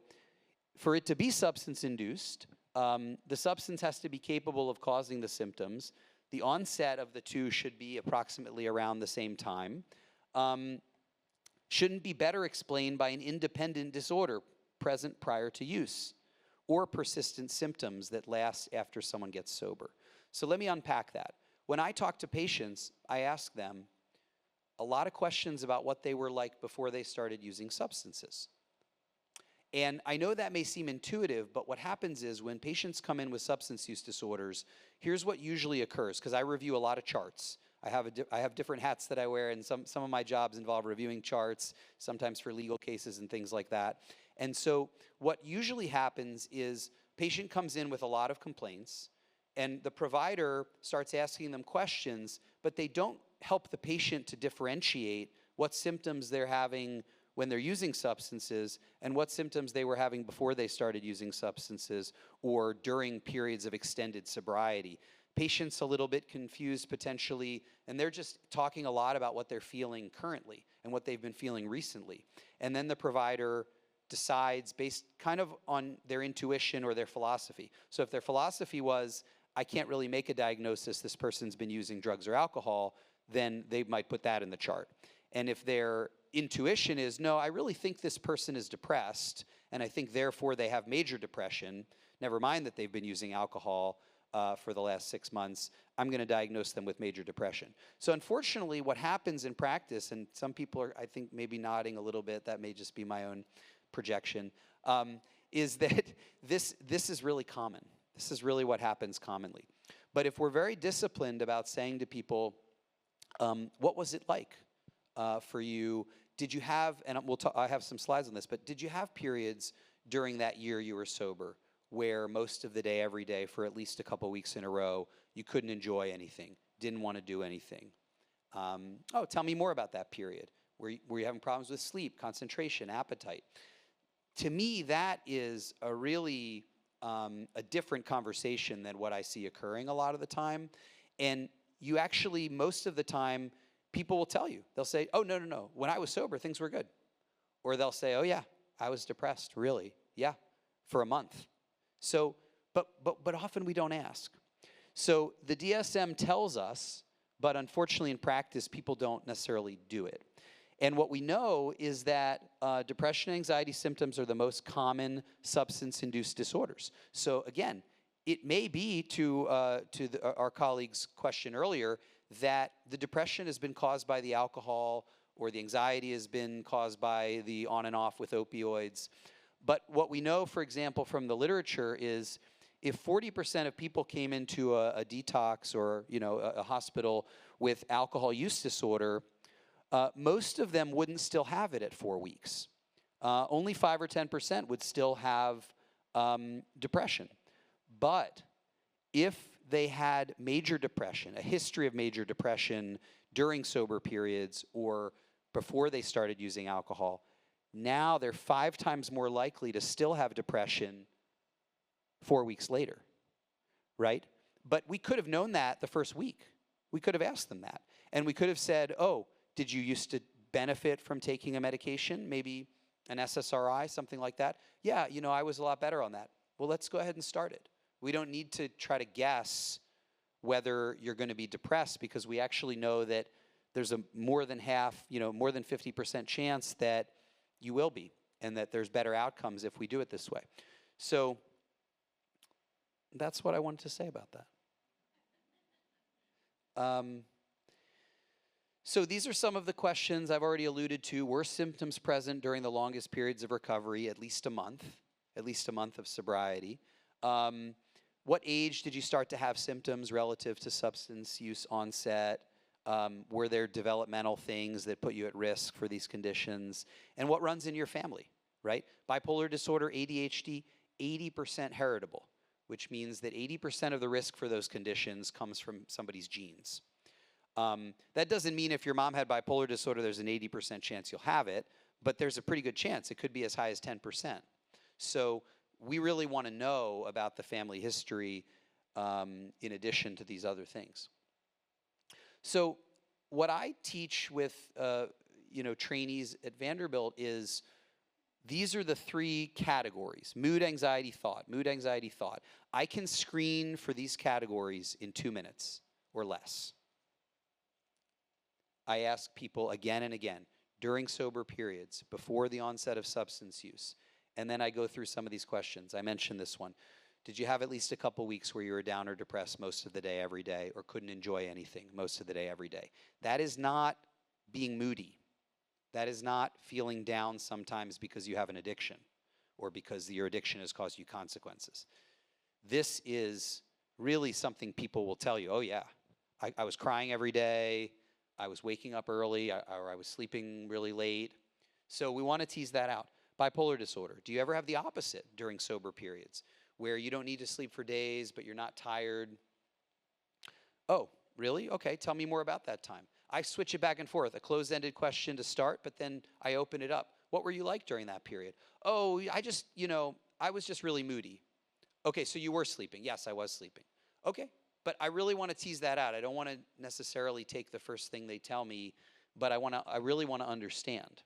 for it to be substance-induced, the substance has to be capable of causing the symptoms. The onset of the two should be approximately around the same time. Shouldn't be better explained by an independent disorder present prior to use, or persistent symptoms that last after someone gets sober. So let me unpack that. When I talk to patients, I ask them a lot of questions about what they were like before they started using substances. And I know that may seem intuitive, but what happens is when patients come in with substance use disorders, here's what usually occurs, because I review a lot of charts. I have different hats that I wear, and some of my jobs involve reviewing charts, sometimes for legal cases and things like that. And so what usually happens is patient comes in with a lot of complaints, and the provider starts asking them questions, but they don't help the patient to differentiate what symptoms they're having when they're using substances and what symptoms they were having before they started using substances or during periods of extended sobriety. Patients a little bit confused potentially, and they're just talking a lot about what they're feeling currently and what they've been feeling recently. And then the provider decides based kind of on their intuition or their philosophy. So if their philosophy was, I can't really make a diagnosis, this person's been using drugs or alcohol, then they might put that in the chart. And if their intuition is, no, I really think this person is depressed, and I think therefore they have major depression, never mind that they've been using alcohol for the last 6 months, I'm going to diagnose them with major depression. So unfortunately, what happens in practice, and some people are, I think, maybe nodding a little bit, that may just be my own projection, is that this is really common. This is really what happens commonly. But if we're very disciplined about saying to people, what was it like for you? Did you have, and I have some slides on this, but did you have periods during that year you were sober where most of the day, every day, for at least a couple weeks in a row, you couldn't enjoy anything, didn't want to do anything? Oh, tell me more about that period. Were you having problems with sleep, concentration, appetite? To me, that is a really a different conversation than what I see occurring a lot of the time. And you actually, most of the time, people will tell you. They'll say, oh, no. When I was sober, things were good. Or they'll say, oh, yeah, I was depressed, really. Yeah, for a month. So, but often we don't ask. So the DSM tells us, but unfortunately in practice, people don't necessarily do it. And what we know is that depression and anxiety symptoms are the most common substance-induced disorders. So again, it may be to our colleague's question earlier that the depression has been caused by the alcohol or the anxiety has been caused by the on and off with opioids. But what we know, for example, from the literature is if 40% of people came into a detox or a hospital with alcohol use disorder, most of them wouldn't still have it at 4 weeks. Only 5 or 10% would still have depression. But if they had major depression, a history of major depression during sober periods or before they started using alcohol, Now they're 5 times more likely to still have depression 4 weeks later, right? But we could have known that the first week. We could have asked them that. And we could have said, oh, did you used to benefit from taking a medication, maybe an SSRI, something like that? Yeah, you know, I was a lot better on that. Well, let's go ahead and start it. We don't need to try to guess whether you're going to be depressed, because we actually know that there's a more than 50% chance that you will be, and that there's better outcomes if we do it this way. So that's what I wanted to say about that. So these are some of the questions I've already alluded to. Were symptoms present during the longest periods of recovery, at least a month of sobriety? What age did you start to have symptoms relative to substance use onset? Were there developmental things that put you at risk for these conditions? And what runs in your family, right? Bipolar disorder, ADHD, 80% heritable, which means that 80% of the risk for those conditions comes from somebody's genes. That doesn't mean if your mom had bipolar disorder, there's an 80% chance you'll have it, but there's a pretty good chance. It could be as high as 10%. So we really want to know about the family history in addition to these other things. So what I teach with trainees at Vanderbilt is these are the 3 categories: mood, anxiety, thought. Mood, anxiety, thought. I can screen for these categories in 2 minutes or less. I ask people again and again during sober periods, before the onset of substance use, and then I go through some of these questions. I mentioned this one. Did you have at least a couple weeks where you were down or depressed most of the day, every day, or couldn't enjoy anything most of the day, every day? That is not being moody. That is not feeling down sometimes because you have an addiction or because your addiction has caused you consequences. This is really something people will tell you. Oh yeah, I was crying every day, I was waking up early, or I was sleeping really late. So we want to tease that out. Bipolar disorder. Do you ever have the opposite during sober periods, where you don't need to sleep for days, but you're not tired? Oh, really? Okay, tell me more about that time. I switch it back and forth. A closed-ended question to start, but then I open it up. What were you like during that period? Oh, I was just really moody. Okay, so you were sleeping. Yes, I was sleeping. Okay, but I really want to tease that out. I don't want to necessarily take the first thing they tell me, but I really want to understand.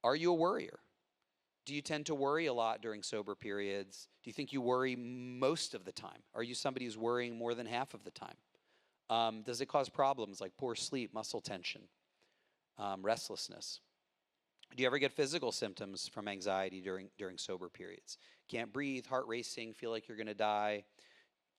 Are you a worrier? Do you tend to worry a lot during sober periods? Do you think you worry most of the time? Are you somebody who's worrying more than half of the time? Does it cause problems like poor sleep, muscle tension, restlessness? Do you ever get physical symptoms from anxiety during sober periods? Can't breathe, heart racing, feel like you're going to die?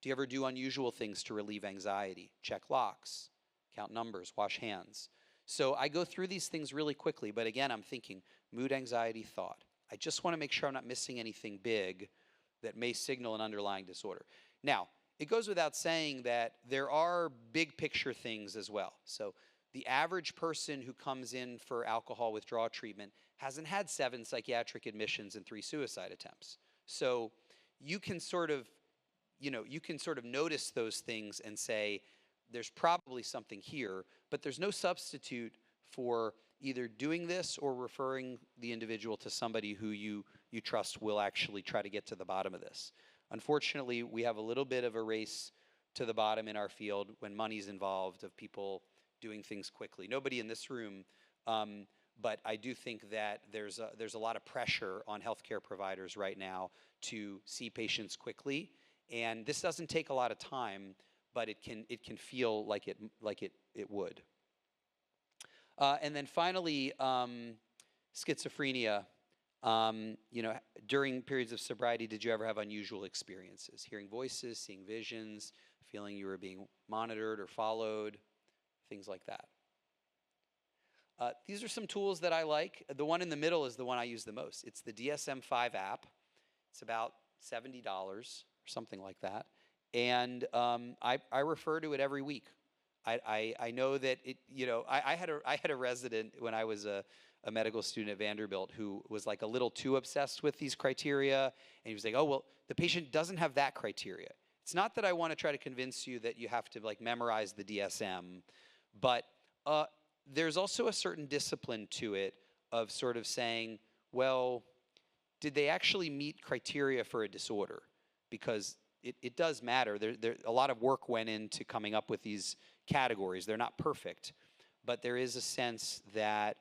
Do you ever do unusual things to relieve anxiety? Check locks, count numbers, wash hands. So I go through these things really quickly, but again, I'm thinking mood, anxiety, thought. I just want to make sure I'm not missing anything big that may signal an underlying disorder. Now, it goes without saying that there are big picture things as well. So the average person who comes in for alcohol withdrawal treatment hasn't had 7 psychiatric admissions and 3 suicide attempts. So you can sort of notice those things and say, there's probably something here, but there's no substitute for either doing this or referring the individual to somebody who you trust will actually try to get to the bottom of this. Unfortunately, we have a little bit of a race to the bottom in our field when money's involved, of people doing things quickly. Nobody in this room, but I do think that there's a lot of pressure on healthcare providers right now to see patients quickly, and this doesn't take a lot of time, but it can feel like it would. And then finally, schizophrenia. During periods of sobriety, did you ever have unusual experiences? Hearing voices, seeing visions, feeling you were being monitored or followed, things like that. These are some tools that I like. The one in the middle is the one I use the most. It's the DSM-5 app. It's about $70 or something like that. And I refer to it every week. I know that I had a resident when I was a medical student at Vanderbilt who was like a little too obsessed with these criteria, and he was like, oh, well, the patient doesn't have that criteria. It's not that I want to try to convince you that you have to like memorize the DSM, but there's also a certain discipline to it of sort of saying, well, did they actually meet criteria for a disorder? Because it does matter. A lot of work went into coming up with these categories. They're not perfect, but there is a sense that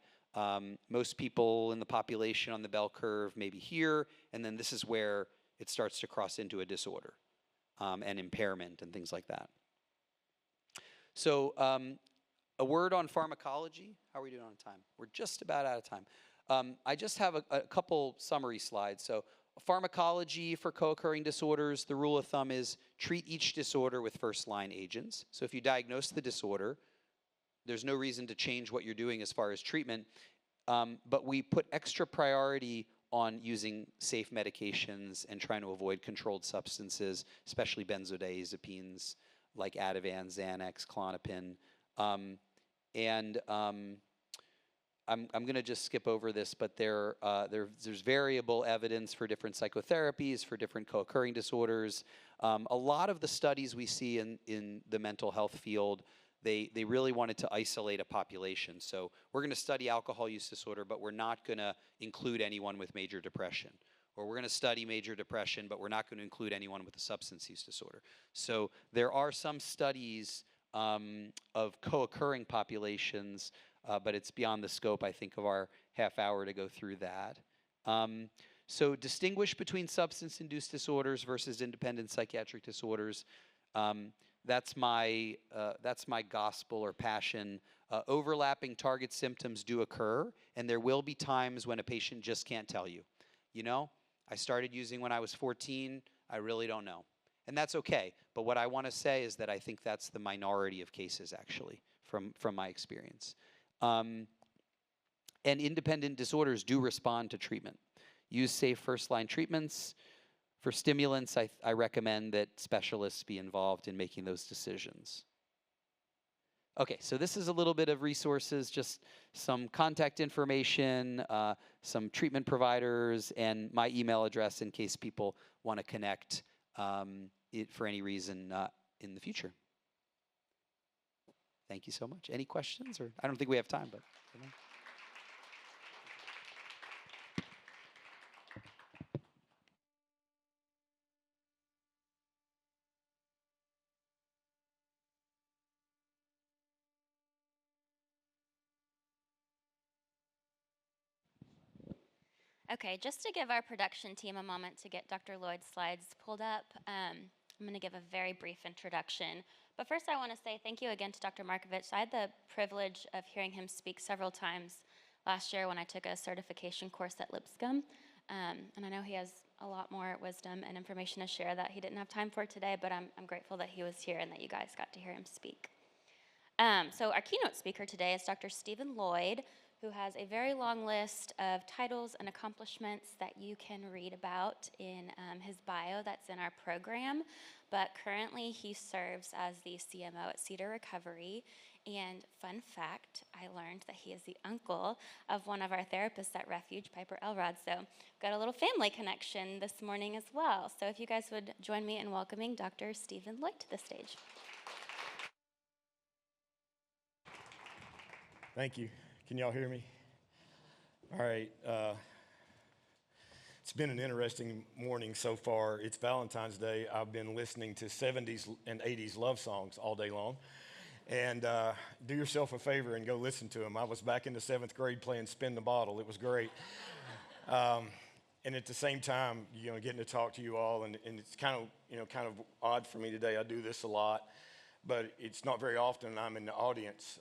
most people in the population on the bell curve may be here, and then this is where it starts to cross into a disorder and impairment and things like that. So a word on pharmacology. How are we doing on time? We're just about out of time. I just have a couple summary slides. So pharmacology for co-occurring disorders, the rule of thumb is treat each disorder with first-line agents. So if you diagnose the disorder, there's no reason to change what you're doing as far as treatment, but we put extra priority on using safe medications and trying to avoid controlled substances, especially benzodiazepines like Ativan, Xanax, Klonopin. I'm going to just skip over this, but there's variable evidence for different psychotherapies, for different co-occurring disorders. A lot of the studies we see in the mental health field, they really wanted to isolate a population. So we're going to study alcohol use disorder, but we're not going to include anyone with major depression. Or we're going to study major depression, but we're not going to include anyone with a substance use disorder. So there are some studies of co-occurring populations, but it's beyond the scope, I think, of our half hour to go through that. So distinguish between substance-induced disorders versus independent psychiatric disorders. That's my gospel or passion. Overlapping target symptoms do occur, and there will be times when a patient just can't tell you. You know, I started using when I was 14. I really don't know. And that's okay. But what I want to say is that I think that's the minority of cases, actually, from my experience. And independent disorders do respond to treatment. Use safe first-line treatments. For stimulants, I recommend that specialists be involved in making those decisions. Okay, so this is a little bit of resources, just some contact information, some treatment providers, and my email address in case people want to connect for any reason in the future. Thank you so much. Any questions? Or I don't think we have time, but. You know. Okay, just to give our production team a moment to get Dr. Lloyd's slides pulled up, I'm going to give a very brief introduction. But first I want to say thank you again to Dr. Markovich. I had the privilege of hearing him speak several times last year when I took a certification course at Lipscomb. And I know he has a lot more wisdom and information to share that he didn't have time for today, but I'm grateful that he was here and that you guys got to hear him speak. So our keynote speaker today is Dr. Stephen Lloyd, who has a very long list of titles and accomplishments that you can read about in his bio that's in our program. But currently he serves as the CMO at Cedar Recovery. And fun fact, I learned that he is the uncle of one of our therapists at Refuge, Piper Elrod. So got a little family connection this morning as well. So if you guys would join me in welcoming Dr. Stephen Lloyd to the stage. Thank you. Can y'all hear me? All right. It's been an interesting morning so far. It's Valentine's Day. I've been listening to 70s and 80s love songs all day long. And do yourself a favor and go listen to them. I was back in the 7th grade playing Spin the Bottle. It was great. And at the same time, getting to talk to you all, and it's kind of odd for me today. I do this a lot, but it's not very often I'm in the audience.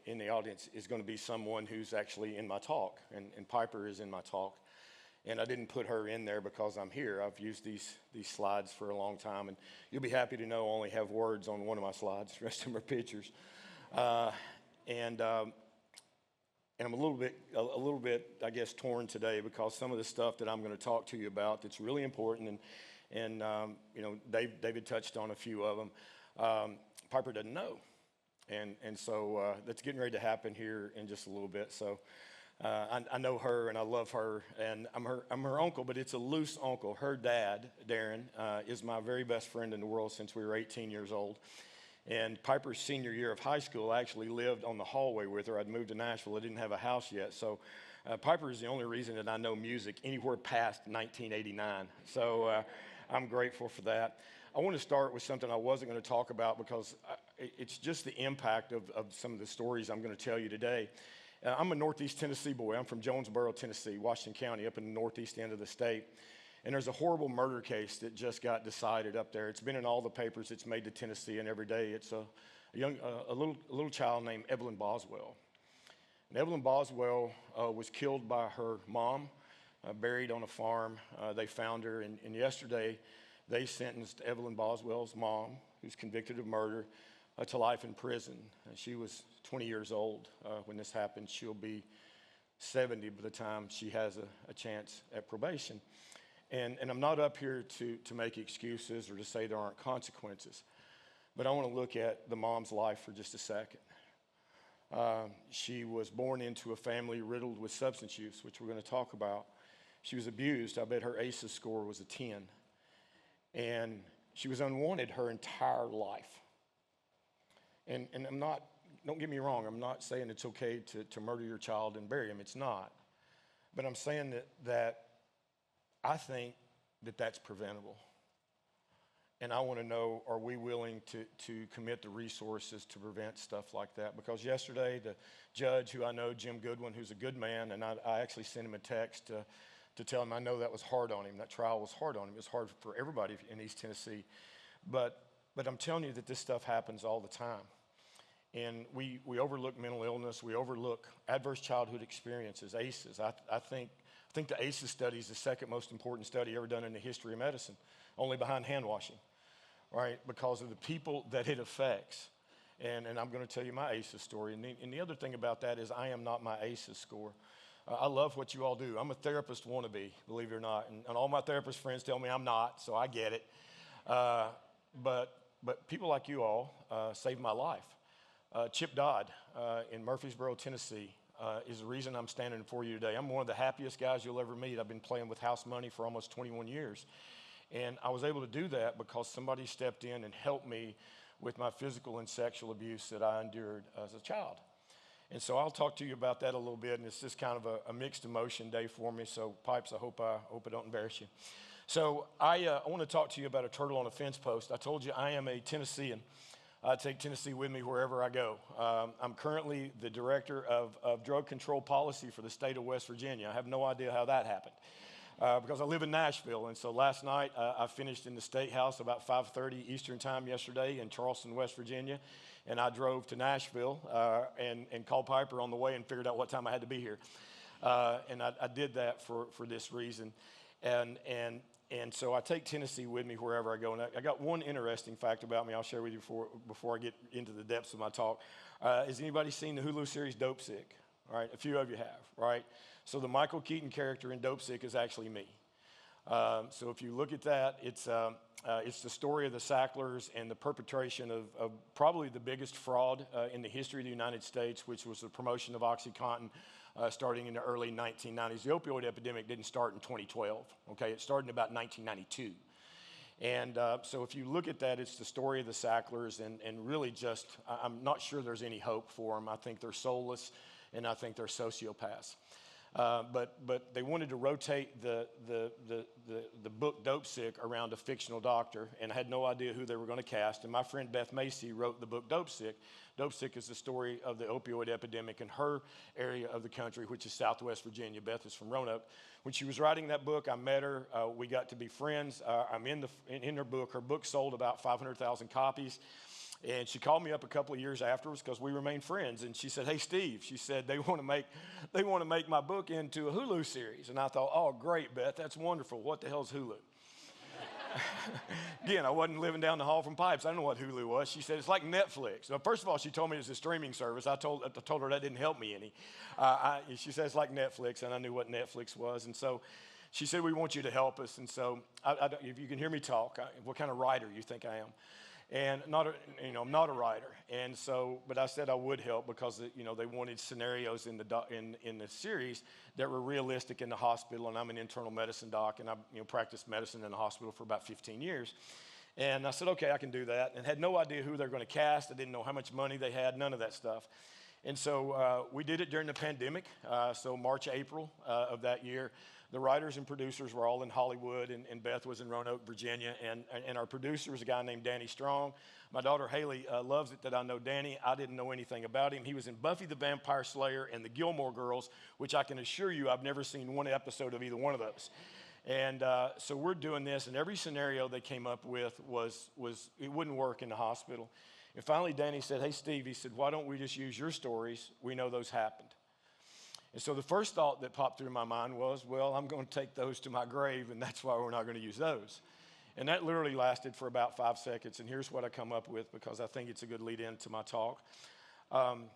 In the audience is going to be someone who's actually in my talk, and Piper is in my talk. And I didn't put her in there because I'm here. I've used these slides for a long time, and you'll be happy to know I only have words on one of my slides. The rest of them are pictures. And I'm a little bit, I guess, torn today because some of the stuff that I'm going to talk to you about that's really important, and David touched on a few of them. Piper doesn't know. And so that's getting ready to happen here in just a little bit. So I know her and I love her, and I'm her uncle, but it's a loose uncle. Her dad, Darren, is my very best friend in the world since we were 18 years old. And Piper's senior year of high school, I actually lived on the hallway with her. I'd moved to Nashville. I didn't have a house yet. So Piper is the only reason that I know music anywhere past 1989. So I'm grateful for that. I want to start with something I wasn't going to talk about because it's just the impact of some of the stories I'm going to tell you today. I'm a Northeast Tennessee boy. I'm from Jonesboro, Tennessee, Washington County, up in the northeast end of the state. And there's a horrible murder case that just got decided up there. It's been in all the papers. It's made to Tennessee, and every day it's a little child named Evelyn Boswell. And Evelyn Boswell was killed by her mom, buried on a farm. They found her, and yesterday they sentenced Evelyn Boswell's mom, who's convicted of murder, to life in prison. She was 20 years old when this happened. She'll be 70 by the time she has a chance at probation. And I'm not up here to make excuses or to say there aren't consequences, but I want to look at the mom's life for just a second. She was born into a family riddled with substance use, which we're going to talk about. She was abused. I bet her ACEs score was a 10. And she was unwanted her entire life. And I'm not, don't get me wrong, I'm not saying it's okay to murder your child and bury him. It's not. But I'm saying that I think that that's preventable. And I want to know, are we willing to commit the resources to prevent stuff like that? Because yesterday, the judge, who I know, Jim Goodwin, who's a good man, and I actually sent him a text to tell him I know that was hard on him. That trial was hard on him. It was hard for everybody in East Tennessee. But I'm telling you that this stuff happens all the time. And we overlook mental illness. We overlook adverse childhood experiences, ACEs. I think the ACEs study is the second most important study ever done in the history of medicine, only behind hand washing, right? Because of the people that it affects. And I'm going to tell you my ACEs story. And the other thing about that is I am not my ACEs score. I love what you all do. I'm a therapist wannabe, believe it or not. And all my therapist friends tell me I'm not, so I get it. But people like you all saved my life. Chip Dodd in Murfreesboro, Tennessee, is the reason I'm standing before you today. I'm one of the happiest guys you'll ever meet. I've been playing with house money for almost 21 years. And I was able to do that because somebody stepped in and helped me with my physical and sexual abuse that I endured as a child. And so I'll talk to you about that a little bit, and it's just kind of a mixed emotion day for me. So, Pipes, I hope I don't embarrass you. So I want to talk to you about a turtle on a fence post. I told you I am a Tennessean. I take Tennessee with me wherever I go. I'm currently the director of drug control policy for the state of West Virginia. I have no idea how that happened because I live in Nashville. And so last night I finished in the State House about 5:30 Eastern time yesterday in Charleston, West Virginia. And I drove to Nashville and called Piper on the way and figured out what time I had to be here. And I did that for this reason. And so I take Tennessee with me wherever I go. And I got one interesting fact about me I'll share with you before I get into the depths of my talk. Has anybody seen the Hulu series Dope Sick? All right, a few of you have, right? So the Michael Keaton character in Dope Sick is actually me. So if you look at that, it's the story of the Sacklers and the perpetration of probably the biggest fraud in the history of the United States, which was the promotion of OxyContin starting in the early 1990s. The opioid epidemic didn't start in 2012, okay? It started in about 1992. And so if you look at that, it's the story of the Sacklers, and really just, I'm not sure there's any hope for them. I think they're soulless, and I think they're sociopaths. But they wanted to rotate the book Dope Sick around a fictional doctor, and I had no idea who they were going to cast. And my friend Beth Macy wrote the book Dope Sick. Dope Sick is the story of the opioid epidemic in her area of the country, which is Southwest Virginia. Beth is from Roanoke. When she was writing that book, I met her. We got to be friends. I'm in her book. Her book sold about 500,000 copies. And she called me up a couple of years afterwards because we remained friends. And she said, "Hey, Steve," she said, they want to make my book into a Hulu series. And I thought, "Oh, great, Beth, that's wonderful. What the hell's Hulu?" Again, I wasn't living down the hall from Pipes. I didn't know what Hulu was. She said, "It's like Netflix." So first of all, she told me it was a streaming service. I told her that didn't help me any. She said, "It's like Netflix," and I knew what Netflix was. And so she said, "We want you to help us." And so if you can hear me talk, what kind of writer you think I am? And I'm not a writer, and so, but I said I would help because they wanted scenarios in the series that were realistic in the hospital, and I'm an internal medicine doc, and I practiced medicine in the hospital for about 15 years, And I said, okay, I can do that. And had no idea who they're going to cast. I didn't know how much money they had, none of that stuff. And so we did it during the pandemic. So March, April of that year, the writers and producers were all in Hollywood, and Beth was in Roanoke, Virginia. And our producer was a guy named Danny Strong. My daughter Haley loves it that I know Danny. I didn't know anything about him. He was in Buffy the Vampire Slayer and the Gilmore Girls, which I can assure you I've never seen one episode of either one of those. And so we're doing this, and every scenario they came up with was it wouldn't work in the hospital. And finally, Danny said, hey, Steve, he said, why don't we just use your stories? We know those happened. And so the first thought that popped through my mind was, well, I'm going to take those to my grave, and that's why we're not going to use those. And that literally lasted for about 5 seconds, and here's what I come up with because I think it's a good lead in to my talk.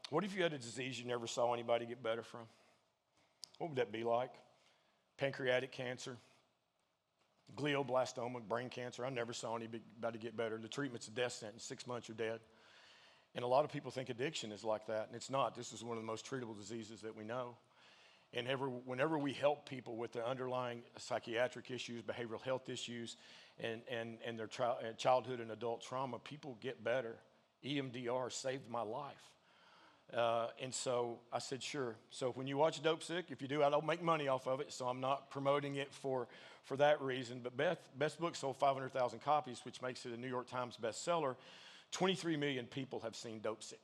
What if you had a disease you never saw anybody get better from? What would that be like? Pancreatic cancer, glioblastoma, brain cancer. I never saw anybody get better. The treatment's a death sentence. 6 months, you're dead. And a lot of people think addiction is like that, and it's not. This is one of the most treatable diseases that we know. And whenever we help people with their underlying psychiatric issues, behavioral health issues, and their childhood and adult trauma, people get better. EMDR saved my life. And so I said, sure. So when you watch Dope Sick, if you do, I don't make money off of it, so I'm not promoting it for that reason. But Beth's book sold 500,000 copies, which makes it a New York Times bestseller. 23 million people have seen Dope Sick.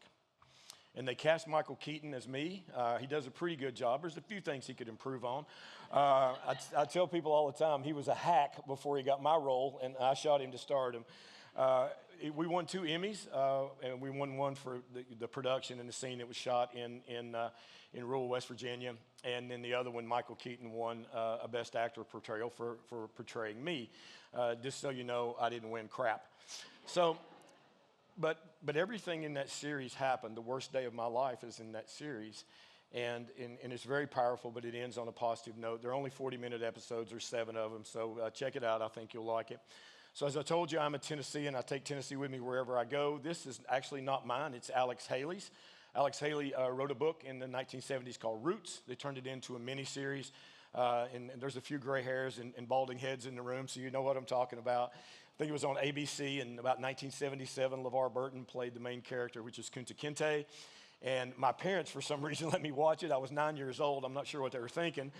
And they cast Michael Keaton as me. He does a pretty good job. There's a few things he could improve on. I tell people all the time, he was a hack before he got my role, and I shot him to stardom. We won 2 Emmys, and we won one for the production and the scene that was shot in rural West Virginia. And then the other one, Michael Keaton won a Best Actor portrayal for portraying me. Just so you know, I didn't win crap. So, but everything in that series happened. The worst day of my life is in that series. And it's very powerful, but it ends on a positive note. They're only 40-minute episodes. There's 7 of them, so check it out. I think you'll like it. So as I told you, I'm a Tennessean. I take Tennessee with me wherever I go. This is actually not mine. It's Alex Haley's. Alex Haley wrote a book in the 1970s called Roots. They turned it into a mini-series. And there's a few gray hairs and balding heads in the room, so you know what I'm talking about. I think it was on ABC in about 1977. LeVar Burton played the main character, which is Kunta Kinte. And my parents, for some reason, let me watch it. I was 9 years old. I'm not sure what they were thinking.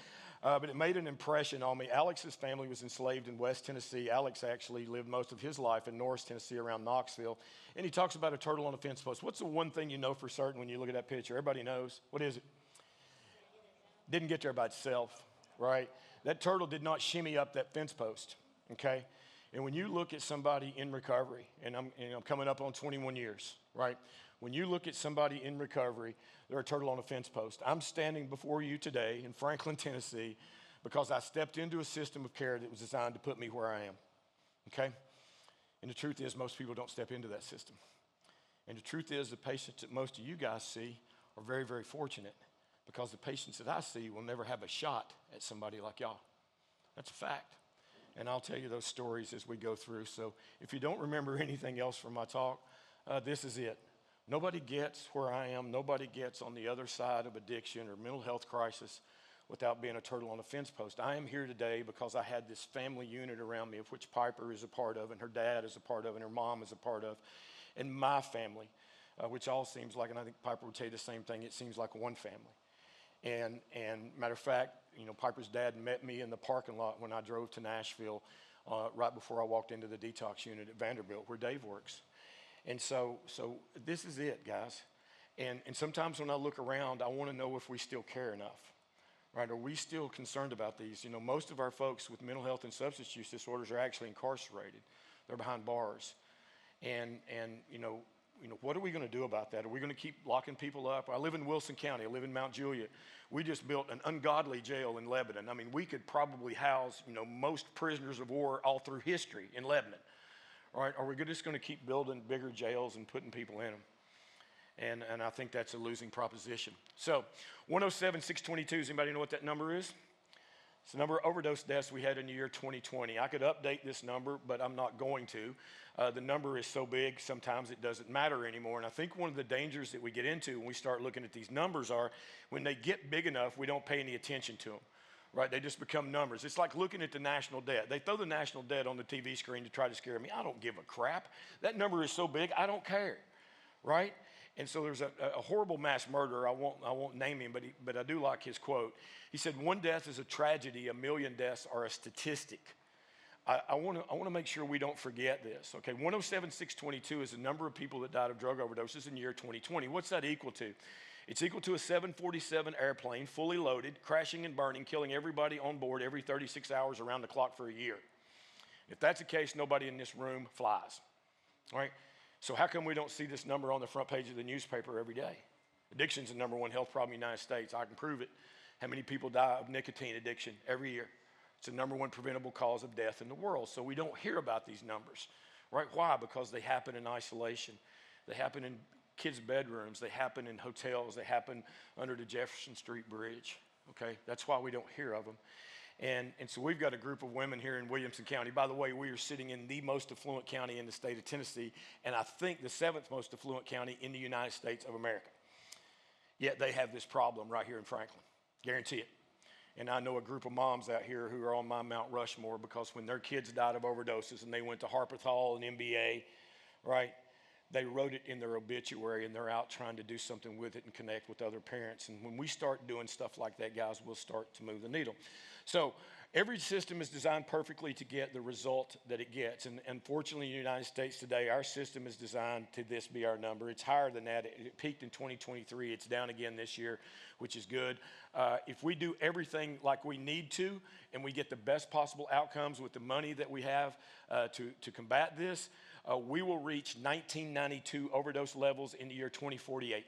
But it made an impression on me. Alex's family was enslaved in West Tennessee. Alex actually lived most of his life in Norris, Tennessee, around Knoxville. And he talks about a turtle on a fence post. What's the one thing you know for certain when you look at that picture? Everybody knows. What is it? Didn't get there by itself, right? That turtle did not shimmy up that fence post, okay? And when you look at somebody in recovery, and I'm coming up on 21 years, right? When you look at somebody in recovery, they're a turtle on a fence post. I'm standing before you today in Franklin, Tennessee, because I stepped into a system of care that was designed to put me where I am, okay? And the truth is, most people don't step into that system. And the truth is, the patients that most of you guys see are very, very fortunate, because the patients that I see will never have a shot at somebody like y'all. That's a fact. And I'll tell you those stories as we go through. So if you don't remember anything else from my talk, this is it. Nobody gets where I am. Nobody gets on the other side of addiction or mental health crisis without being a turtle on a fence post. I am here today because I had this family unit around me, of which Piper is a part of, and her dad is a part of, and her mom is a part of, and my family, which all seems like, and I think Piper would tell you the same thing, it seems like one family. And matter of fact, you know, Piper's dad met me in the parking lot when I drove to Nashville right before I walked into the detox unit at Vanderbilt, where Dave works. And so this is it, guys. And sometimes when I look around, I want to know if we still care enough, right? Are we still concerned about these? You know, most of our folks with mental health and substance use disorders are actually incarcerated. They're behind bars. And you know, what are we going to do about that? Are we going to keep locking people up? I live in Wilson County. I live in Mount Juliet. We just built an ungodly jail in Lebanon. I mean, we could probably house, you know, most prisoners of war all through history in Lebanon. All right, are we just going to keep building bigger jails and putting people in them? And I think that's a losing proposition. So 107,622, does anybody know what that number is? It's the number of overdose deaths we had in the year 2020. I could update this number, but I'm not going to. The number is so big, sometimes it doesn't matter anymore. And I think one of the dangers that we get into when we start looking at these numbers are when they get big enough, we don't pay any attention to them. right? They just become numbers. It's like looking at the national debt. They throw the national debt on the TV screen to try to scare me. I don't give a crap. That number is so big, I don't care, right? And so there's a horrible mass murderer. I won't name him, but I do like his quote. He said, "One death is a tragedy. 1,000,000 deaths are a statistic." I want to make sure we don't forget this. Okay, 107,622 is the number of people that died of drug overdoses in the year 2020. What's that equal to? It's equal to a 747 airplane, fully loaded, crashing and burning, killing everybody on board every 36 hours around the clock for a year. If that's the case, nobody in this room flies. All right? So how come we don't see this number on the front page of the newspaper every day? Addiction's the number one health problem in the United States. I can prove it. How many people die of nicotine addiction every year? It's the number one preventable cause of death in the world. So we don't hear about these numbers, right? Why? Because they happen in isolation. They happen in kids' bedrooms. They happen in hotels. They happen under the Jefferson Street Bridge, okay? That's why we don't hear of them. And so we've got a group of women here in Williamson County. By the way, we are sitting in the most affluent county in the state of Tennessee, and I think the 7th most affluent county in the United States of America. Yet they have this problem right here in Franklin. Guarantee it. And I know a group of moms out here who are on my Mount Rushmore because when their kids died of overdoses and they went to Harpeth and MBA, right, they wrote it in their obituary and they're out trying to do something with it and connect with other parents. And when we start doing stuff like that, guys, we'll start to move the needle. So every system is designed perfectly to get the result that it gets. And unfortunately, in the United States today, our system is designed to this be our number. It's higher than that. It peaked in 2023. It's down again this year, which is good. If we do everything like we need to and we get the best possible outcomes with the money that we have to combat this, we will reach 1992 overdose levels in the year 2048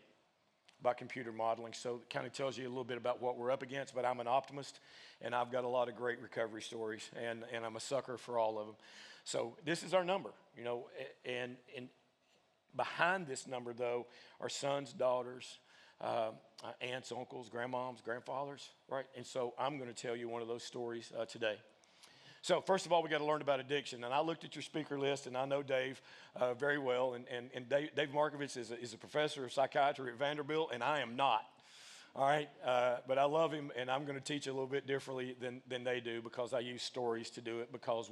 by computer modeling. So it kind of tells you a little bit about what we're up against, but I'm an optimist and I've got a lot of great recovery stories and I'm a sucker for all of them. So this is our number, you know, and behind this number though are sons, daughters, aunts, uncles, grandmoms, grandfathers, right? And so I'm going to tell you one of those stories today. So first of all, we got to learn about addiction. And I looked at your speaker list, and I know Dave very well. And Dave Markovich is a professor of psychiatry at Vanderbilt, and I am not. All right, but I love him, and I'm going to teach a little bit differently than they do because I use stories to do it. Because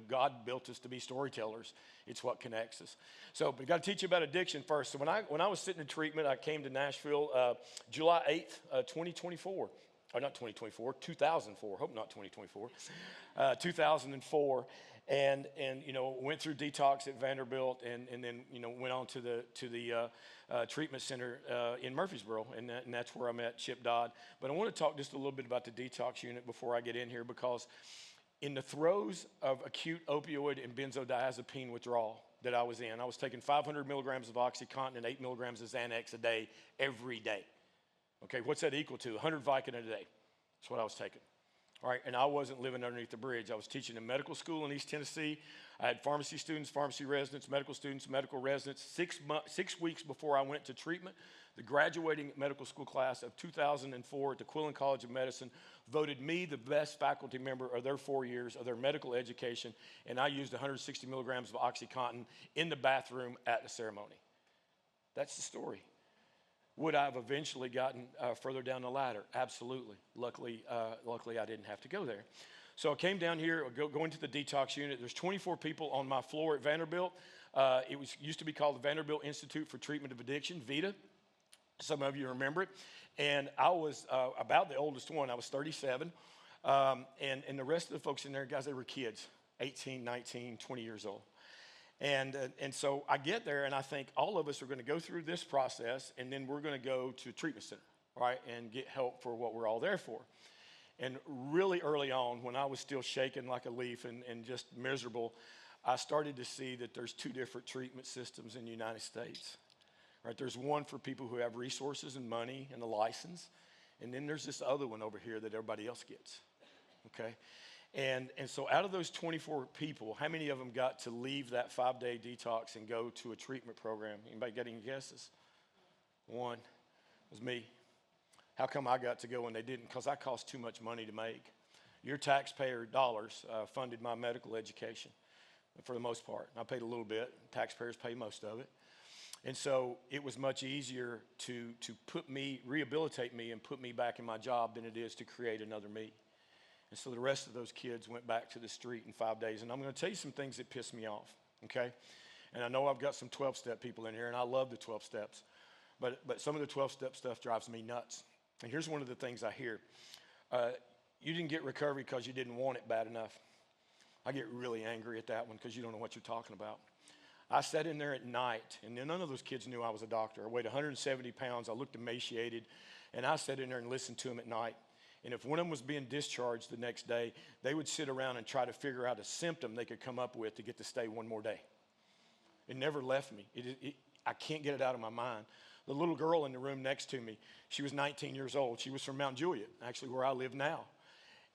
God built us to be storytellers. It's what connects us. So, but I got to teach you about addiction first. So when I was sitting in treatment, I came to Nashville July 8th, 2024. Or not 2024, 2004. Hope not 2024. 2004, and went through detox at Vanderbilt, and then went on to the treatment center in Murfreesboro, and that's where I met Chip Dodd. But I want to talk just a little bit about the detox unit before I get in here, because in the throes of acute opioid and benzodiazepine withdrawal that I was in, I was taking 500 milligrams of OxyContin and 8 milligrams of Xanax a day every day. Okay, what's that equal to? 100 Vicodin a day. That's what I was taking. All right, and I wasn't living underneath the bridge. I was teaching in medical school in East Tennessee. I had pharmacy students, pharmacy residents, medical students, medical residents. 6 weeks before I went to treatment, the graduating medical school class of 2004 at the Quillen College of Medicine voted me the best faculty member of their 4 years of their medical education, and I used 160 milligrams of OxyContin in the bathroom at the ceremony. That's the story. Would I have eventually gotten further down the ladder? Absolutely. Luckily, I didn't have to go there. So I came down here, going to the detox unit. There's 24 people on my floor at Vanderbilt. It used to be called the Vanderbilt Institute for Treatment of Addiction, VITA. Some of you remember it. And I was about the oldest one. I was 37. And the rest of the folks in there, guys, they were kids, 18, 19, 20 years old. And so I get there, and I think all of us are going to go through this process, and then we're going to go to a treatment center, right, and get help for what we're all there for. And really early on, when I was still shaking like a leaf and just miserable, I started to see that there's 2 different treatment systems in the United States. Right? There's one for people who have resources and money and a license, and then there's this other one over here that everybody else gets, okay? And so out of those 24 people, how many of them got to leave that 5-day detox and go to a treatment program? Anybody got any guesses? One. It was me. How come I got to go and they didn't? Because I cost too much money to make. Your taxpayer dollars funded my medical education for the most part. I paid a little bit. Taxpayers pay most of it. And so it was much easier to rehabilitate me and put me back in my job than it is to create another me. And so the rest of those kids went back to the street in 5 days. And I'm going to tell you some things that pissed me off, okay? And I know I've got some 12-step people in here, and I love the 12 steps. But some of the 12-step stuff drives me nuts. And here's one of the things I hear. You didn't get recovery because you didn't want it bad enough. I get really angry at that one because you don't know what you're talking about. I sat in there at night, and none of those kids knew I was a doctor. I weighed 170 pounds. I looked emaciated, and I sat in there and listened to them at night. And if one of them was being discharged the next day, they would sit around and try to figure out a symptom they could come up with to get to stay one more day. It never left me. I can't get it out of my mind. The little girl in the room next to me, she was 19 years old. She was from Mount Juliet, actually where I live now.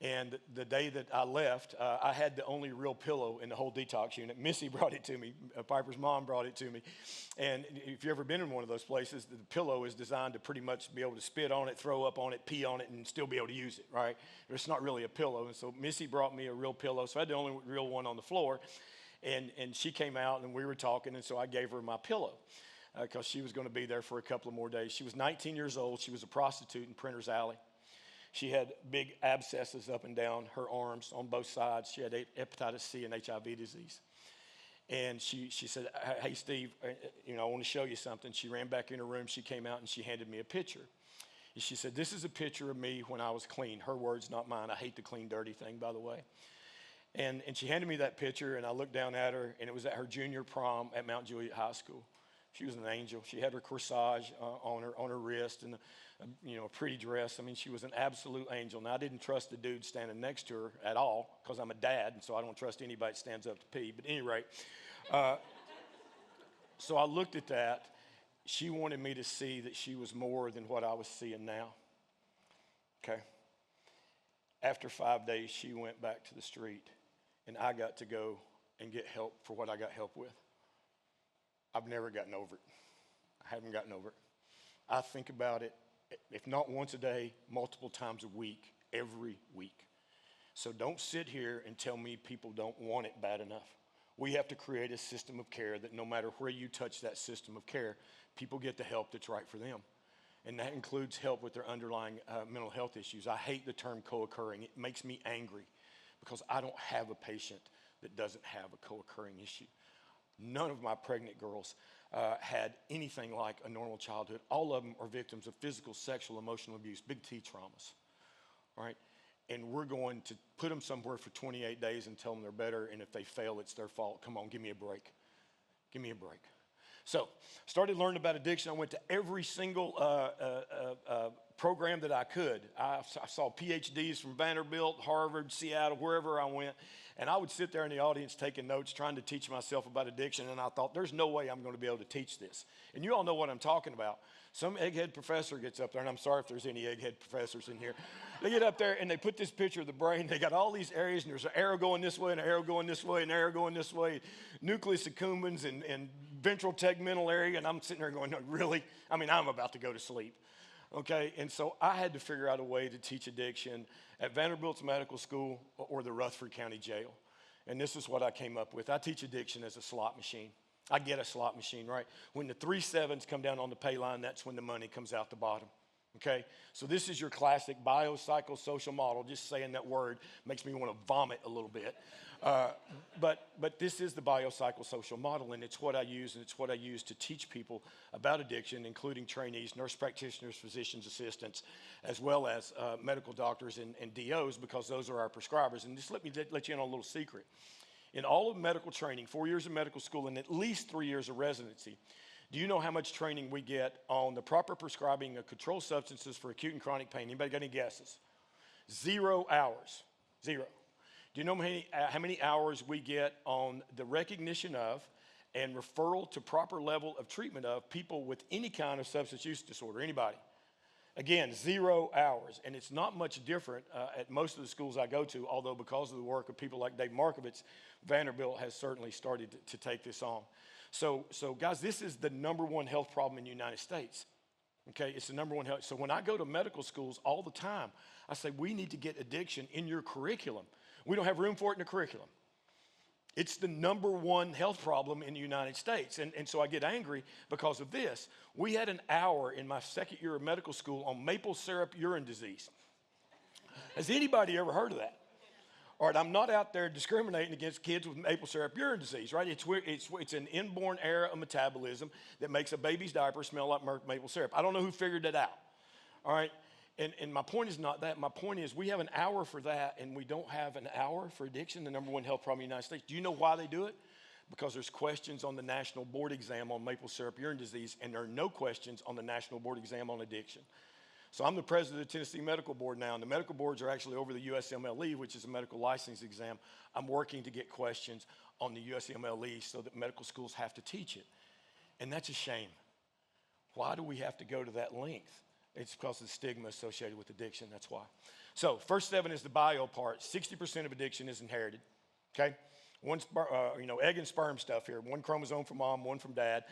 And the day that I left, I had the only real pillow in the whole detox unit. Missy brought it to me. Piper's mom brought it to me. And if you've ever been in one of those places, the pillow is designed to pretty much be able to spit on it, throw up on it, pee on it, and still be able to use it, right? It's not really a pillow. And so Missy brought me a real pillow. So I had the only real one on the floor. And she came out, and we were talking, and so I gave her my pillow because she was going to be there for a couple of more days. She was 19 years old. She was a prostitute in Printer's Alley. She had big abscesses up and down her arms on both sides. She had hepatitis C and HIV disease. And she said, hey, Steve, I want to show you something. She ran back in her room. She came out, and she handed me a picture. And she said, this is a picture of me when I was clean. Her words, not mine. I hate the clean, dirty thing, by the way. And she handed me that picture, and I looked down at her, and it was at her junior prom at Mount Juliet High School. She was an angel. She had her corsage on her wrist and a pretty dress. I mean, she was an absolute angel. Now, I didn't trust the dude standing next to her at all because I'm a dad, and so I don't trust anybody that stands up to pee. But at any rate, so I looked at that. She wanted me to see that she was more than what I was seeing now. Okay. After 5 days, she went back to the street, and I got to go and get help for what I got help with. I've never gotten over it. I haven't gotten over it. I think about it, if not once a day, multiple times a week, every week. So don't sit here and tell me people don't want it bad enough. We have to create a system of care that no matter where you touch that system of care, people get the help that's right for them. And that includes help with their underlying mental health issues. I hate the term co-occurring. It makes me angry because I don't have a patient that doesn't have a co-occurring issue. None of my pregnant girls had anything like a normal childhood. All of them are victims of physical, sexual, emotional abuse, big T traumas, right? And we're going to put them somewhere for 28 days and tell them they're better, and if they fail, it's their fault. Come on, give me a break. Give me a break. So, started learning about addiction. I went to every single program that I could. I saw PhDs from Vanderbilt, Harvard, Seattle, wherever I went. And I would sit there in the audience taking notes, trying to teach myself about addiction. And I thought, there's no way I'm going to be able to teach this. And you all know what I'm talking about. Some egghead professor gets up there, and I'm sorry if there's any egghead professors in here. They get up there, and they put this picture of the brain. They got all these areas, and there's an arrow going this way, and an arrow going this way, and an arrow going this way. Nucleus accumbens and ventral tegmental area. And I'm sitting there going, no, really? I mean, I'm about to go to sleep. Okay, and so I had to figure out a way to teach addiction at Vanderbilt's medical school or the Rutherford County Jail. And this is what I came up with. I teach addiction as a slot machine. I get a slot machine, right? When the 3 sevens come down on the pay line, that's when the money comes out the bottom. Okay, so this is your classic biopsychosocial model. Just saying that word makes me want to vomit a little bit. But this is the biopsychosocial model, and it's what I use, and it's what I use to teach people about addiction, including trainees, nurse practitioners, physicians assistants, as well as medical doctors and DOs, because those are our prescribers. And just let me let you in on a little secret. In all of medical training, 4 years of medical school and at least 3 years of residency, do you know how much training we get on the proper prescribing of controlled substances for acute and chronic pain? Anybody got any guesses? 0 hours. 0. Do you know how many hours we get on the recognition of and referral to proper level of treatment of people with any kind of substance use disorder? Anybody? Again, 0 hours. And it's not much different at most of the schools I go to, although because of the work of people like Dave Markovitz, Vanderbilt has certainly started to take this on. So guys, this is the #1 health problem in the United States. Okay, it's the #1 health. So when I go to medical schools all the time, I say, we need to get addiction in your curriculum. We don't have room for it in the curriculum. It's the #1 health problem in the United States. And so I get angry because of this. We had an hour in my second year of medical school on maple syrup urine disease. Has anybody ever heard of that? All right, I'm not out there discriminating against kids with maple syrup urine disease, right? It's an inborn error of metabolism that makes a baby's diaper smell like maple syrup. I don't know who figured that out, all right? And my point is not that. My point is we have an hour for that, and we don't have an hour for addiction, the number one health problem in the United States. Do you know why they do it? Because there's questions on the national board exam on maple syrup urine disease, and there are no questions on the national board exam on addiction. So I'm the president of the Tennessee Medical Board now, and the medical boards are actually over the USMLE, which is a medical license exam. I'm working to get questions on the USMLE so that medical schools have to teach it. And that's a shame. Why do we have to go to that length? It's because of the stigma associated with addiction, that's why. So first 7 is the bio part. 60% of addiction is inherited, okay? Egg and sperm stuff here. 1 chromosome from mom, 1 from dad.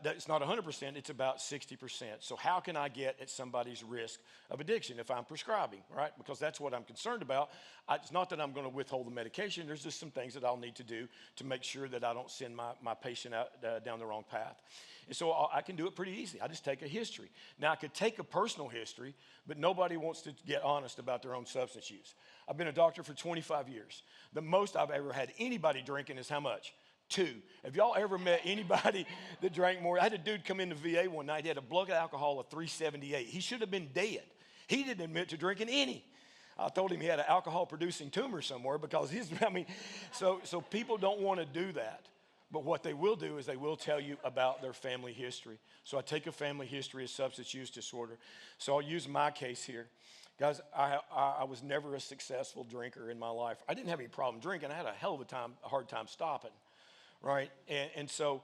It's not 100%, it's about 60%. So how can I get at somebody's risk of addiction if I'm prescribing, right? Because that's what I'm concerned about. It's not that I'm going to withhold the medication. There's just some things that I'll need to do to make sure that I don't send my patient out down the wrong path. And so I can do it pretty easy. I just take a history. Now, I could take a personal history, but nobody wants to get honest about their own substance use. I've been a doctor for 25 years. The most I've ever had anybody drinking is how much? 2. Have y'all ever met anybody that drank more? I had a dude come into VA one night. He had a blood alcohol of 378. He should have been dead. He didn't admit to drinking any. I told him he had an alcohol-producing tumor somewhere because so people don't want to do that. But what they will do is they will tell you about their family history. So I take a family history of substance use disorder. So I'll use my case here. Guys, I was never a successful drinker in my life. I didn't have any problem drinking. I had a hell of a hard time stopping, right? And so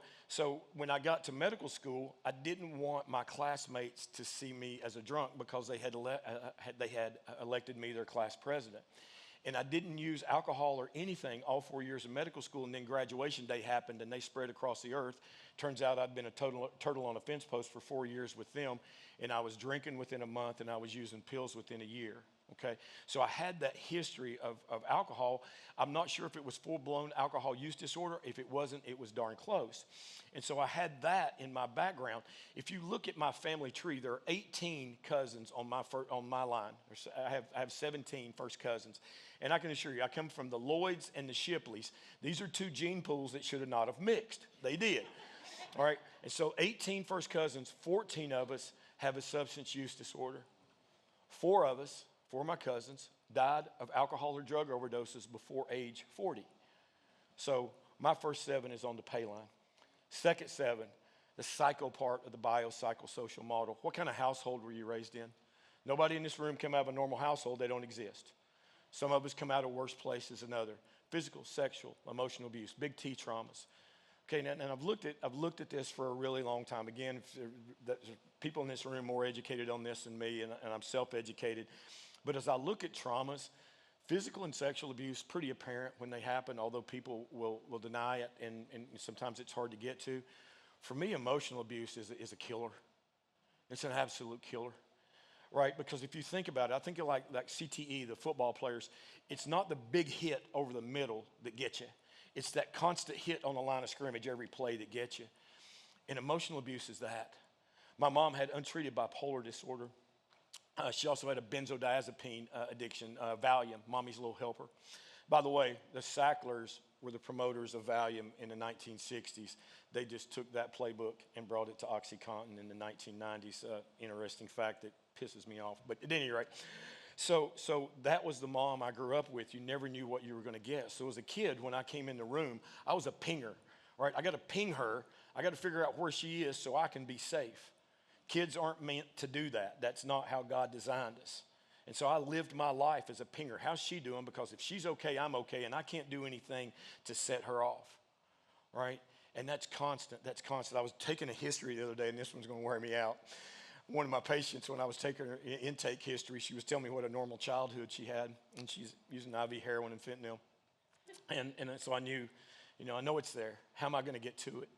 when I got to medical school, I didn't want my classmates to see me as a drunk because they had elected me their class president. And I didn't use alcohol or anything all 4 years of medical school, and then graduation day happened and they spread across the earth. Turns out I'd been a turtle on a fence post for 4 years with them, and I was drinking within a month and I was using pills within a year, okay? So I had that history of alcohol. I'm not sure if it was full-blown alcohol use disorder. If it wasn't, it was darn close. And so I had that in my background. If you look at my family tree, there are 18 cousins on my line. I have 17 first cousins. And I can assure you, I come from the Lloyds and the Shipleys. These are 2 gene pools that should not have mixed. They did. All right? And so 18 first cousins, 14 of us have a substance use disorder. 4 of my cousins, died of alcohol or drug overdoses before age 40. So my first 7 is on the pay line. Second 7, the psycho part of the biopsychosocial model. What kind of household were you raised in? Nobody in this room came out of a normal household. They don't exist. Some of us come out of worse places than others. Physical, sexual, emotional abuse, big T traumas. Okay, and I've looked at this for a really long time. Again, there's people in this room more educated on this than me, and I'm self-educated. But as I look at traumas, physical and sexual abuse, pretty apparent when they happen, although people will deny it, and sometimes it's hard to get to. For me, emotional abuse is a killer. It's an absolute killer. Right, because if you think about it, I think of like CTE, the football players. It's not the big hit over the middle that gets you. It's that constant hit on the line of scrimmage every play that gets you. And emotional abuse is that. My mom had untreated bipolar disorder. She also had a benzodiazepine addiction, Valium, mommy's little helper. By the way, the Sacklers were the promoters of Valium in the 1960s. They just took that playbook and brought it to OxyContin in the 1990s. Interesting fact that pisses me off. But at any rate, so that was the mom I grew up with. You never knew what you were going to get. So as a kid, when I came in the room, I was a pinger. Right? I got to ping her. I got to figure out where she is so I can be safe. Kids aren't meant to do that. That's not how God designed us. And so I lived my life as a pinger. How's she doing? Because if she's okay, I'm okay, and I can't do anything to set her off, right? And that's constant. That's constant. I was taking a history the other day, and this one's going to wear me out. One of my patients, when I was taking her intake history, she was telling me what a normal childhood she had, and she's using IV heroin and fentanyl. And so I knew, I know it's there. How am I going to get to it?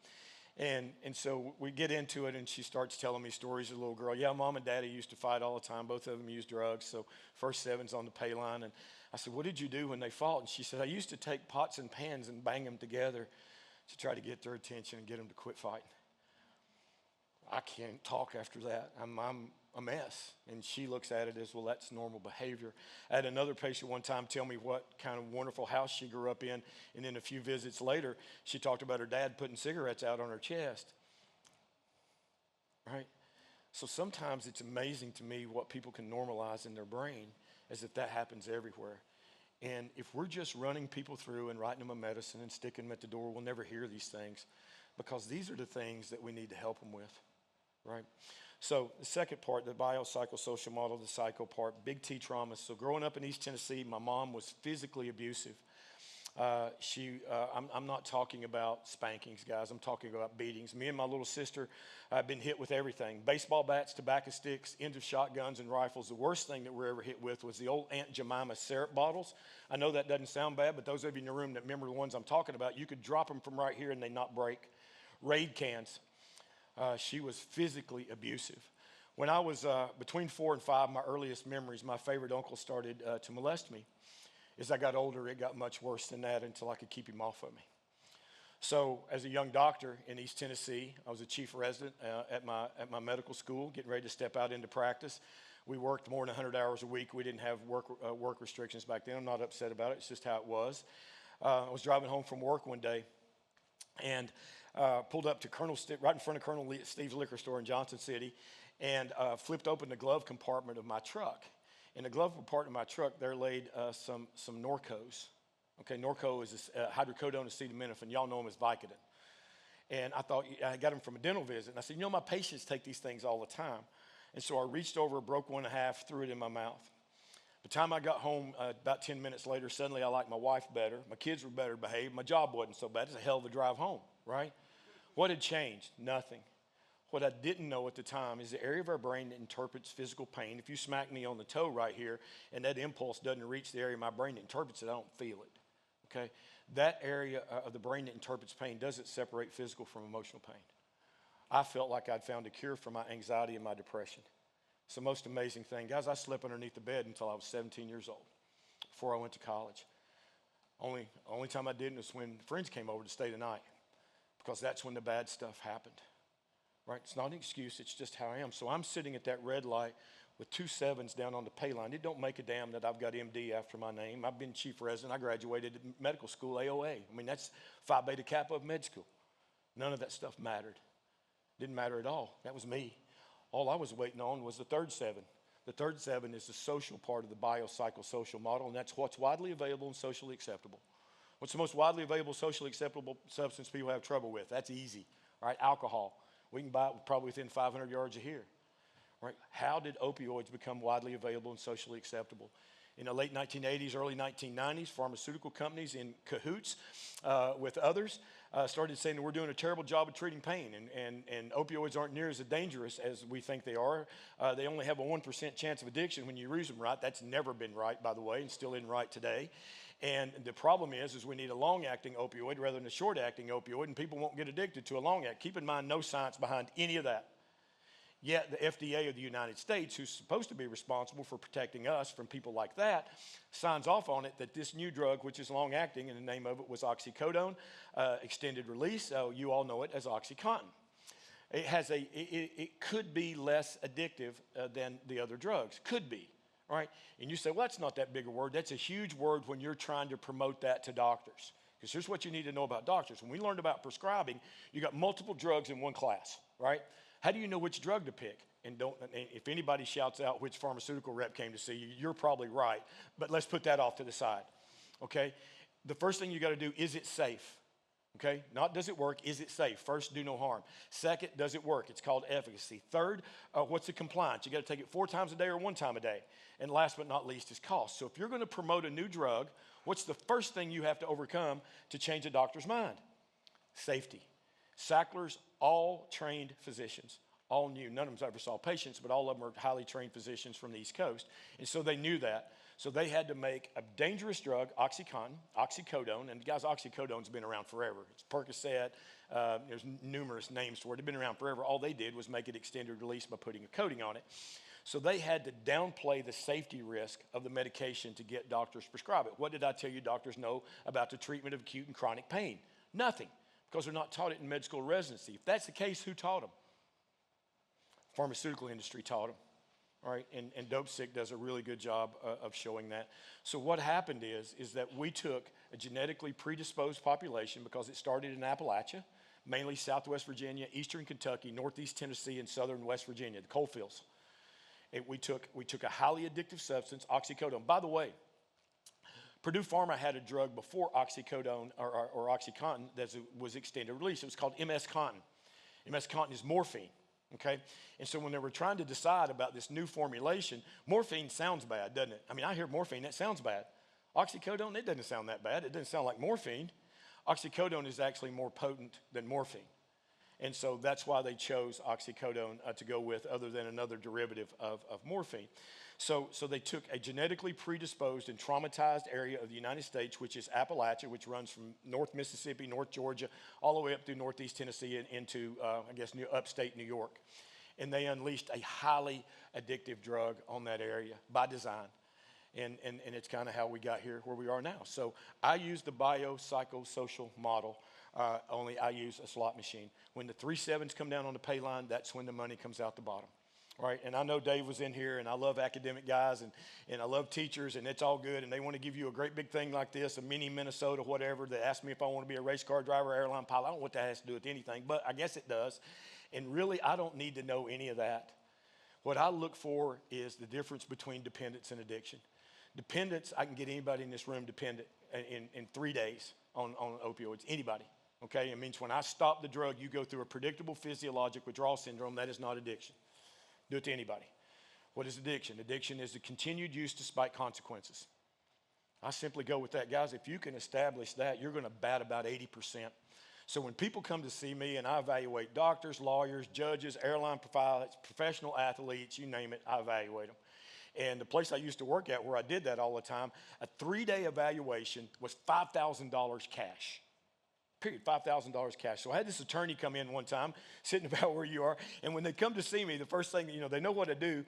And so we get into it, and she starts telling me stories of a little girl. Yeah, mom and daddy used to fight all the time. Both of them used drugs. So first 7's on the pay line. And I said, what did you do when they fought? And she said, I used to take pots and pans and bang them together to try to get their attention and get them to quit fighting. I can't talk after that. I'm a mess. And she looks at it as, well, that's normal behavior. I had another patient one time tell me what kind of wonderful house she grew up in. And then a few visits later, she talked about her dad putting cigarettes out on her chest. Right? So sometimes it's amazing to me what people can normalize in their brain as if that happens everywhere. And if we're just running people through and writing them a medicine and sticking them at the door, we'll never hear these things, because these are the things that we need to help them with, right? So the second part, the biopsychosocial model, the psycho part, big T trauma. So growing up in East Tennessee, my mom was physically abusive. I'm not talking about spankings, guys. I'm talking about beatings. Me and my little sister have been hit with everything. Baseball bats, tobacco sticks, end of shotguns and rifles. The worst thing that we were ever hit with was the old Aunt Jemima syrup bottles. I know that doesn't sound bad, but those of you in the room that remember the ones I'm talking about, you could drop them from right here and they not break. Raid cans. She was physically abusive. When I was between 4 and 5, my earliest memories, my favorite uncle started to molest me. As I got older, it got much worse than that until I could keep him off of me. So as a young doctor in East Tennessee, I was a chief resident at my medical school, getting ready to step out into practice. We worked more than 100 hours a week. We didn't have work restrictions back then. I'm not upset about it. It's just how it was. I was driving home from work one day and pulled up to right in front of Colonel Steve's liquor store in Johnson City, and flipped open the glove compartment of my truck. In the glove compartment of my truck, there laid some Norcos. Okay, Norco is hydrocodone acetaminophen. Y'all know them as Vicodin. And I thought, I got them from a dental visit. And I said, my patients take these things all the time. And so I reached over, broke one in half, threw it in my mouth. By the time I got home, about 10 minutes later, suddenly I liked my wife better. My kids were better behaved. My job wasn't so bad. It's a hell of a drive home, right? What had changed? Nothing. What I didn't know at the time is the area of our brain that interprets physical pain. If you smack me on the toe right here and that impulse doesn't reach the area of my brain that interprets it, I don't feel it, okay? That area of the brain that interprets pain doesn't separate physical from emotional pain. I felt like I'd found a cure for my anxiety and my depression. It's the most amazing thing. Guys, I slept underneath the bed until I was 17 years old, before I went to college. Only time I didn't was when friends came over to stay the night, because that's when the bad stuff happened. Right? It's not an excuse, it's just how I am. So I'm sitting at that red light with 2 sevens down on the pay line. It don't make a damn that I've got MD after my name. I've been chief resident. I graduated medical school, AOA. I mean, that's Phi Beta Kappa of med school. None of that stuff mattered. Didn't matter at all. That was me. All I was waiting on was the third 7. The third 7 is the social part of the biopsychosocial model, and that's what's widely available and socially acceptable. What's the most widely available, socially acceptable substance people have trouble with? That's easy. All right, alcohol. We can buy it probably within 500 yards of here. Right? How did opioids become widely available and socially acceptable? In the late 1980s, early 1990s, pharmaceutical companies in cahoots with others started saying that we're doing a terrible job of treating pain, and opioids aren't near as dangerous as we think they are. They only have a 1% chance of addiction when you use them right. That's never been right, by the way, and still isn't right today. And the problem is we need a long-acting opioid rather than a short-acting opioid, and people won't get addicted to a long-acting. Keep in mind, no science behind any of that. Yet the FDA of the United States, who's supposed to be responsible for protecting us from people like that, signs off on it that this new drug, which is long-acting, and the name of it was oxycodone, extended release. You all know it as OxyContin. It could be less addictive than the other drugs. Could be. All right, and you say, well, that's not that big a word. That's a huge word when you're trying to promote that to doctors. Because here's what you need to know about doctors. When we learned about prescribing, you got multiple drugs in one class, right? How do you know which drug to pick? And if anybody shouts out which pharmaceutical rep came to see you, you're probably right. But let's put that off to the side, okay? The first thing you got to do, is it safe? Okay, not does it work, is it safe? First, do no harm. Second, does it work? It's called efficacy. Third, what's the compliance? You got to take it 4 times a day or 1 time a day. And last but not least is cost. So if you're going to promote a new drug, what's the first thing you have to overcome to change a doctor's mind? Safety. Sacklers, all trained physicians, all knew. None of them ever saw patients, but all of them are highly trained physicians from the East Coast. And so they knew that. So they had to make a dangerous drug, OxyContin, oxycodone, and guys, oxycodone's been around forever. It's Percocet, there's numerous names for it. It's been around forever. All they did was make it extended release by putting a coating on it. So they had to downplay the safety risk of the medication to get doctors to prescribe it. What did I tell you doctors know about the treatment of acute and chronic pain? Nothing, because they're not taught it in med school residency. If that's the case, who taught them? Pharmaceutical industry taught them. All right, and Dope Sick does a really good job of showing that. So what happened is that we took a genetically predisposed population, because it started in Appalachia, mainly Southwest Virginia, Eastern Kentucky, Northeast Tennessee, and Southern West Virginia, the coal fields. We took a highly addictive substance, oxycodone. By the way, Purdue Pharma had a drug before oxycodone or OxyContin that was extended release. It was called MS-Contin. MS-Contin is morphine. Okay, and so when they were trying to decide about this new formulation, morphine sounds bad, doesn't it? I mean, I hear morphine, that sounds bad. Oxycodone, it doesn't sound that bad. It doesn't sound like morphine. Oxycodone is actually more potent than morphine. And so that's why they chose oxycodone to go with, other than another derivative of morphine. So they took a genetically predisposed and traumatized area of the United States, which is Appalachia, which runs from North Mississippi, North Georgia, all the way up through Northeast Tennessee and into, upstate New York. And they unleashed a highly addictive drug on that area by design. And it's kind of how we got here where we are now. So I use the biopsychosocial model, only I use a slot machine. When the 3 sevens come down on the pay line, that's when the money comes out the bottom. All right, and I know Dave was in here, and I love academic guys, and I love teachers, and it's all good, and they want to give you a great big thing like this, a mini Minnesota, whatever, that ask me if I want to be a race car driver or airline pilot. I don't know what that has to do with anything, but I guess it does. And really, I don't need to know any of that. What I look for is the difference between dependence and addiction. Dependence, I can get anybody in this room dependent in 3 days on opioids, anybody. Okay, it means when I stop the drug, you go through a predictable physiologic withdrawal syndrome. That is not addiction. Do it to anybody. What is addiction? Addiction is the continued use despite consequences. I simply go with that. Guys, if you can establish that, you're going to bat about 80%. So when people come to see me and I evaluate doctors, lawyers, judges, airline pilots, professional athletes, you name it, I evaluate them. And the place I used to work at where I did that all the time, a 3-day evaluation was $5,000 cash. Period, $5,000 cash. So I had this attorney come in one time, sitting about where you are, and when they come to see me, the first thing, they know what to do.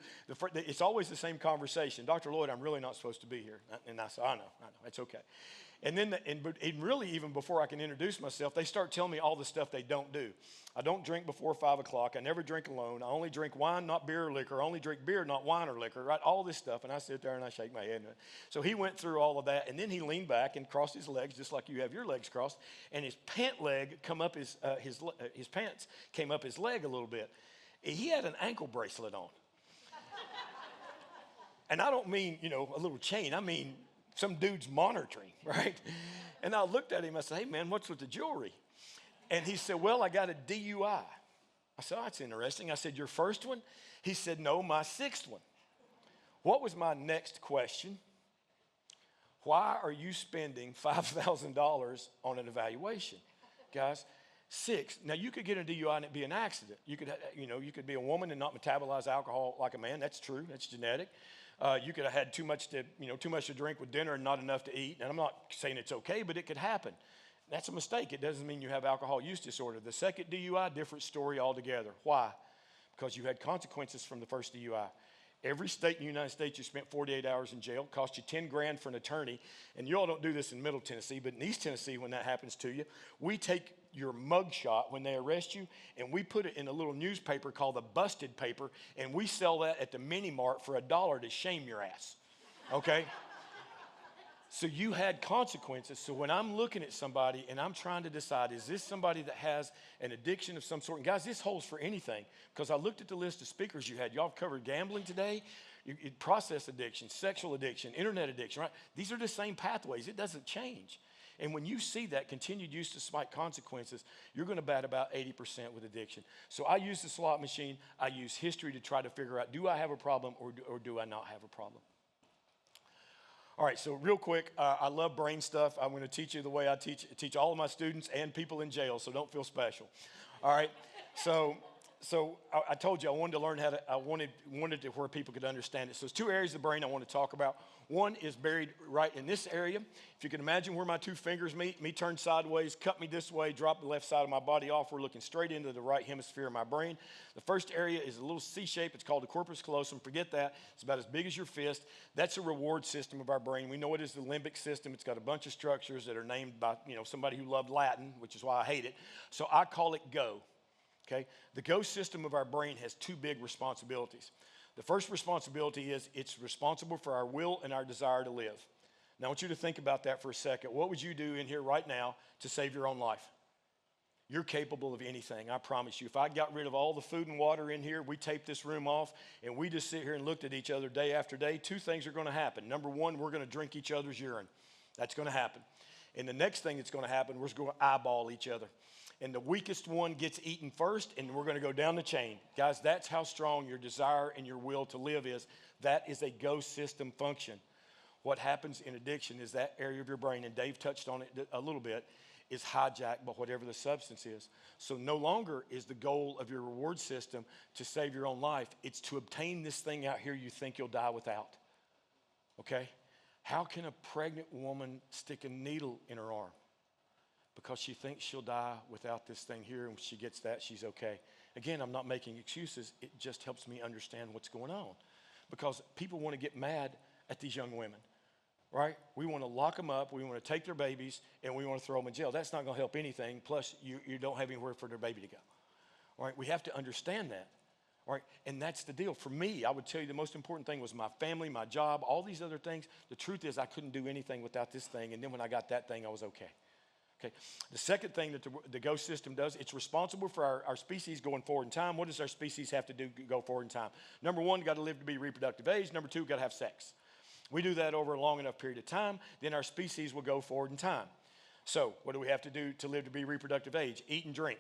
It's always the same conversation. Dr. Lloyd, I'm really not supposed to be here. And I said, I know, it's okay. And then, really even before I can introduce myself, they start telling me all the stuff they don't do. I don't drink before 5 o'clock. I never drink alone. I only drink wine, not beer or liquor. I only drink beer, not wine or liquor, right? All this stuff. And I sit there and I shake my head. So he went through all of that, and then he leaned back and crossed his legs just like you have your legs crossed, and his pant leg come up his pants came up his leg a little bit. He had an ankle bracelet on. And I don't mean, a little chain. I mean some dude's monitoring, right? And I looked at him, I said, hey man, what's with the jewelry? And he said, well, I got a DUI. I said, oh, that's interesting. I said, your first one? He said, no, my 6th one. What was my next question? Why are you spending $5,000 on an evaluation? Guys, 6. Now you could get a DUI and it be an accident. You could be a woman and not metabolize alcohol like a man. That's true, that's genetic. You could have had too much to drink with dinner and not enough to eat. And I'm not saying it's okay, but it could happen. That's a mistake. It doesn't mean you have alcohol use disorder. The second DUI, different story altogether. Why? Because you had consequences from the first DUI. Every state in the United States, you spent 48 hours in jail, cost you 10 grand for an attorney. And you all don't do this in Middle Tennessee, but in East Tennessee, when that happens to you, we take your mug shot when they arrest you, and we put it in a little newspaper called the busted paper, and we sell that at the mini mart for $1 to shame your ass, okay? So you had consequences. So when I'm looking at somebody and I'm trying to decide, is this somebody that has an addiction of some sort? And guys, this holds for anything, because I looked at the list of speakers you had. Y'all covered gambling today, process addiction, sexual addiction, internet addiction, right? These are the same pathways. It doesn't change. And when you see that continued use despite consequences, you're going to bat about 80% with addiction. So I use the slot machine. I use history to try to figure out, do I have a problem or do I not have a problem? All right, so real quick, I love brain stuff. I'm going to teach you the way I teach all of my students and people in jail, so don't feel special. All right, so I told you I wanted to learn how to, I wanted to where people could understand it. So there's 2 areas of the brain I want to talk about. One is buried right in this area. If you can imagine where my 2 fingers meet, me turn sideways, cut me this way, drop the left side of my body off. We're looking straight into the right hemisphere of my brain. The first area is a little C shape. It's called the corpus callosum. Forget that. It's about as big as your fist. That's a reward system of our brain. We know it is the limbic system. It's got a bunch of structures that are named by somebody who loved Latin, which is why I hate it. So I call it go. okay? The go system of our brain has two big responsibilities. The first responsibility is it's responsible for our will and our desire to live. Now, I want you to think about that for a second. What would you do in here right now to save your own life? You're capable of anything, I promise you. If I got rid of all the food and water in here, we taped this room off, and we just sit here and looked at each other day after day, two things are going to happen. Number one, we're going to drink each other's urine. That's going to happen. And the next thing that's going to happen, we're going to eyeball each other. And the weakest one gets eaten first, and we're going to go down the chain. Guys, that's how strong your desire and your will to live is. That is a go system function. What happens in addiction is that area of your brain, and Dave touched on it a little bit, is hijacked by whatever the substance is. So no longer is the goal of your reward system to save your own life. It's to obtain this thing out here you think you'll die without. Okay? How can a pregnant woman stick a needle in her arm? Because she thinks she'll die without this thing here, and when she gets that, she's okay. Again, I'm not making excuses. It just helps me understand what's going on. Because people want to get mad at these young women. Right? We want to lock them up, we want to take their babies, and we want to throw them in jail. That's not going to help anything, plus you don't have anywhere for their baby to go. All right? We have to understand that. All right? And that's the deal. For me, I would tell you the most important thing was my family, my job, all these other things. The truth is I couldn't do anything without this thing, and then when I got that thing, I was okay. Okay. The second thing that the GO system does, it's responsible for our species going forward in time. What does our species have to do to go forward in time? Number one, got to live to be reproductive age. Number two, got to have sex. We do that over a long enough period of time, then our species will go forward in time. So what do we have to do to live to be reproductive age? Eat and drink,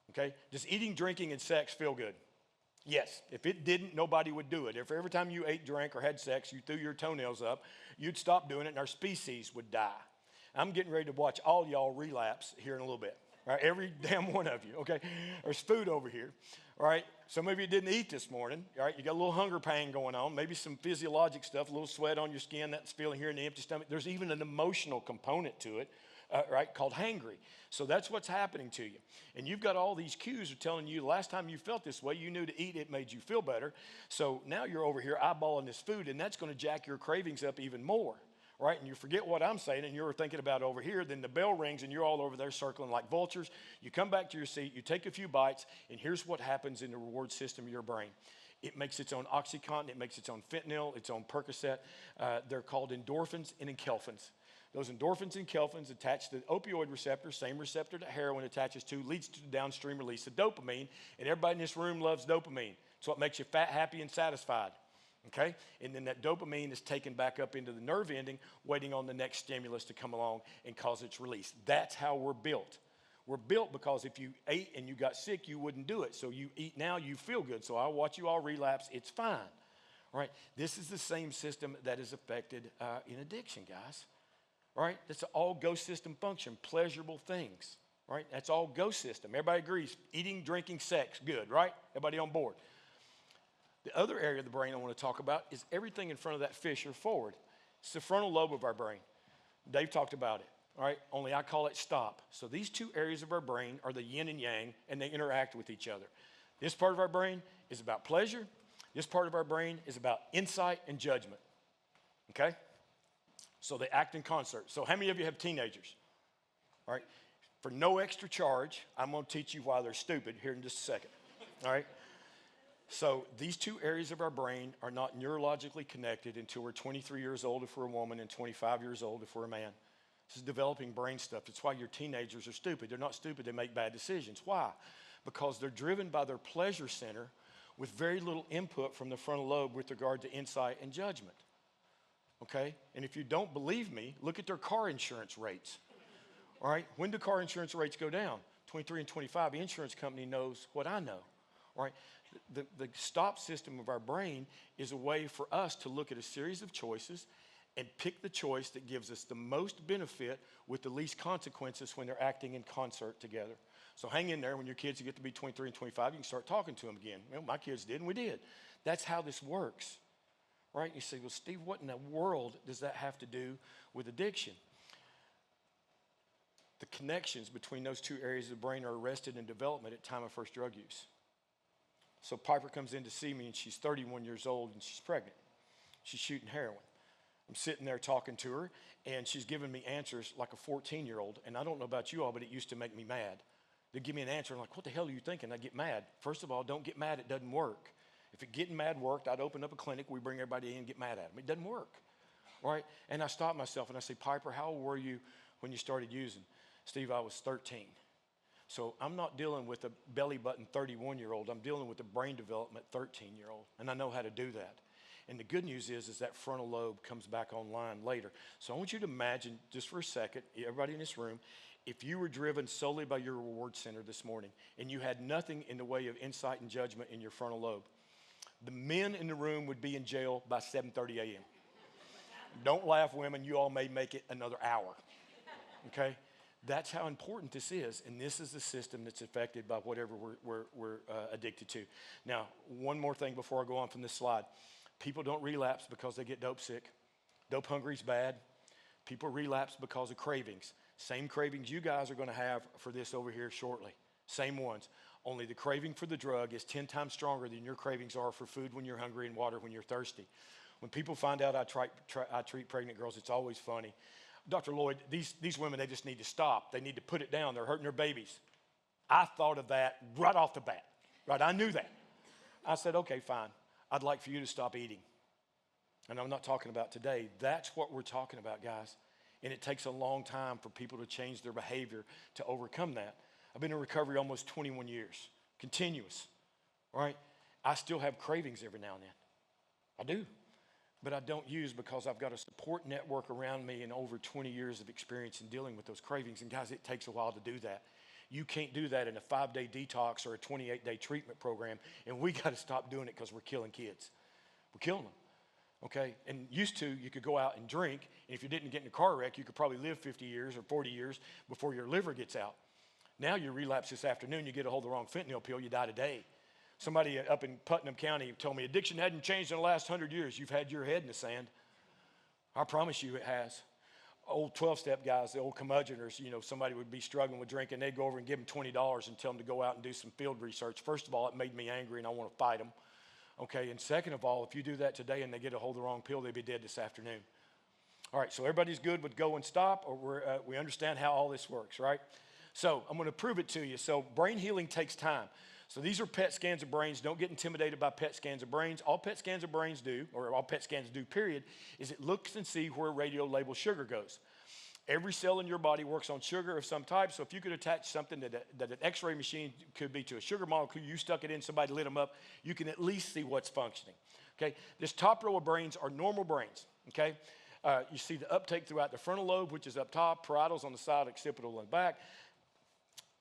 okay? Does eating, drinking, and sex feel good? Yes. If it didn't, nobody would do it. If every time you ate, drank, or had sex, you threw your toenails up, you'd stop doing it and our species would die. I'm getting ready to watch all y'all relapse here in a little bit. Right, every damn one of you, okay? There's food over here, all right? Some of you didn't eat this morning, all right? You got a little hunger pain going on, maybe some physiologic stuff, a little sweat on your skin, that's feeling here in the empty stomach. There's even an emotional component to it, right, called hangry. So that's what's happening to you. And you've got all these cues are telling you the last time you felt this way, you knew to eat, it made you feel better. So now you're over here eyeballing this food, and that's going to jack your cravings up even more. Right, and you forget what I'm saying, and you're thinking about over here, then the bell rings, and you're all over there circling like vultures. You come back to your seat, you take a few bites, and here's what happens in the reward system of your brain. It makes its own OxyContin, it makes its own fentanyl, its own Percocet. They're called endorphins and enkephalins. Those endorphins and enkephalins attach to the opioid receptor, same receptor that heroin attaches to, leads to the downstream release of dopamine, and everybody in this room loves dopamine. It's what makes you fat, happy, and satisfied. Okay? And then that dopamine is taken back up into the nerve ending, waiting on the next stimulus to come along and cause its release. That's how we're built. We're built because if you ate and you got sick, you wouldn't do it. So you eat now, you feel good. So I'll watch you all relapse. It's fine. All right? This is the same system that is affected in addiction, guys. All right? That's all go system function, pleasurable things. All right? That's all go system. Everybody agrees. Eating, drinking, sex, good, right? Everybody on board. The other area of the brain I want to talk about is everything in front of that fissure forward. It's the frontal lobe of our brain. Dave talked about it, all right? Only I call it stop. So these two areas of our brain are the yin and yang, and they interact with each other. This part of our brain is about pleasure. This part of our brain is about insight and judgment, okay? So they act in concert. So how many of you have teenagers? All right? For no extra charge, I'm going to teach you why they're stupid here in just a second, all right? So these two areas of our brain are not neurologically connected until we're 23 years old if we're a woman and 25 years old if we're a man. This is developing brain stuff. That's why your teenagers are stupid. They're not stupid, they make bad decisions. Why? Because they're driven by their pleasure center with very little input from the frontal lobe with regard to insight and judgment. Okay? And if you don't believe me, look at their car insurance rates. All right? When do car insurance rates go down? 23 and 25. The insurance company knows what I know. All right? The stop system of our brain is a way for us to look at a series of choices and pick the choice that gives us the most benefit with the least consequences when they're acting in concert together. So hang in there. When your kids get to be 23 and 25, you can start talking to them again. Well, my kids did, and we did. That's how this works. Right? You say, well, Steve, what in the world does that have to do with addiction? The connections between those two areas of the brain are arrested in development at time of first drug use. So Piper comes in to see me, and she's 31 years old, and she's pregnant. She's shooting heroin. I'm sitting there talking to her, and she's giving me answers like a 14-year-old. And I don't know about you all, but it used to make me mad. They give me an answer. I'm like, what the hell are you thinking? I get mad. First of all, don't get mad. It doesn't work. If getting mad worked, I'd open up a clinic. We bring everybody in and get mad at them. It doesn't work. Right? And I stop myself and I say, Piper, how old were you when you started using? Steve, I was 13. So I'm not dealing with a belly button 31-year-old. I'm dealing with a brain development 13-year-old. And I know how to do that. And the good news is that frontal lobe comes back online later. So I want you to imagine, just for a second, everybody in this room, if you were driven solely by your reward center this morning and you had nothing in the way of insight and judgment in your frontal lobe, the men in the room would be in jail by 7:30 a.m. Don't laugh, women. You all may make it another hour. Okay? That's how important this is. And this is the system that's affected by whatever we're addicted to. Now, one more thing before I go on from this slide. People don't relapse because they get dope sick. Dope hungry is bad. People relapse because of cravings. Same cravings you guys are going to have for this over here shortly. Same ones. Only the craving for the drug is 10 times stronger than your cravings are for food when you're hungry and water when you're thirsty. When people find out I treat pregnant girls, it's always funny. Dr. Lloyd, these women, they just need to stop. They need to put it down. They're hurting their babies. I thought of that right off the bat. Right? I knew that. I said, okay, fine. I'd like for you to stop eating. And I'm not talking about today. That's what we're talking about, guys. And it takes a long time for people to change their behavior to overcome that. I've been in recovery almost 21 years, continuous, right? I still have cravings every now and then. I do. But I don't use because I've got a support network around me and over 20 years of experience in dealing with those cravings. And guys, it takes a while to do that. You can't do that in a 5-day detox or a 28-day treatment program. And we got to stop doing it because we're killing kids. We're killing them. Okay, and used to, you could go out and drink, and if you didn't get in a car wreck, you could probably live 50 years or 40 years before your liver gets out. Now you relapse this afternoon, you get a hold of the wrong fentanyl pill, you die today. Somebody up in Putnam County told me addiction hadn't changed in the last 100 years. You've had your head in the sand. I promise you it has. Old 12-step guys, the old curmudgeoners, somebody would be struggling with drinking. They'd go over and give them $20 and tell them to go out and do some field research. First of all, it made me angry, and I want to fight them. Okay, and second of all, if you do that today and they get a hold of the wrong pill, they'd be dead this afternoon. All right, so everybody's good with go and stop, or we understand how all this works, right? So I'm going to prove it to you. So brain healing takes time. So these are PET scans of brains. Don't get intimidated by PET scans of brains. All PET scans of brains do, or all PET scans do, period, is it looks and see where radio label sugar goes. Every cell in your body works on sugar of some type, so if you could attach something that an x-ray machine could be to a sugar molecule, you stuck it in, somebody lit them up, you can at least see what's functioning, okay? This top row of brains are normal brains, okay? You see the uptake throughout the frontal lobe, which is up top, parietals on the side, occipital and back.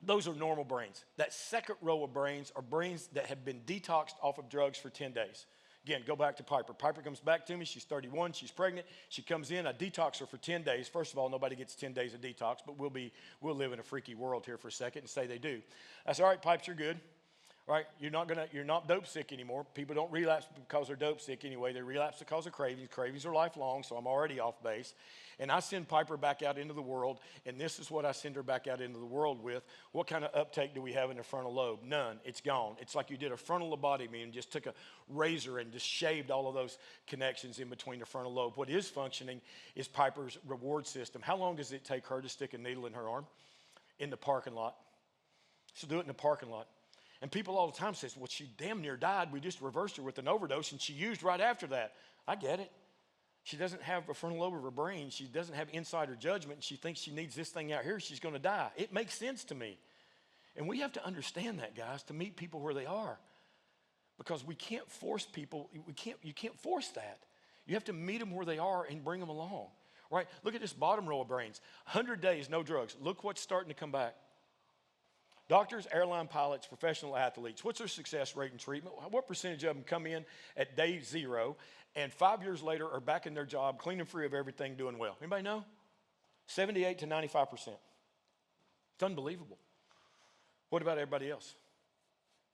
Those are normal brains. That second row of brains are brains that have been detoxed off of drugs for 10 days. Again, go back to Piper. Piper comes back to me. She's 31. She's pregnant. She comes in. I detox her for 10 days. First of all, nobody gets 10 days of detox, but we'll live in a freaky world here for a second and say they do. I said, all right, Pipes, you're good. Right? You're not dope sick anymore. People don't relapse because they're dope sick anyway. They relapse because of cravings. Cravings are lifelong, so I'm already off base. And I send Piper back out into the world, and this is what I send her back out into the world with. What kind of uptake do we have in the frontal lobe? None. It's gone. It's like you did a frontal lobotomy and just took a razor and just shaved all of those connections in between the frontal lobe. What is functioning is Piper's reward system. How long does it take her to stick a needle in her arm? In the parking lot. She'll do it in the parking lot. And people all the time say, well, she damn near died. We just reversed her with an overdose, and she used right after that. I get it. She doesn't have a frontal lobe of her brain. She doesn't have insider judgment. She thinks she needs this thing out here. She's going to die. It makes sense to me. And we have to understand that, guys, to meet people where they are. Because we can't force people. You can't force that. You have to meet them where they are and bring them along. Right? Look at this bottom row of brains. 100 days, no drugs. Look what's starting to come back. Doctors, airline pilots, professional athletes, what's their success rate in treatment? What percentage of them come in at day 0 and 5 years later are back in their job, clean and free of everything, doing well? Anybody know? 78 to 95%. It's unbelievable. What about everybody else?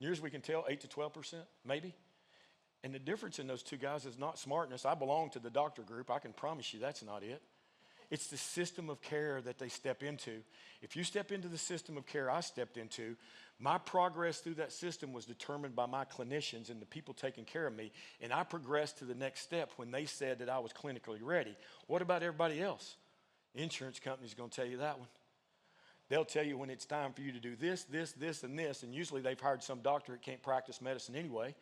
Near as we can tell, 8 to 12%, maybe. And the difference in those two guys is not smartness. I belong to the doctor group. I can promise you that's not it. It's the system of care that they step into. If you step into the system of care I stepped into, my progress through that system was determined by my clinicians and the people taking care of me, and I progressed to the next step when they said that I was clinically ready. What about everybody else? The insurance company's going to tell you that one. They'll tell you when it's time for you to do this, this, this, and this. And usually they've hired some doctor that can't practice medicine anyway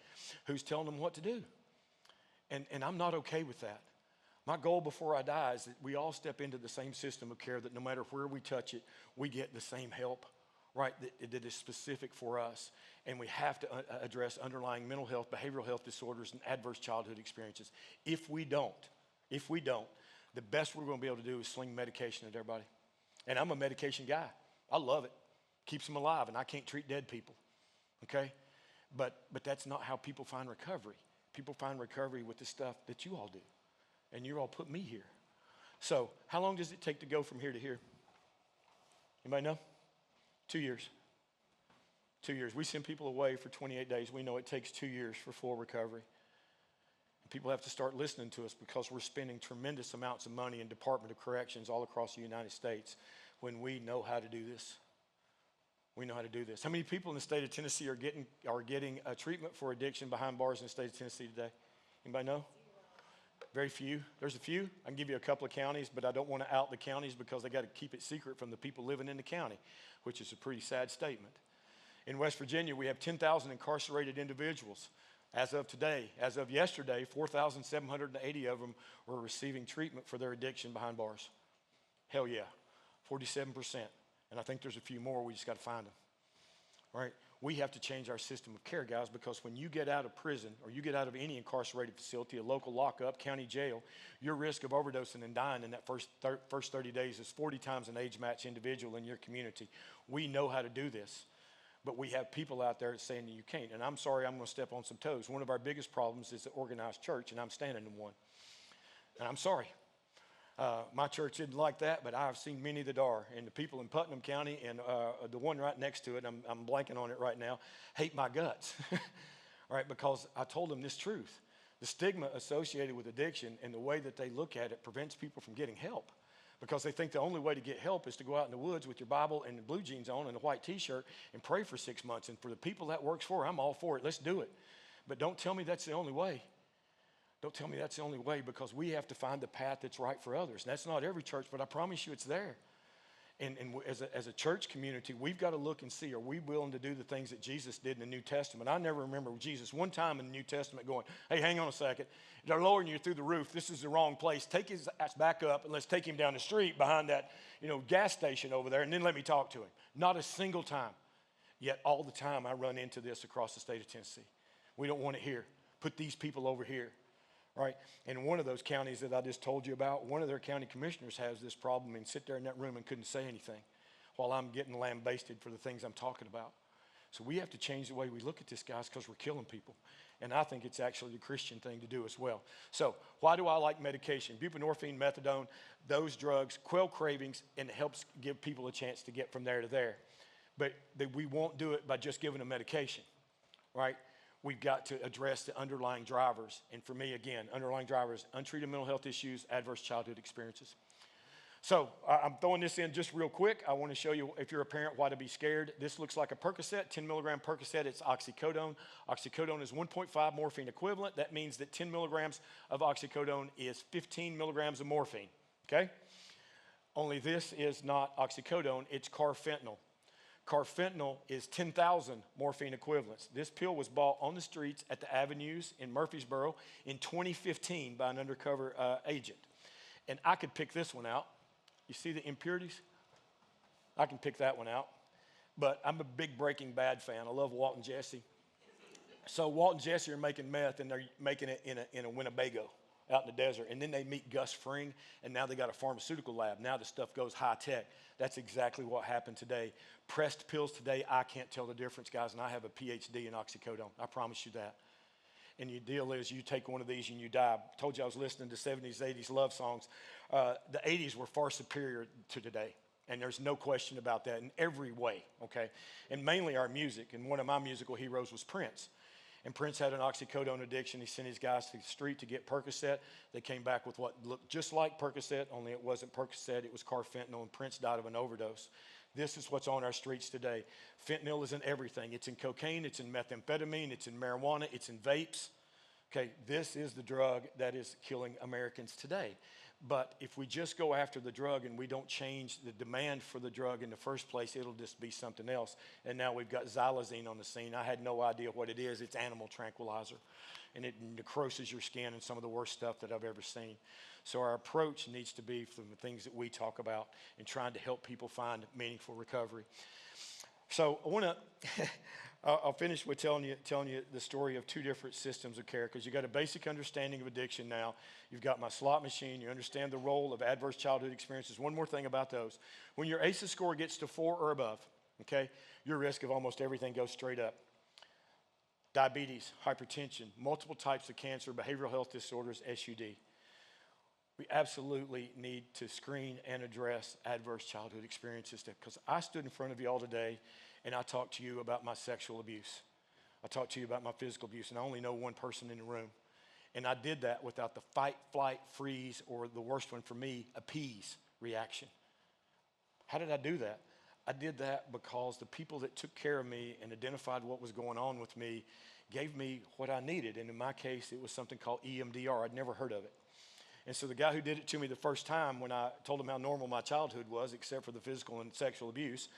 who's telling them what to do. And I'm not okay with that. My goal before I die is that we all step into the same system of care, that no matter where we touch it, we get the same help, right, that is specific for us. And we have to address underlying mental health, behavioral health disorders, and adverse childhood experiences. If we don't, the best we're going to be able to do is sling medication at everybody. And I'm a medication guy. I love it. Keeps them alive, and I can't treat dead people, okay? But that's not how people find recovery. People find recovery with the stuff that you all do. And you all put me here. So how long does it take to go from here to here? Anybody know? 2 years. 2 years. We send people away for 28 days. We know it takes 2 years for full recovery. And people have to start listening to us because we're spending tremendous amounts of money in Department of Corrections all across the United States when we know how to do this. We know how to do this. How many people in the state of Tennessee are getting a treatment for addiction behind bars in the state of Tennessee today? Anybody know? Very few. There's a few. I can give you a couple of counties, but I don't want to out the counties because they got to keep it secret from the people living in the county, which is a pretty sad statement. In West Virginia, we have 10,000 incarcerated individuals. As of today, as of yesterday, 4,780 of them were receiving treatment for their addiction behind bars. Hell yeah, 47%. And I think there's a few more. We just got to find them. All right? We have to change our system of care, guys, because when you get out of prison or you get out of any incarcerated facility, a local lockup, county jail, your risk of overdosing and dying in that first 30 days is 40 times an age-matched individual in your community. We know how to do this, but we have people out there saying that you can't. And I'm sorry, I'm going to step on some toes. One of our biggest problems is the organized church, and I'm standing in one. And I'm sorry. My church didn't like that, but I've seen many that are. And the people in Putnam County and the one right next to it, I'm blanking on it right now, hate my guts. Right? Because I told them this truth. The stigma associated with addiction and the way that they look at it prevents people from getting help. Because they think the only way to get help is to go out in the woods with your Bible and the blue jeans on and a white t-shirt and pray for 6 months. And for the people that works for, I'm all for it. Let's do it. But don't tell me that's the only way. Don't tell me that's the only way, because we have to find the path that's right for others. And that's not every church, but I promise you it's there. And as a church community, we've got to look and see, are we willing to do the things that Jesus did in the New Testament? I never remember Jesus one time in the New Testament going, hey, hang on a second. They're lowering you through the roof. This is the wrong place. Take his ass back up and let's take him down the street behind that gas station over there, and then let me talk to him. Not a single time. Yet all the time I run into this across the state of Tennessee. We don't want it here. Put these people over here. Right? And one of those counties that I just told you about, one of their county commissioners has this problem and sit there in that room and couldn't say anything while I'm getting lambasted for the things I'm talking about. So we have to change the way we look at this, guys, because we're killing people. And I think it's actually the Christian thing to do as well. So why do I like medication? Buprenorphine, methadone, those drugs quell cravings and helps give people a chance to get from there to there. But we won't do it by just giving them medication, right? We've got to address the underlying drivers. And for me, again, underlying drivers, untreated mental health issues, adverse childhood experiences. So I'm throwing this in just real quick. I want to show you, if you're a parent, why to be scared. This looks like a Percocet, 10 milligram Percocet. It's oxycodone. Oxycodone is 1.5 morphine equivalent. That means that 10 milligrams of oxycodone is 15 milligrams of morphine, okay? Only this is not oxycodone, it's carfentanil. Carfentanil is 10,000 morphine equivalents. This pill was bought on the streets at the avenues in Murfreesboro in 2015 by an undercover agent. And I could pick this one out. You see the impurities? I can pick that one out. But I'm a big Breaking Bad fan. I love Walt and Jesse. So Walt and Jesse are making meth, and they're making it in a Winnebago out in the desert. And then they meet Gus Fring, and now they got a pharmaceutical lab. Now the stuff goes high tech. That's exactly what happened today. Pressed pills today, I can't tell the difference, guys, and I have a PhD in oxycodone. I promise you that. And your deal is you take one of these and you die. I told you I was listening to 70s, 80s love songs. The 80s were far superior to today. And there's no question about that in every way, okay? And mainly our music. And one of my musical heroes was Prince. And Prince had an oxycodone addiction. He sent his guys to the street to get Percocet. They came back with what looked just like Percocet, only it wasn't Percocet, it was carfentanil, and Prince died of an overdose. This is what's on our streets today. Fentanyl is in everything. It's in cocaine, it's in methamphetamine, it's in marijuana, it's in vapes. Okay, this is the drug that is killing Americans today. But if we just go after the drug and we don't change the demand for the drug in the first place, it'll just be something else. And now we've got xylazine on the scene. I had no idea what it is. It's animal tranquilizer. And it necroses your skin and some of the worst stuff that I've ever seen. So our approach needs to be from the things that we talk about and trying to help people find meaningful recovery. So I want to, I'll finish with telling you the story of two different systems of care, because you got a basic understanding of addiction now. You've got my slot machine. You understand the role of adverse childhood experiences. One more thing about those. When your ACEs score gets to 4 or above, okay, your risk of almost everything goes straight up. Diabetes, hypertension, multiple types of cancer, behavioral health disorders, SUD. We absolutely need to screen and address adverse childhood experiences, because I stood in front of you all today and I talked to you about my sexual abuse. I talked to you about my physical abuse, and I only know one person in the room. And I did that without the fight, flight, freeze, or the worst one for me, appease reaction. How did I do that? I did that because the people that took care of me and identified what was going on with me gave me what I needed. And in my case, it was something called EMDR. I'd never heard of it. And so the guy who did it to me the first time, when I told him how normal my childhood was, except for the physical and sexual abuse,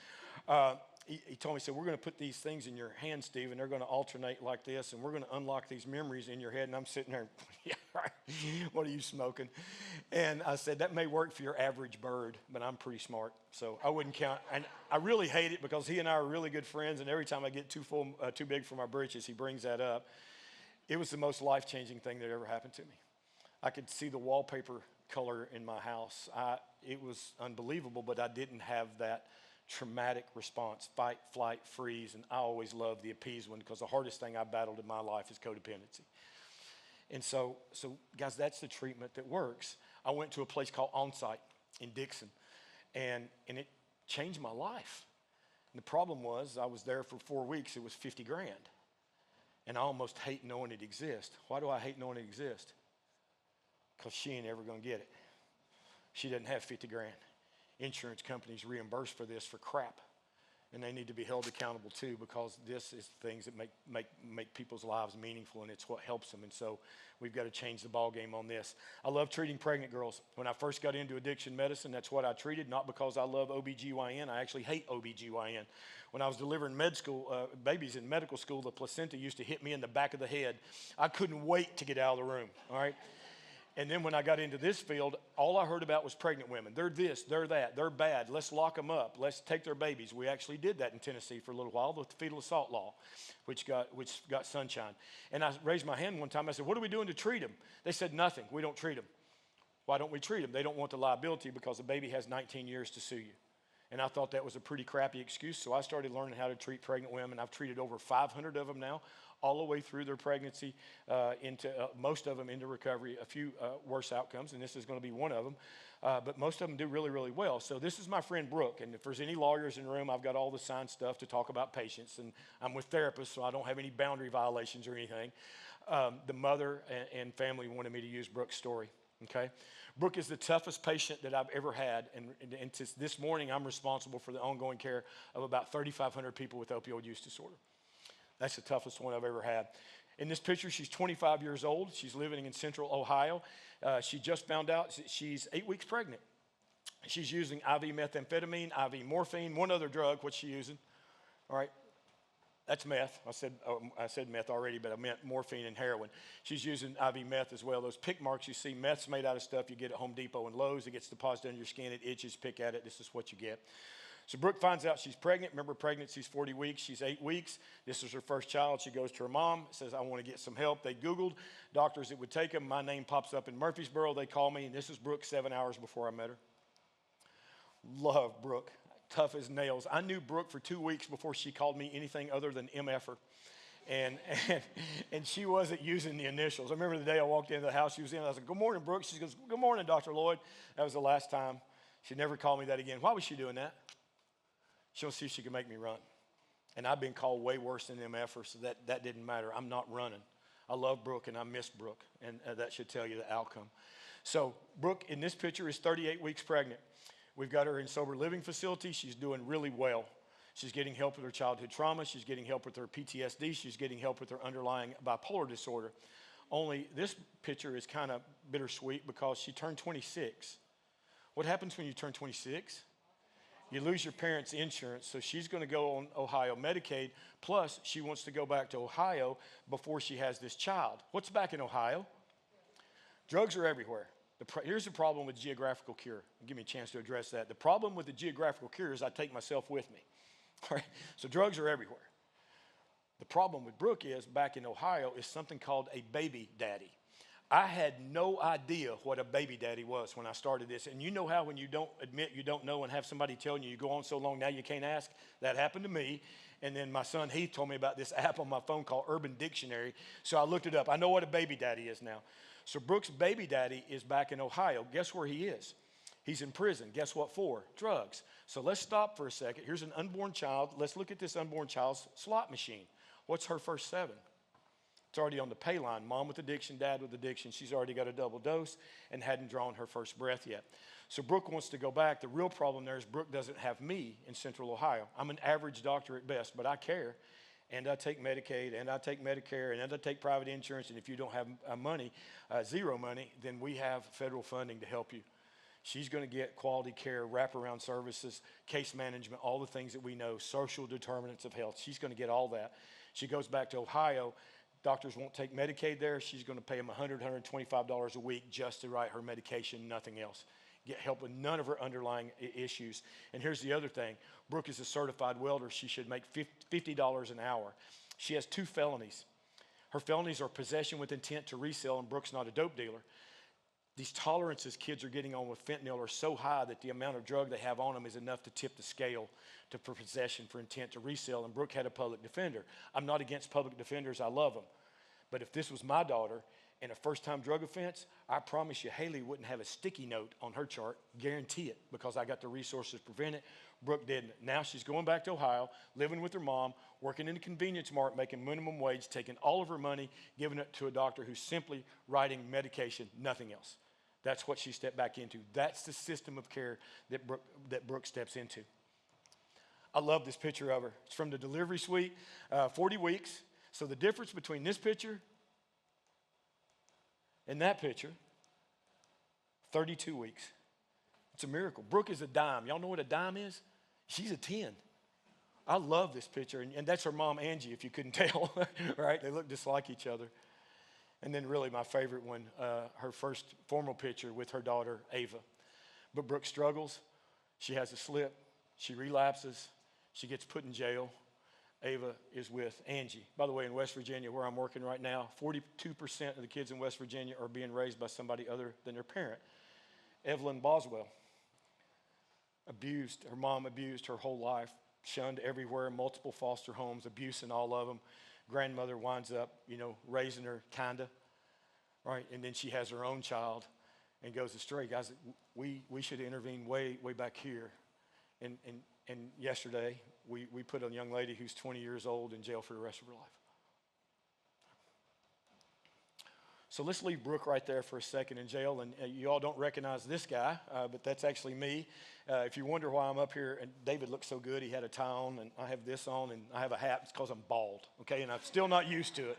he told me, he said, we're going to put these things in your hand, Steve, and they're going to alternate like this, and we're going to unlock these memories in your head. And I'm sitting there, yeah, right. What are you smoking? And I said, that may work for your average bird, but I'm pretty smart, so I wouldn't count. And I really hate it, because he and I are really good friends, and every time I get too big for my britches, he brings that up. It was the most life-changing thing that ever happened to me. I could see the wallpaper color in my house. It was unbelievable, but I didn't have that traumatic response, fight, flight, freeze, and I always loved the appease one, because the hardest thing I battled in my life is codependency. And so guys, that's the treatment that works. I went to a place called Onsite in Dixon, and it changed my life. And the problem was, I was there for 4 weeks. It was 50 grand. And I almost hate knowing it exists. Why do I hate knowing it exists? Because she ain't ever going to get it. She doesn't have 50 grand. Insurance companies reimburse for this for crap. And they need to be held accountable too, because this is things that make people's lives meaningful, and it's what helps them. And so we've got to change the ball game on this. I love treating pregnant girls. When I first got into addiction medicine, that's what I treated, not because I love OBGYN. I actually hate OBGYN. When I was delivering babies in medical school, the placenta used to hit me in the back of the head. I couldn't wait to get out of the room, all right? And then when I got into this field, all I heard about was pregnant women. They're this, they're that, they're bad. Let's lock them up. Let's take their babies. We actually did that in Tennessee for a little while with the fetal assault law, which got sunshine. And I raised my hand one time. I said, what are we doing to treat them? They said, nothing. We don't treat them. Why don't we treat them? They don't want the liability, because the baby has 19 years to sue you. And I thought that was a pretty crappy excuse, so I started learning how to treat pregnant women. I've treated over 500 of them now, all the way through their pregnancy, most of them into recovery, a few worse outcomes, and this is going to be one of them. But most of them do really, really well. So this is my friend Brooke, and if there's any lawyers in the room, I've got all the signed stuff to talk about patients, and I'm with therapists, so I don't have any boundary violations or anything. The mother and family wanted me to use Brooke's story, okay? Brooke is the toughest patient that I've ever had, and this morning I'm responsible for the ongoing care of about 3,500 people with opioid use disorder. That's the toughest one I've ever had. In this picture, she's 25 years old. She's living in central Ohio. She just found out she's 8 weeks pregnant. She's using IV methamphetamine, IV morphine, one other drug. What's she using? All right. That's meth. I said meth already, but I meant morphine and heroin. She's using IV meth as well. Those pick marks you see, meth's made out of stuff you get at Home Depot and Lowe's. It gets deposited on your skin. It itches. Pick at it. This is what you get. So Brooke finds out she's pregnant. Remember, pregnancy's 40 weeks. She's 8 weeks. This is her first child. She goes to her mom, says, I want to get some help. They Googled doctors that would take them. My name pops up in Murfreesboro. They call me, and this is Brooke 7 hours before I met her. Love Brooke. Tough as nails. I knew Brooke for 2 weeks before she called me anything other than MFer. And she wasn't using the initials. I remember the day I walked into the house she was in. I was like, good morning, Brooke. She goes, good morning, Dr. Lloyd. That was the last time. She never called me that again. Why was she doing that? She'll see if she can make me run. And I've been called way worse than MFer, so that didn't matter. I'm not running. I love Brooke, and I miss Brooke, and that should tell you the outcome. So Brooke, in this picture, is 38 weeks pregnant. We've got her in sober living facility. She's doing really well. She's getting help with her childhood trauma. She's getting help with her PTSD. She's getting help with her underlying bipolar disorder. only this picture is kind of bittersweet because she turned 26. What happens when you turn 26? You lose your parents' insurance, so she's going to go on Ohio Medicaid, plus she wants to go back to Ohio before she has this child. What's back in Ohio? Drugs are everywhere. Here's the problem with geographical cure. Give me a chance to address that. The problem with the geographical cure is I take myself with me. All right? So drugs are everywhere. The problem with Brooke is back in Ohio is something called a baby daddy. I had no idea what a baby daddy was when I started this. And you know how when you don't admit you don't know and have somebody telling you, you go on so long now you can't ask? That happened to me. And then my son Heath told me about this app on my phone called Urban Dictionary. So I looked it up. I know what a baby daddy is now. So Brooke's baby daddy is back in Ohio. Guess where he is? He's in prison. Guess what for? Drugs. So let's stop for a second. Here's an unborn child. Let's look at this unborn child's slot machine. What's her first 7? It's already on the pay line. Mom with addiction, dad with addiction. She's already got a double dose and hadn't drawn her first breath yet. So Brooke wants to go back. The real problem there is Brooke doesn't have me in Central Ohio. I'm an average doctor at best, but I care. And I take Medicaid, and I take Medicare, and I take private insurance. And if you don't have money, zero money, then we have federal funding to help you. She's going to get quality care, wraparound services, case management, all the things that we know, social determinants of health. She's going to get all that. She goes back to Ohio. Doctors won't take Medicaid there. She's going to pay them $100, $125 a week just to write her medication, nothing else. Get help with none of her underlying issues. And here's the other thing. Brooke is a certified welder. She should make $50 an hour. She has 2 felonies. Her felonies are possession with intent to resell, and Brooke's not a dope dealer. These tolerances kids are getting on with fentanyl are so high that the amount of drug they have on them is enough to tip the scale for possession for intent to resell. And Brooke had a public defender. I'm not against public defenders. I love them. But if this was my daughter and a first-time drug offense, I promise you Haley wouldn't have a sticky note on her chart. Guarantee it, because I got the resources to prevent it. Brooke didn't. Now she's going back to Ohio, living with her mom, working in a convenience mart, making minimum wage, taking all of her money, giving it to a doctor who's simply writing medication, nothing else. That's what she stepped back into. That's the system of care that Brooke steps into. I love this picture of her. It's from the delivery suite, 40 weeks. So the difference between this picture and that picture, 32 weeks. It's a miracle. Brooke is a dime. Y'all know what a dime is? She's a 10. I love this picture. And that's her mom, Angie, if you couldn't tell. Right? They look just like each other. And then really my favorite one, her first formal picture with her daughter, Ava. But Brooke struggles. She has a slip. She relapses. She gets put in jail. Ava is with Angie. By the way, in West Virginia, where I'm working right now, 42% of the kids in West Virginia are being raised by somebody other than their parent. Evelyn Boswell, abused. Her mom abused her whole life, shunned everywhere, multiple foster homes, abuse in all of them. Grandmother winds up, raising her, kinda, right? And then she has her own child and goes astray. Guys, we should intervene way back here. And yesterday, we put a young lady who's 20 years old in jail for the rest of her life. So let's leave Brooke right there for a second in jail. And you all don't recognize this guy, but that's actually me. If you wonder why I'm up here, and David looks so good, he had a tie on, and I have this on, and I have a hat. It's because I'm bald, okay? And I'm still not used to it.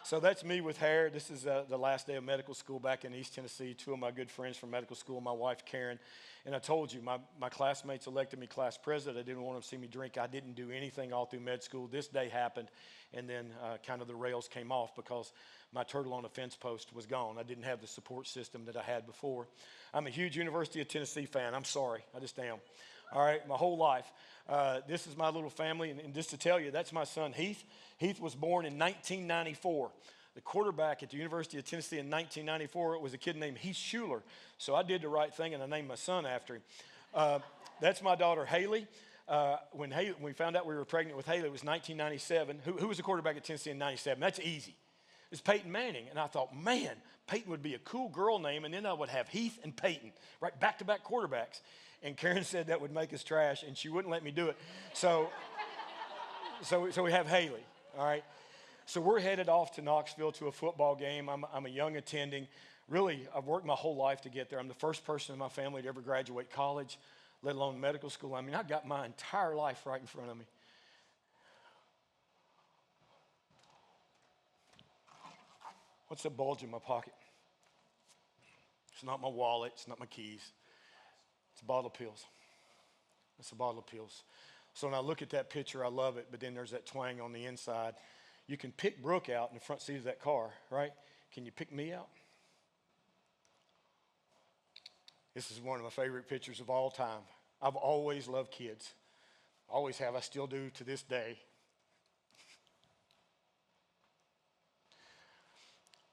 So that's me with hair. This is the last day of medical school back in East Tennessee. 2 of my good friends from medical school, my wife, Karen. And I told you, my classmates elected me class president. I didn't want them to see me drink. I didn't do anything all through med school. This day happened, and then kind of the rails came off because my turtle on a fence post was gone. I didn't have the support system that I had before. I'm a huge University of Tennessee fan. I'm sorry. I just am. All right, my whole life. This is my little family, and just to tell you, that's my son, Heath. Heath was born in 1994. The quarterback at the University of Tennessee in 1994 was a kid named Heath Schuler. So I did the right thing, and I named my son after him. That's my daughter, Haley. When we found out we were pregnant with Haley, it was 1997. Who was the quarterback at Tennessee in 97? That's easy. It's Peyton Manning. And I thought, man, Peyton would be a cool girl name, and then I would have Heath and Peyton, right, back-to-back quarterbacks. And Karen said that would make us trash, and she wouldn't let me do it. So we have Haley, all right? So we're headed off to Knoxville to a football game. I'm a young attending. Really, I've worked my whole life to get there. I'm the first person in my family to ever graduate college, let alone medical school. I mean, I've got my entire life right in front of me. What's that bulge in my pocket? It's not my wallet. It's not my keys. It's a bottle of pills. It's a bottle of pills. So when I look at that picture, I love it, but then there's that twang on the inside. You can pick Brooke out in the front seat of that car, right? Can you pick me out? This is one of my favorite pictures of all time. I've always loved kids. Always have. I still do to this day.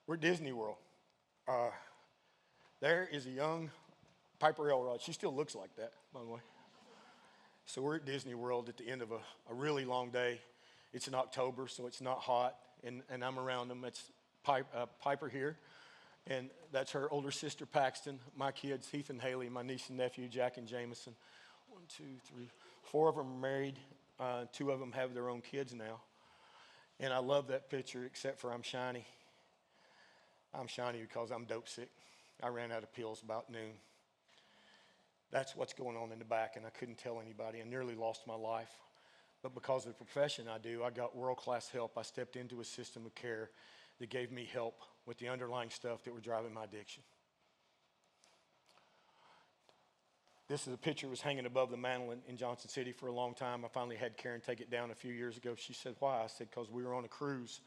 We're at Disney World. There is a young Piper Elrod. She still looks like that, by the way. So we're at Disney World at the end of a really long day. It's in October, so it's not hot, and I'm around them. It's Piper here, and that's her older sister, Paxton, my kids, Heath and Haley, my niece and nephew, Jack and Jameson. 1, 2, 3, 4 of them are married. 2 of them have their own kids now. And I love that picture, except for I'm shiny. I'm shiny because I'm dope sick. I ran out of pills about noon. That's what's going on in the back, and I couldn't tell anybody. I nearly lost my life. But because of the profession I do, I got world-class help. I stepped into a system of care that gave me help with the underlying stuff that were driving my addiction. This is a picture that was hanging above the mantle in Johnson City for a long time. I finally had Karen take it down a few years ago. She said, why? I said, because we were on a cruise,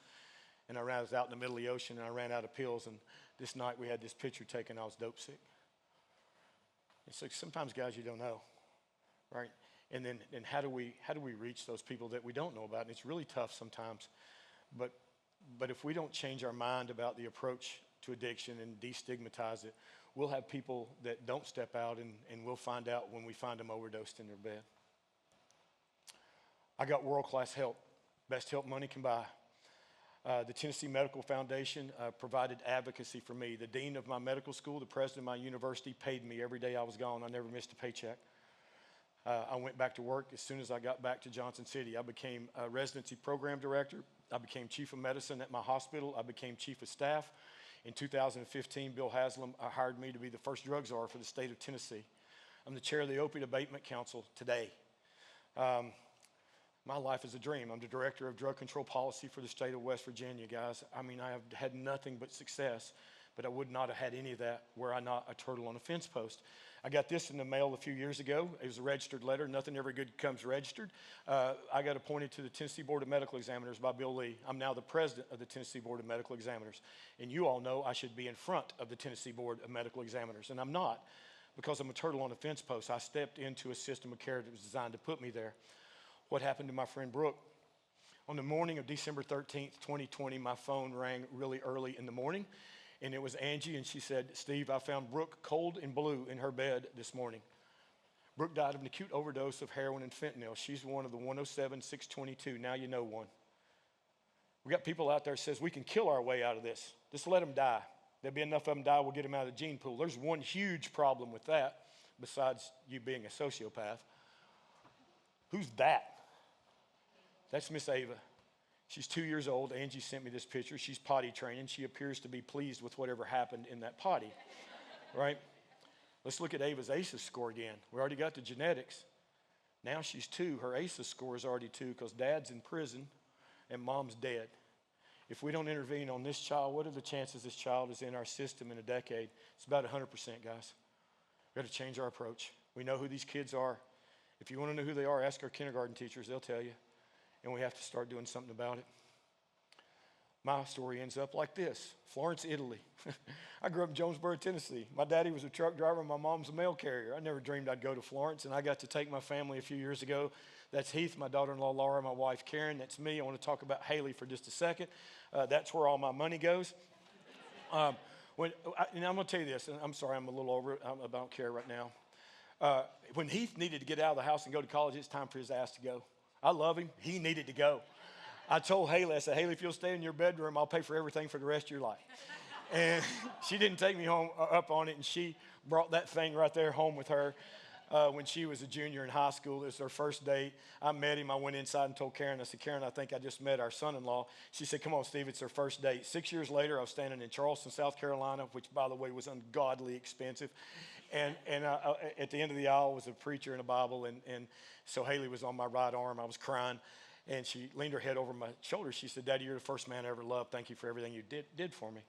and I was out in the middle of the ocean, and I ran out of pills, and this night we had this picture taken. I was dope sick. It's like sometimes, guys, you don't know, right? And then how do we reach those people that we don't know about? And it's really tough sometimes. But if we don't change our mind about the approach to addiction and destigmatize it, we'll have people that don't step out, and we'll find out when we find them overdosed in their bed. I got world-class help, best help money can buy. The Tennessee Medical Foundation provided advocacy for me. The dean of my medical school, the president of my university, paid me every day I was gone. I never missed a paycheck. I went back to work as soon as I got back to Johnson City. I became a residency program director. I became chief of medicine at my hospital. I became chief of staff. In 2015, Bill Haslam hired me to be the first drug czar for the state of Tennessee. I'm the chair of the Opiate Abatement Council today. My life is a dream. I'm the director of drug control policy for the state of West Virginia, guys. I mean, I have had nothing but success, but I would not have had any of that were I not a turtle on a fence post. I got this in the mail a few years ago. It was a registered letter. Nothing ever good comes registered. I got appointed to the Tennessee Board of Medical Examiners by Bill Lee. I'm now the president of the Tennessee Board of Medical Examiners. And you all know I should be in front of the Tennessee Board of Medical Examiners, and I'm not because I'm a turtle on a fence post. I stepped into a system of care that was designed to put me there. What happened to my friend Brooke? On the morning of December 13th, 2020, my phone rang really early in the morning, and it was Angie, and she said, Steve, I found Brooke cold and blue in her bed this morning. Brooke died of an acute overdose of heroin and fentanyl. She's one of the 107-622. Now you know one. We got people out there that says we can kill our way out of this. Just let them die. There'll be enough of them die, we'll get them out of the gene pool. There's one huge problem with that, besides you being a sociopath. Who's that? That's Miss Ava. She's 2 years old. Angie sent me this picture. She's potty training. She appears to be pleased with whatever happened in that potty, right? Let's look at Ava's ACEs score again. We already got the genetics. Now she's 2. Her ACEs score is already 2 because dad's in prison and mom's dead. If we don't intervene on this child, what are the chances this child is in our system in a decade? It's about 100%, guys. We've got to change our approach. We know who these kids are. If you want to know who they are, ask our kindergarten teachers. They'll tell you. And we have to start doing something about it. My story ends up like this. Florence, Italy. I grew up in Jonesboro, Tennessee. My daddy was a truck driver. My mom's a mail carrier. I never dreamed I'd go to Florence, and I got to take my family a few years ago. That's Heath, my daughter-in-law Laura, my wife Karen. That's me. I want to talk about Haley for just a second. That's where all my money goes. And I'm going to tell you this, and I'm sorry, I'm a little over it. I don't care right now. When Heath needed to get out of the house and go to college, it's time for his ass to go. I love him. He needed to go. I told Haley, I said, Haley, if you'll stay in your bedroom, I'll pay for everything for the rest of your life. And she didn't take me home up on it, and she brought that thing right there home with her when she was a junior in high school. It was their first date. I met him. I went inside and told Karen, I said, Karen, I think I just met our son-in-law. She said, come on, Steve, it's their first date. 6 years later, I was standing in Charleston, South Carolina, which, by the way, was ungodly expensive. And at the end of the aisle was a preacher and a Bible, and so Haley was on my right arm. I was crying, and she leaned her head over my shoulder. She said, Daddy, you're the first man I ever loved. Thank you for everything you did for me.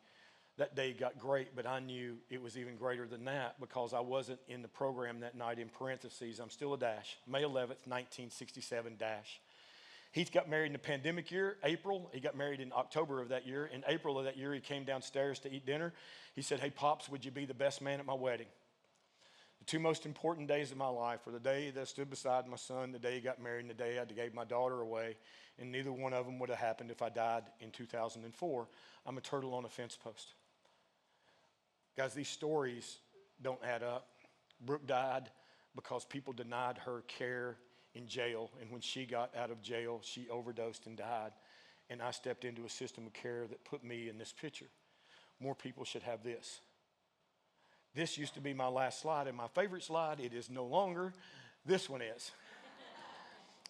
that day got great, but I knew it was even greater than that because I wasn't in the program that night. In parentheses, I'm still a dash. May 11th, 1967 dash. Heath got married in the pandemic year, April. He got married in October of that year. In April of that year, he came downstairs to eat dinner. He said, "Hey, Pops, would you be the best man at my wedding?" The two most important days of my life were the day that I stood beside my son, the day he got married, and the day I gave my daughter away. And neither one of them would have happened if I died in 2004. I'm a turtle on a fence post. Guys, these stories don't add up. Brooke died because people denied her care in jail. And when she got out of jail, she overdosed and died. And I stepped into a system of care that put me in this picture. More people should have this. This used to be my last slide, and my favorite slide, it is no longer. This one is.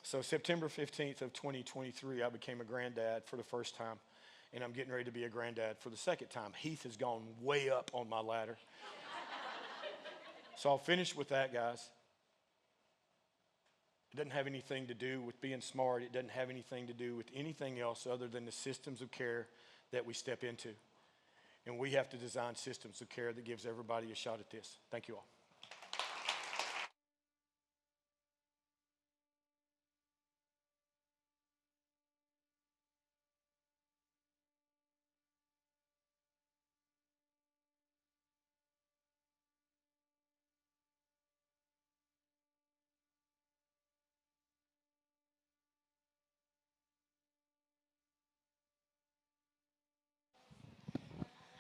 So September 15th of 2023, I became a granddad for the first time, and I'm getting ready to be a granddad for the second time. Heath has gone way up on my ladder. So I'll finish with that, guys. It doesn't have anything to do with being smart. It doesn't have anything to do with anything else other than the systems of care that we step into. And we have to design systems of care that gives everybody a shot at this. Thank you all.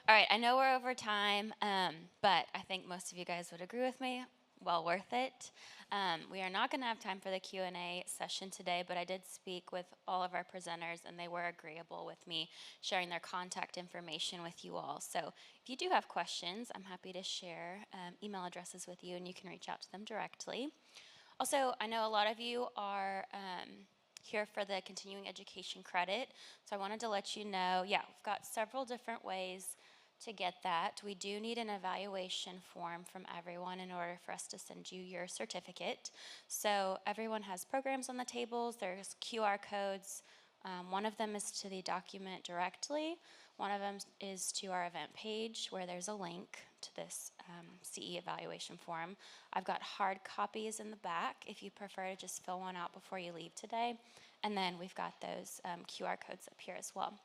All right, I know we're over time, but I think most of you guys would agree with me. Well worth it. We are not going to have time for the Q&A session today, but I did speak with all of our presenters, and they were agreeable with me sharing their contact information with you all. So if you do have questions, I'm happy to share email addresses with you, and you can reach out to them directly. Also, I know a lot of you are here for the continuing education credit, so I wanted to let you know, we've got several different ways to get that. We do need an evaluation form from everyone in order for us to send you your certificate. So everyone has programs on the tables, there's QR codes. One of them is to the document directly. One of them is to our event page where there's a link to this CE evaluation form. I've got hard copies in the back if you prefer to just fill one out before you leave today. And then we've got those QR codes up here as well.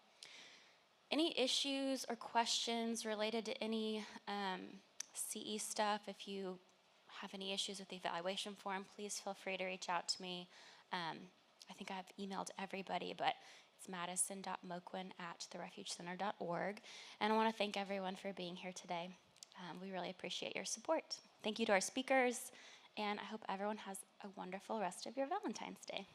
Any issues or questions related to any CE stuff, if you have any issues with the evaluation form, please feel free to reach out to me. I think I've emailed everybody, but it's madison.moquin@therefugecenter.org. And I want to thank everyone for being here today. We really appreciate your support. Thank you to our speakers, and I hope everyone has a wonderful rest of your Valentine's Day.